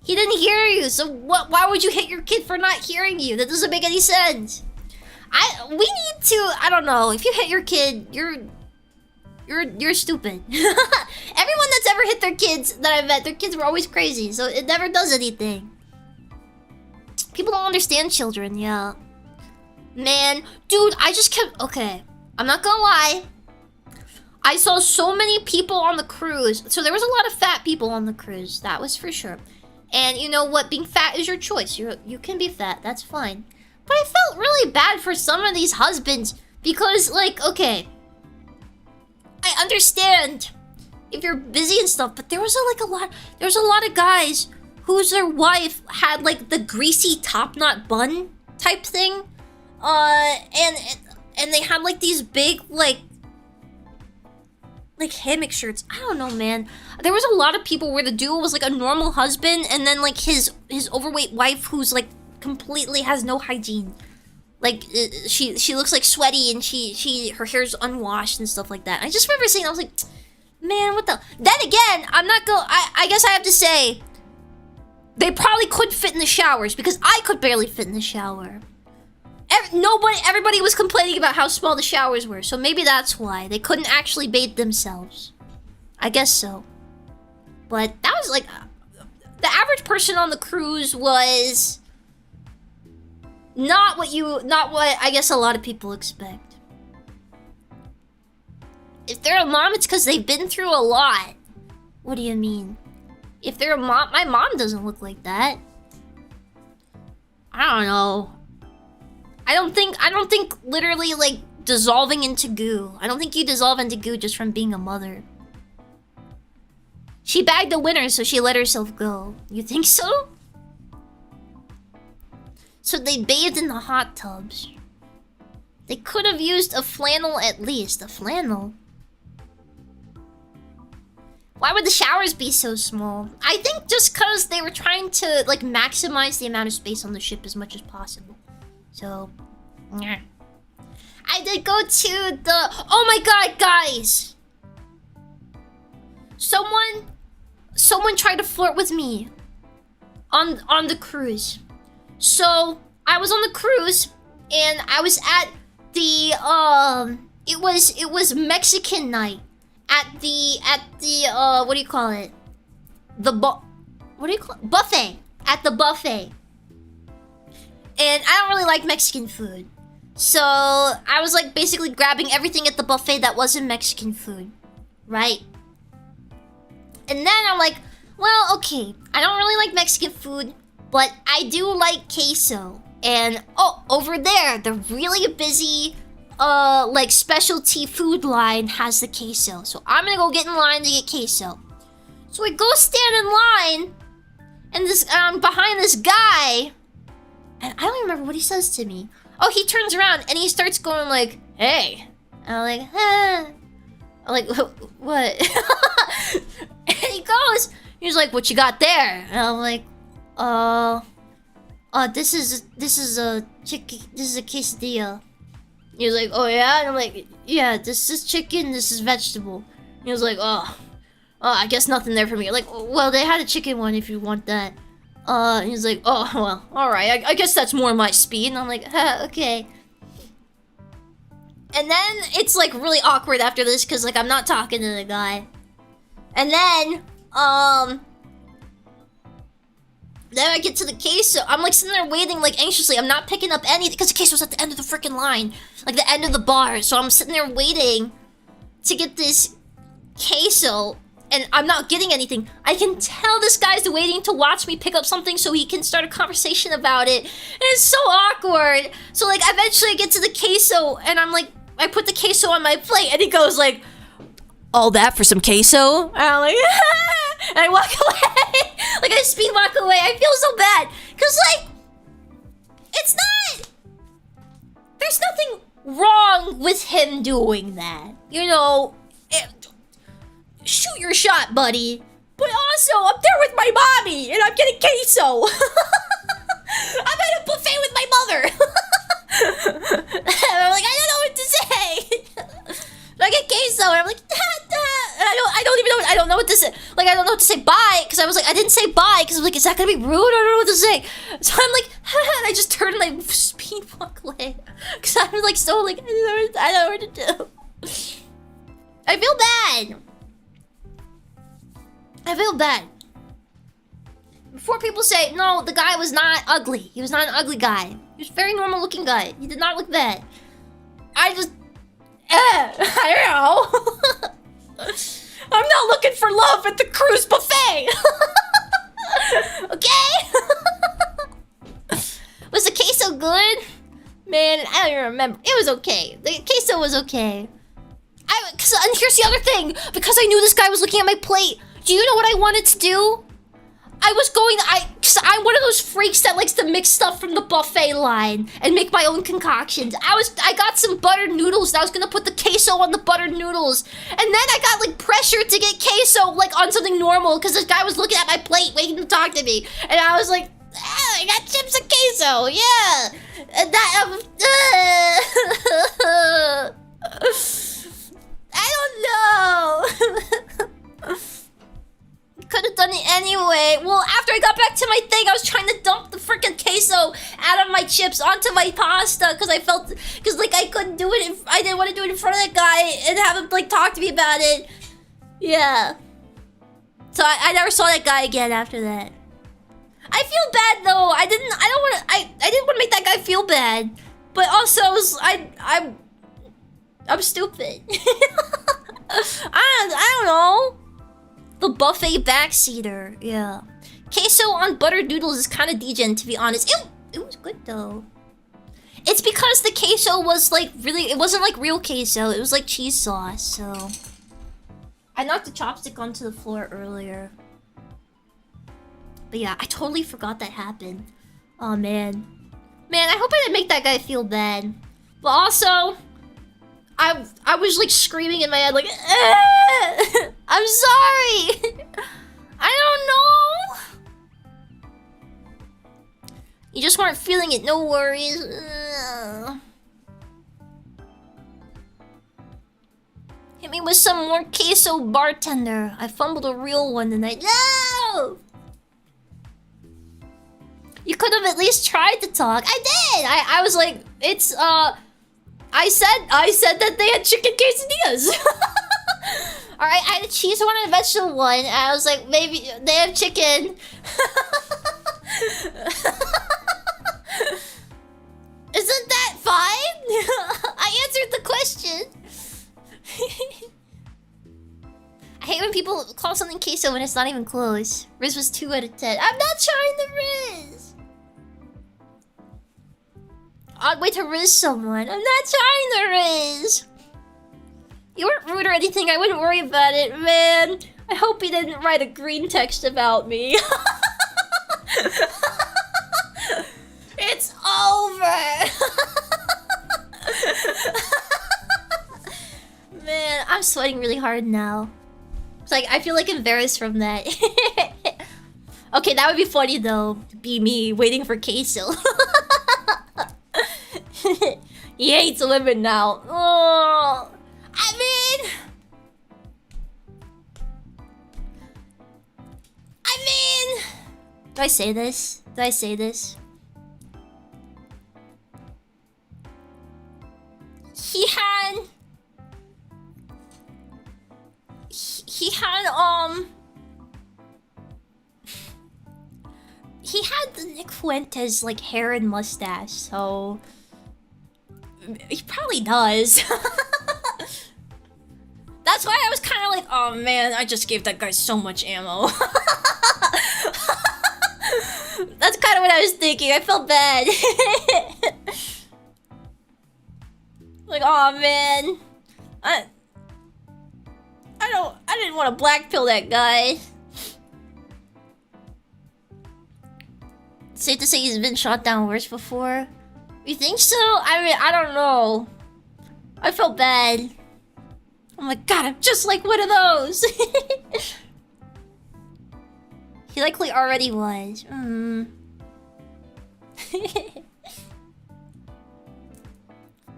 Speaker 1: He didn't hear you. So what? Why would you hit your kid for not hearing you? That doesn't make any sense." We need to, I don't know, if you hit your kid, you're stupid. Everyone that's ever hit their kids that I've met, their kids were always crazy, so it never does anything. People don't understand children, yeah. Man, dude, I just kept... Okay, I'm not gonna lie. I saw so many people on the cruise. So there was a lot of fat people on the cruise. That was for sure. And you know what? Being fat is your choice. You can be fat. That's fine. But I felt really bad for some of these husbands. Because, like, okay. I understand if you're busy and stuff. But there was a lot of guys whose their wife had, like, the greasy top knot bun type thing. And they had, like, these big, like hammock shirts. I don't know, man. There was a lot of people where the duo was like a normal husband, and then like his overweight wife who's like completely has no hygiene. Like she looks like sweaty, and her hair's unwashed and stuff like that. I just remember saying, I was like, man, what the? Then again, I guess I have to say, they probably couldn't fit in the showers because I could barely fit in the shower. Everybody was complaining about how small the showers were, so maybe that's why they couldn't actually bathe themselves. I guess so. But that was like, the average person on the cruise was not what I guess a lot of people expect. If they're a mom, it's because they've been through a lot. What do you mean? If they're a mom, my mom doesn't look like that. I don't know. I don't think literally like dissolving into goo. I don't think you dissolve into goo just from being a mother. She bagged the winner, so she let herself go. You think so? So they bathed in the hot tubs. They could have used a flannel at least. A flannel? Why would the showers be so small? I think just because they were trying to like maximize the amount of space on the ship as much as possible. So, yeah. I did go to the... Oh my god, guys! Someone tried to flirt with me on the cruise. So, I was on the cruise, and I was at the, it was Mexican night. At the, what do you call it? Buffet. At the buffet. And I don't really like Mexican food. So, I was like basically grabbing everything at the buffet that wasn't Mexican food. Right? And then I'm like, well, okay. I don't really like Mexican food, but I do like queso. And, oh, over there, the really busy, like specialty food line has the queso. So I'm gonna go get in line to get queso. So I go stand in line, and this, behind this guy, and I don't remember what he says to me. Oh, he turns around and he starts going like, hey. And I'm like, huh. I'm like, what? And he goes, he's like, what you got there? And I'm like, this is a quesadilla. He was like, oh yeah? And I'm like, yeah, this is chicken, this is vegetable. He was like, oh, I guess nothing there for me. Like, well, they had a chicken one if you want that. And he's like, oh, well, alright, I guess that's more my speed. And I'm like, okay. And then it's like really awkward after this because like I'm not talking to the guy. And then I get to the queso. I'm like sitting there waiting like anxiously. I'm not picking up anything because the queso's at the end of the freaking line. Like the end of the bar. So I'm sitting there waiting to get this queso. And I'm not getting anything. I can tell this guy's waiting to watch me pick up something so he can start a conversation about it. And it's so awkward. So like eventually I get to the queso and I'm like, I put the queso on my plate and he goes like, all that for some queso? And I'm like, and I walk away. Like I speed walk away. I feel so bad. Cause like, it's not, there's nothing wrong with him doing that. You know, shoot your shot, buddy. But also, I'm there with my mommy, and I'm getting queso. I'm at a buffet with my mother. And I'm like, I don't know what to say. And I get queso, and I'm like, and I don't know what to say. Like, I don't know what to say bye, because I was like, I didn't say bye, because I was like, is that gonna be rude? I don't know what to say. So I'm like, and I just turn and I speed walk away. Because I was like, so like, I don't know what to do. I feel bad. Before people say, no, the guy was not ugly. He was not an ugly guy. He was a very normal looking guy. He did not look bad. I just... I don't know. I'm not looking for love at the cruise buffet. Okay? Was the queso good? Man, I don't even remember. It was okay. The queso was okay. And here's the other thing. Because I knew this guy was looking at my plate, do you know what I wanted to do? Cause I'm one of those freaks that likes to mix stuff from the buffet line and make my own concoctions. I got some buttered noodles and I was gonna put the queso on the buttered noodles. And then I got like pressured to get queso like on something normal because this guy was looking at my plate waiting to talk to me. And I was like, I got chips and queso, yeah. And that, I don't know. Could have done it anyway. Well, after I got back to my thing, I was trying to dump the freaking queso out of my chips onto my pasta because I like I couldn't do it. I didn't want to do it in front of that guy and have him like talk to me about it. Yeah. So I never saw that guy again after that. I feel bad though. I didn't want to make that guy feel bad, but also I'm stupid. I don't know. The buffet backseater, yeah. Queso on buttered noodles is kind of degen, to be honest. It was good though. It's because the queso was like it wasn't like real queso. It was like cheese sauce, so. I knocked the chopstick onto the floor earlier. But yeah, I totally forgot that happened. Oh man. Man, I hope I didn't make that guy feel bad. But also, I was like screaming in my head like, I'm sorry. I don't know. You just weren't feeling it, no worries. Hit me with some more queso, bartender. I fumbled a real one tonight. No! You could have at least tried to talk. I did! I was like, it's, I said that they had chicken quesadillas. Alright, I had a cheese one and a vegetable one. And I was like, maybe they have chicken. Isn't that fine? I answered the question. I hate when people call something queso when it's not even close. Riz was 2 out of 10. I'm not trying to Riz. Odd way to Riz someone. I'm not trying to Riz. You weren't rude or anything. I wouldn't worry about it, man. I hope he didn't write a green text about me. It's over. Man, I'm sweating really hard now. It's like I feel like embarrassed from that. Okay, that would be funny though. To be me waiting for queso. He hates women now. Oh, I mean, do I say this? Do I say this? He had the Nick Fuentes like hair and mustache, so he probably does. That's why I was kind of like, oh man, I just gave that guy so much ammo. That's kind of what I was thinking. I felt bad. Like, oh man, I didn't want to black pill that guy. Safe to say he's been shot down worse before. You think so? I mean, I don't know. I felt bad. Oh my god, I'm just like one of those. He likely already was.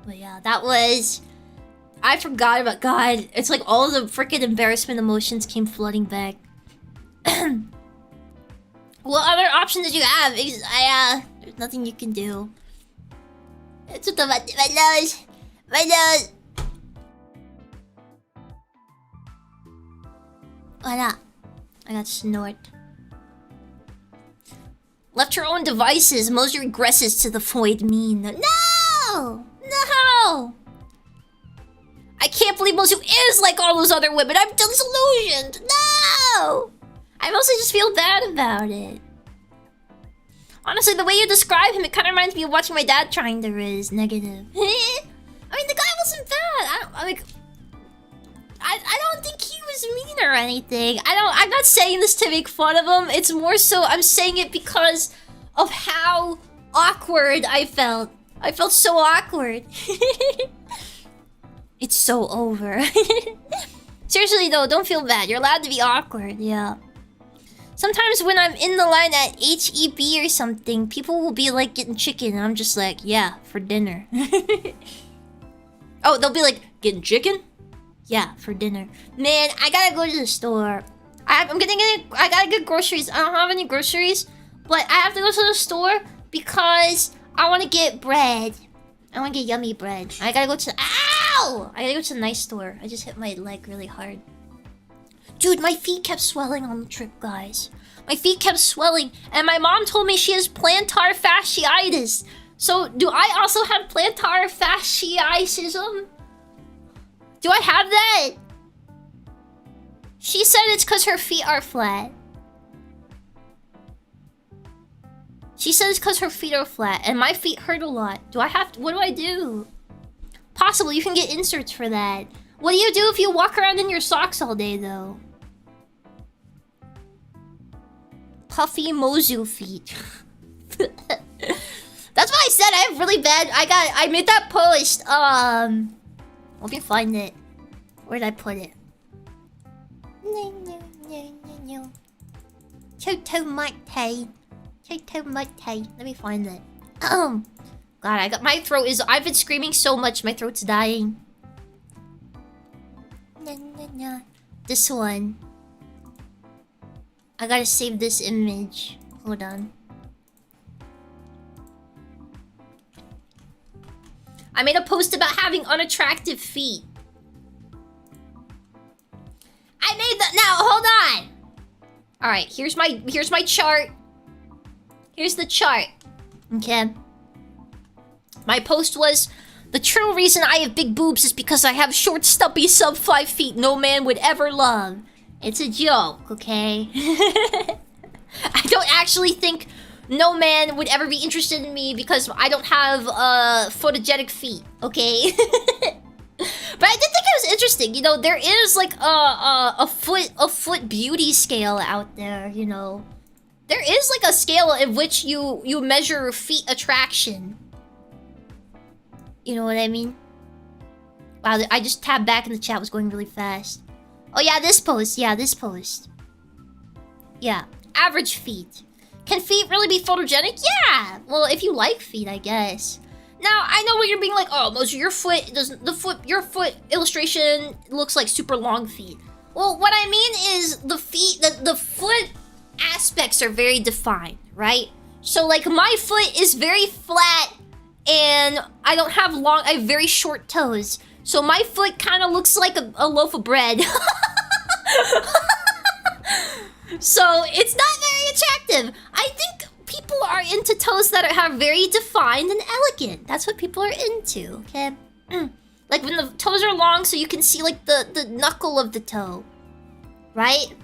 Speaker 1: But yeah, that was... I forgot about... God, it's like all the freaking embarrassment emotions came flooding back. What other option did you have? There's nothing you can do. It's just my nose. My nose. What up? I got snort. Left her own devices. Most regresses to the void mean. No! No! I can't believe Mozu is like all those other women. I'm disillusioned. No! I mostly just feel bad about it. Honestly, the way you describe him, it kind of reminds me of watching my dad trying to riz negative. I mean, the guy wasn't bad. I don't think he was mean or anything. I'm not saying this to make fun of him. It's more so I'm saying it because of how awkward I felt. I felt so awkward. It's so over. Seriously though, don't feel bad. You're allowed to be awkward, yeah. Sometimes when I'm in the line at HEB or something, people will be like getting chicken and I'm just like, yeah, for dinner. Oh, they'll be like, getting chicken? Yeah, for dinner. Man, I gotta go to the store. I gotta get groceries. I don't have any groceries, but I have to go to the store because I want to get bread. I want to get yummy bread. I gotta go to... Ow! I gotta go to the nice store. I just hit my leg really hard. Dude, my feet kept swelling on the trip, guys. My feet kept swelling, and my mom told me she has plantar fasciitis. So, do I also have plantar fasciitism? Do I have that? She said it's because her feet are flat. She said it's because her feet are flat, and my feet hurt a lot. Do I have to... What do I do? Possibly, you can get inserts for that. What do you do if you walk around in your socks all day, though? Puffy Mozu feet. That's what I said. I have really bad... I made that post. Let me find it. Where'd I put it? Toto Mate. Toto Mate. Let me find it. God, I got... My throat is... I've been screaming so much, my throat's dying. This one. I gotta save this image. Hold on. I made a post about having unattractive feet. I made that. Now, hold on. All right, here's my chart. Here's the chart. Okay. My post was, the true reason I have big boobs is because I have short, stumpy, sub 5 feet no man would ever love. It's a joke, okay? I don't actually think no man would ever be interested in me because I don't have photogenic feet, okay? But I did think it was interesting, you know, there is like a foot beauty scale out there, you know. There is like a scale in which you measure feet attraction. You know what I mean? Wow, I just tabbed back and the chat was going really fast. Oh yeah, this post. Yeah, this post. Yeah, average feet. Can feet really be photogenic? Yeah! Well, if you like feet, I guess. Now, I know what you're being like, oh, Mozu, your foot doesn't... Your foot illustration looks like super long feet. Well, what I mean is the feet... The foot aspects are very defined, right? So, like, my foot is very flat and I don't have long... I have very short toes. So my foot kind of looks like a loaf of bread. So it's not very attractive. I think people are into toes that have very defined and elegant. That's what people are into, okay? Like when the toes are long so you can see like the knuckle of the toe. Right?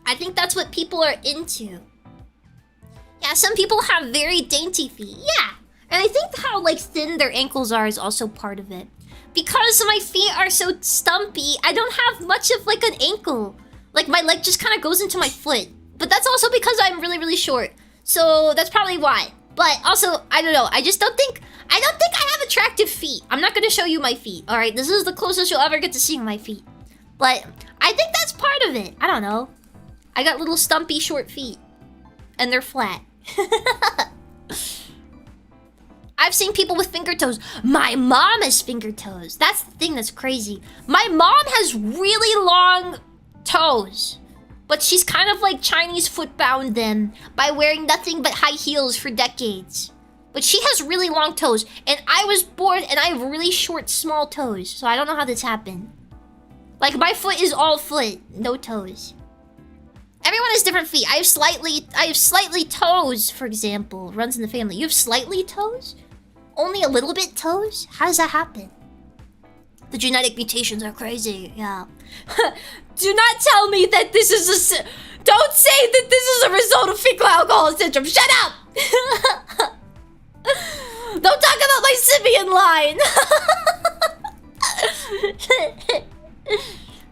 Speaker 1: I think that's what people are into. Yeah, some people have very dainty feet. Yeah. And I think how like thin their ankles are is also part of it. Because my feet are so stumpy, I don't have much of like an ankle. Like my leg just kind of goes into my foot. But that's also because I'm really, really short. So that's probably why. But also, I don't know. I don't think I have attractive feet. I'm not gonna show you my feet. Alright, this is the closest you'll ever get to seeing my feet. But I think that's part of it. I don't know. I got little stumpy short feet. And they're flat. I've seen people with finger toes. My mom has finger toes. That's the thing that's crazy. My mom has really long toes. But she's kind of like Chinese foot-bound them by wearing nothing but high heels for decades. But she has really long toes. And I was born and I have really short, small toes. So I don't know how this happened. Like my foot is all foot, no toes. Everyone has different feet. I have slightly toes, for example. Runs in the family. You have slightly toes? Only a little bit toes? How does that happen? The genetic mutations are crazy, yeah. Do not tell me that this is a... Don't say that this is a result of fecal alcohol syndrome. Shut up! Don't talk about my simian line.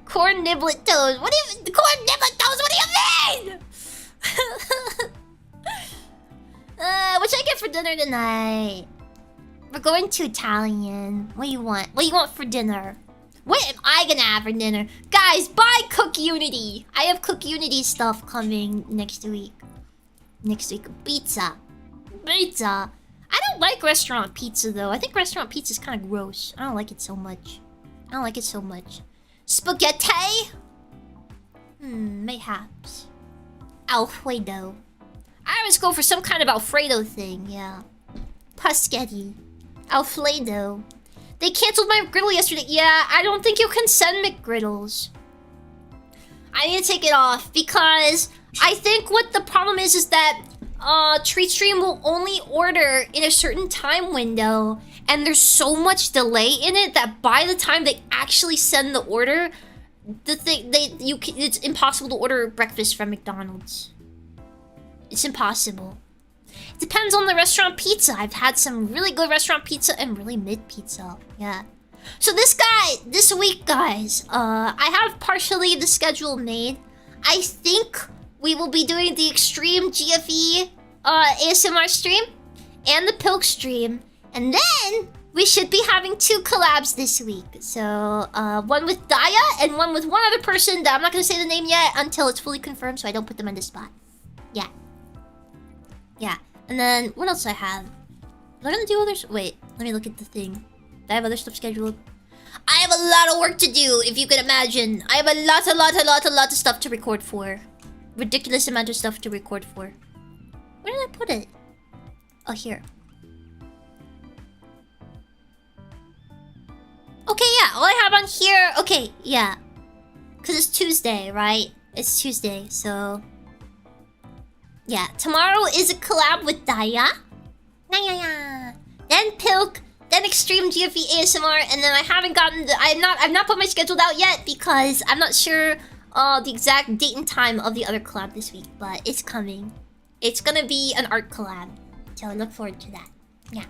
Speaker 1: Corn niblet toes. What do you... Corn niblet toes? What do you mean? What should I get for dinner tonight? We're going to Italian. What do you want? What do you want for dinner? What am I gonna have for dinner? Guys, buy Cook Unity. I have Cook Unity stuff coming next week. Next week, pizza. Pizza. I don't like restaurant pizza though. I think restaurant pizza is kind of gross. I don't like it so much. I don't like it so much. Spaghetti? Mayhaps. Alfredo. I always go for some kind of Alfredo thing, yeah. Paschetti. Alfredo. They canceled my McGriddle yesterday. Yeah, I don't think you can send McGriddles. I need to take it off because I think what the problem is that TreatStream will only order in a certain time window, and there's so much delay in it that by the time they actually send the order, it's impossible to order breakfast from McDonald's. It's impossible. It depends on the restaurant pizza. I've had some really good restaurant pizza and really mid pizza. Yeah. So this week, guys, I have partially the schedule made. I think we will be doing the Extreme GFE ASMR stream and the Pilk stream. And then we should be having 2 collabs this week. So one with Daya and one with one other person that I'm not going to say the name yet until it's fully confirmed so I don't put them on the spot. Yeah. Yeah. And then, what else I have? Am I gonna do others? Wait, let me look at the thing. Do I have other stuff scheduled? I have a lot of work to do, if you can imagine. I have a lot of stuff to record for. Ridiculous amount of stuff to record for. Where did I put it? Oh, here. Okay, yeah, all I have on here... Okay, yeah. Because it's Tuesday, right? It's Tuesday, so... Yeah, tomorrow is a collab with Daya. Then Pilk, then Extreme GFE ASMR, and then I haven't gotten the... I've not put my schedule out yet because I'm not sure the exact date and time of the other collab this week, but it's coming. It's gonna be an art collab, so I look forward to that. Yeah.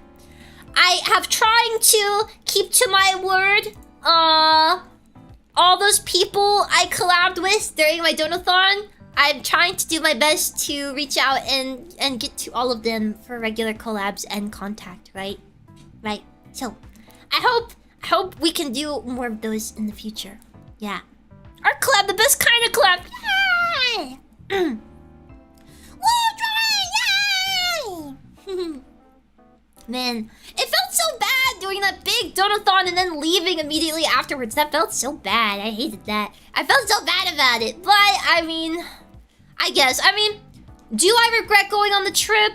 Speaker 1: I have trying to keep to my word. All those people I collabed with during my donathon, I'm trying to do my best to reach out and get to all of them for regular collabs and contact, right? Right. So, I hope we can do more of those in the future. Yeah. Art collab, the best kind of collab. Yay! Yay! Man, it felt so bad doing that big donathon and then leaving immediately afterwards. That felt so bad. I hated that. I felt so bad about it. But, I mean... I guess. I mean, do I regret going on the trip?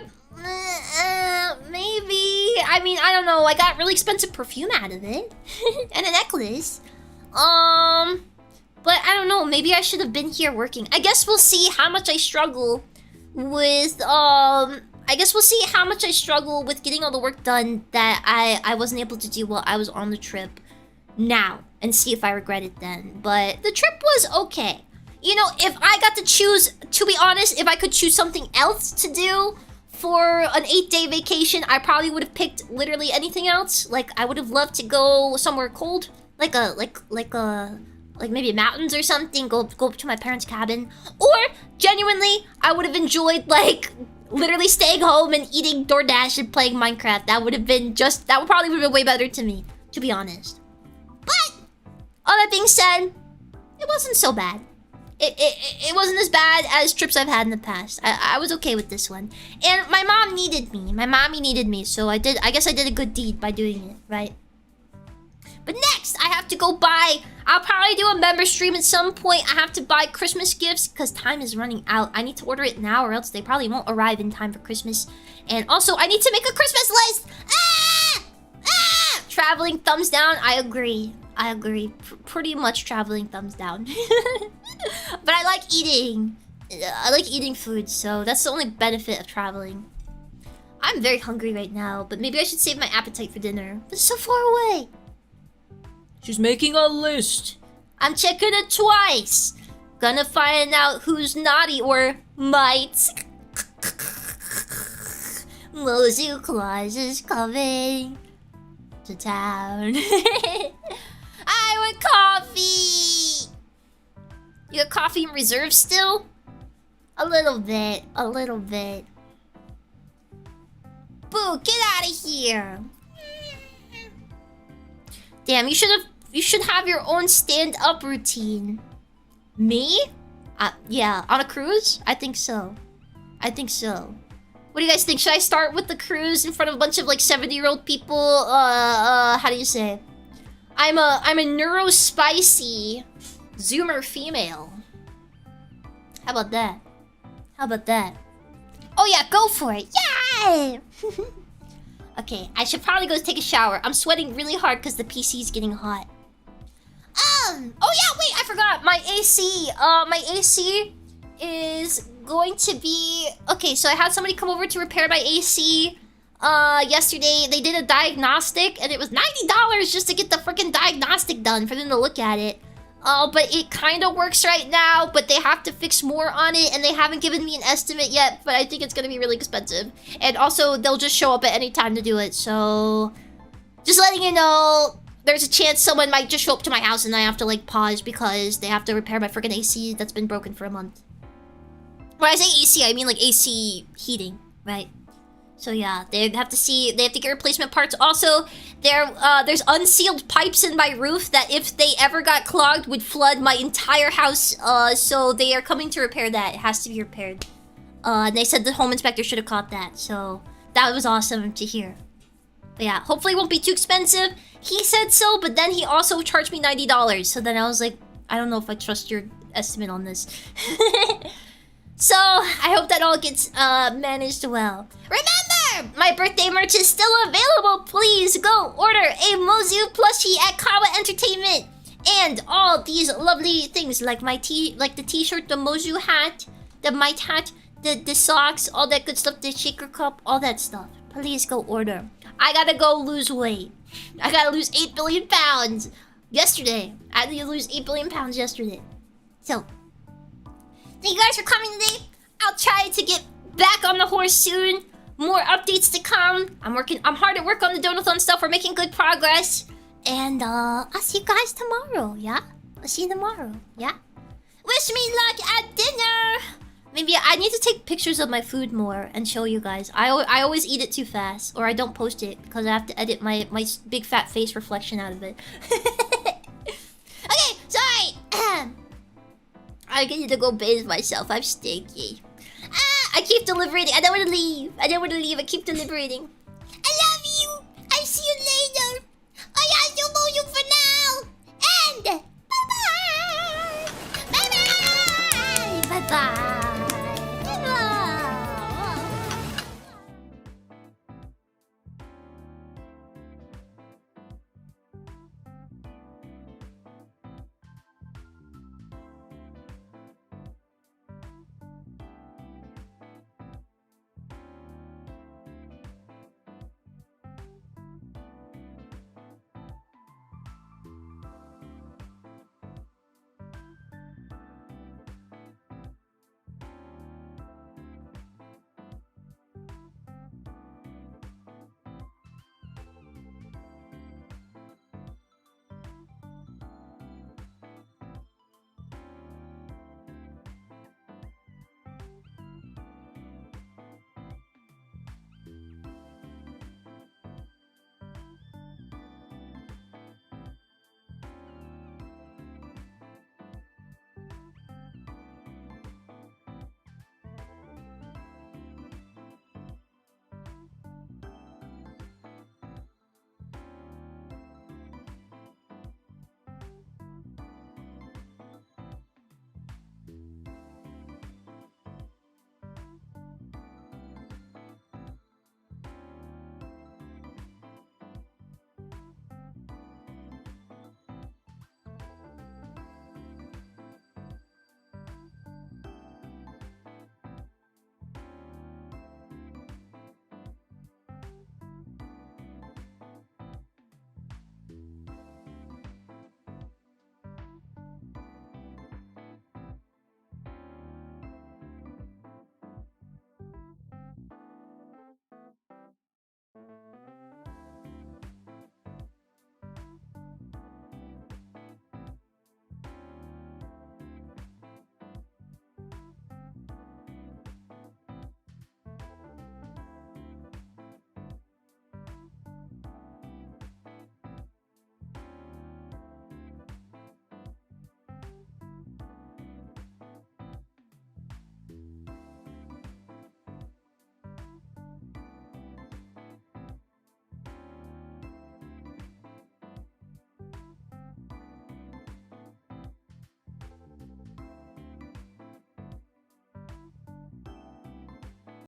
Speaker 1: Maybe. I mean, I don't know. I got really expensive perfume out of it. And a necklace. But I don't know. Maybe I should have been here working. I guess we'll see how much I struggle with, I guess we'll see how much I struggle with getting all the work done that I wasn't able to do while I was on the trip now. And see if I regret it then. But the trip was okay. You know, if I got to choose, to be honest, if I could choose something else to do for an 8-day vacation, I probably would have picked literally anything else. Like, I would have loved to go somewhere cold, like maybe mountains or something. Go up to my parents' cabin, or genuinely, I would have enjoyed like literally staying home and eating DoorDash and playing Minecraft. That would probably would have been way better to me, to be honest. But all that being said, it wasn't so bad. It wasn't as bad as trips I've had in the past. I was okay with this one. And my mom needed me. My mommy needed me. So I guess I did a good deed by doing it, right? But next, I have to go buy... I'll probably do a member stream at some point. I have to buy Christmas gifts because time is running out. I need to order it now or else they probably won't arrive in time for Christmas. And also, I need to make a Christmas list! Ah! Ah! Traveling, thumbs down. I agree. I agree. Pretty much traveling, thumbs down. But I like eating. I like eating food, so that's the only benefit of traveling. I'm very hungry right now, but maybe I should save my appetite for dinner. But it's so far away.
Speaker 2: She's making a list.
Speaker 1: I'm checking it twice. Gonna find out who's naughty or might. Mozzie Claus is coming to town. I want coffee. You got coffee in reserve still? A little bit. Boo, get out of here. Damn, you should have your own stand-up routine. Me? Yeah, on a cruise? I think so. What do you guys think? Should I start with the cruise in front of a bunch of like 70-year-old people? How do you say? I'm a neurospicy Zoomer female. How about that? Oh yeah, go for it. Yay! Okay, I should probably go take a shower. I'm sweating really hard because the PC is getting hot. Oh yeah, wait, I forgot. My AC is going to be... Okay, so I had somebody come over to repair my AC yesterday. They did a diagnostic and it was $90 just to get the freaking diagnostic done for them to look at it. But it kind of works right now, but they have to fix more on it, and they haven't given me an estimate yet, but I think it's gonna be really expensive. And also, they'll just show up at any time to do it, so... Just letting you know, there's a chance someone might just show up to my house and I have to, like, pause because they have to repair my freaking AC that's been broken for a month. When I say AC, I mean, like, AC heating, right? So yeah, they have to get replacement parts. Also, there's unsealed pipes in my roof that if they ever got clogged would flood my entire house. So they are coming to repair that. It has to be repaired. And they said the home inspector should have caught that. So that was awesome to hear. But yeah, hopefully it won't be too expensive. He said so, but then he also charged me $90. So then I was like, I don't know if I trust your estimate on this. So, I hope that all gets managed well. Remember, my birthday merch is still available. Please go order a Mozu plushie at Kawa Entertainment. And all these lovely things like the t-shirt, the Mozu hat, the Might hat, the socks, all that good stuff, the shaker cup, all that stuff. Please go order. I gotta go lose weight. I gotta lose 8 billion pounds. Yesterday. I had to lose 8 billion pounds yesterday. So... Thank you guys for coming today. I'll try to get back on the horse soon. More updates to come. I'm hard at work on the Donathon stuff. We're making good progress. And I'll see you guys tomorrow, yeah? I'll see you tomorrow, yeah? Wish me luck at dinner. Maybe I need to take pictures of my food more and show you guys. I always eat it too fast, or I don't post it because I have to edit my big fat face reflection out of it. Okay, sorry. I need to go bathe myself. I'm stinky. I keep deliberating. I don't want to leave. I keep deliberating.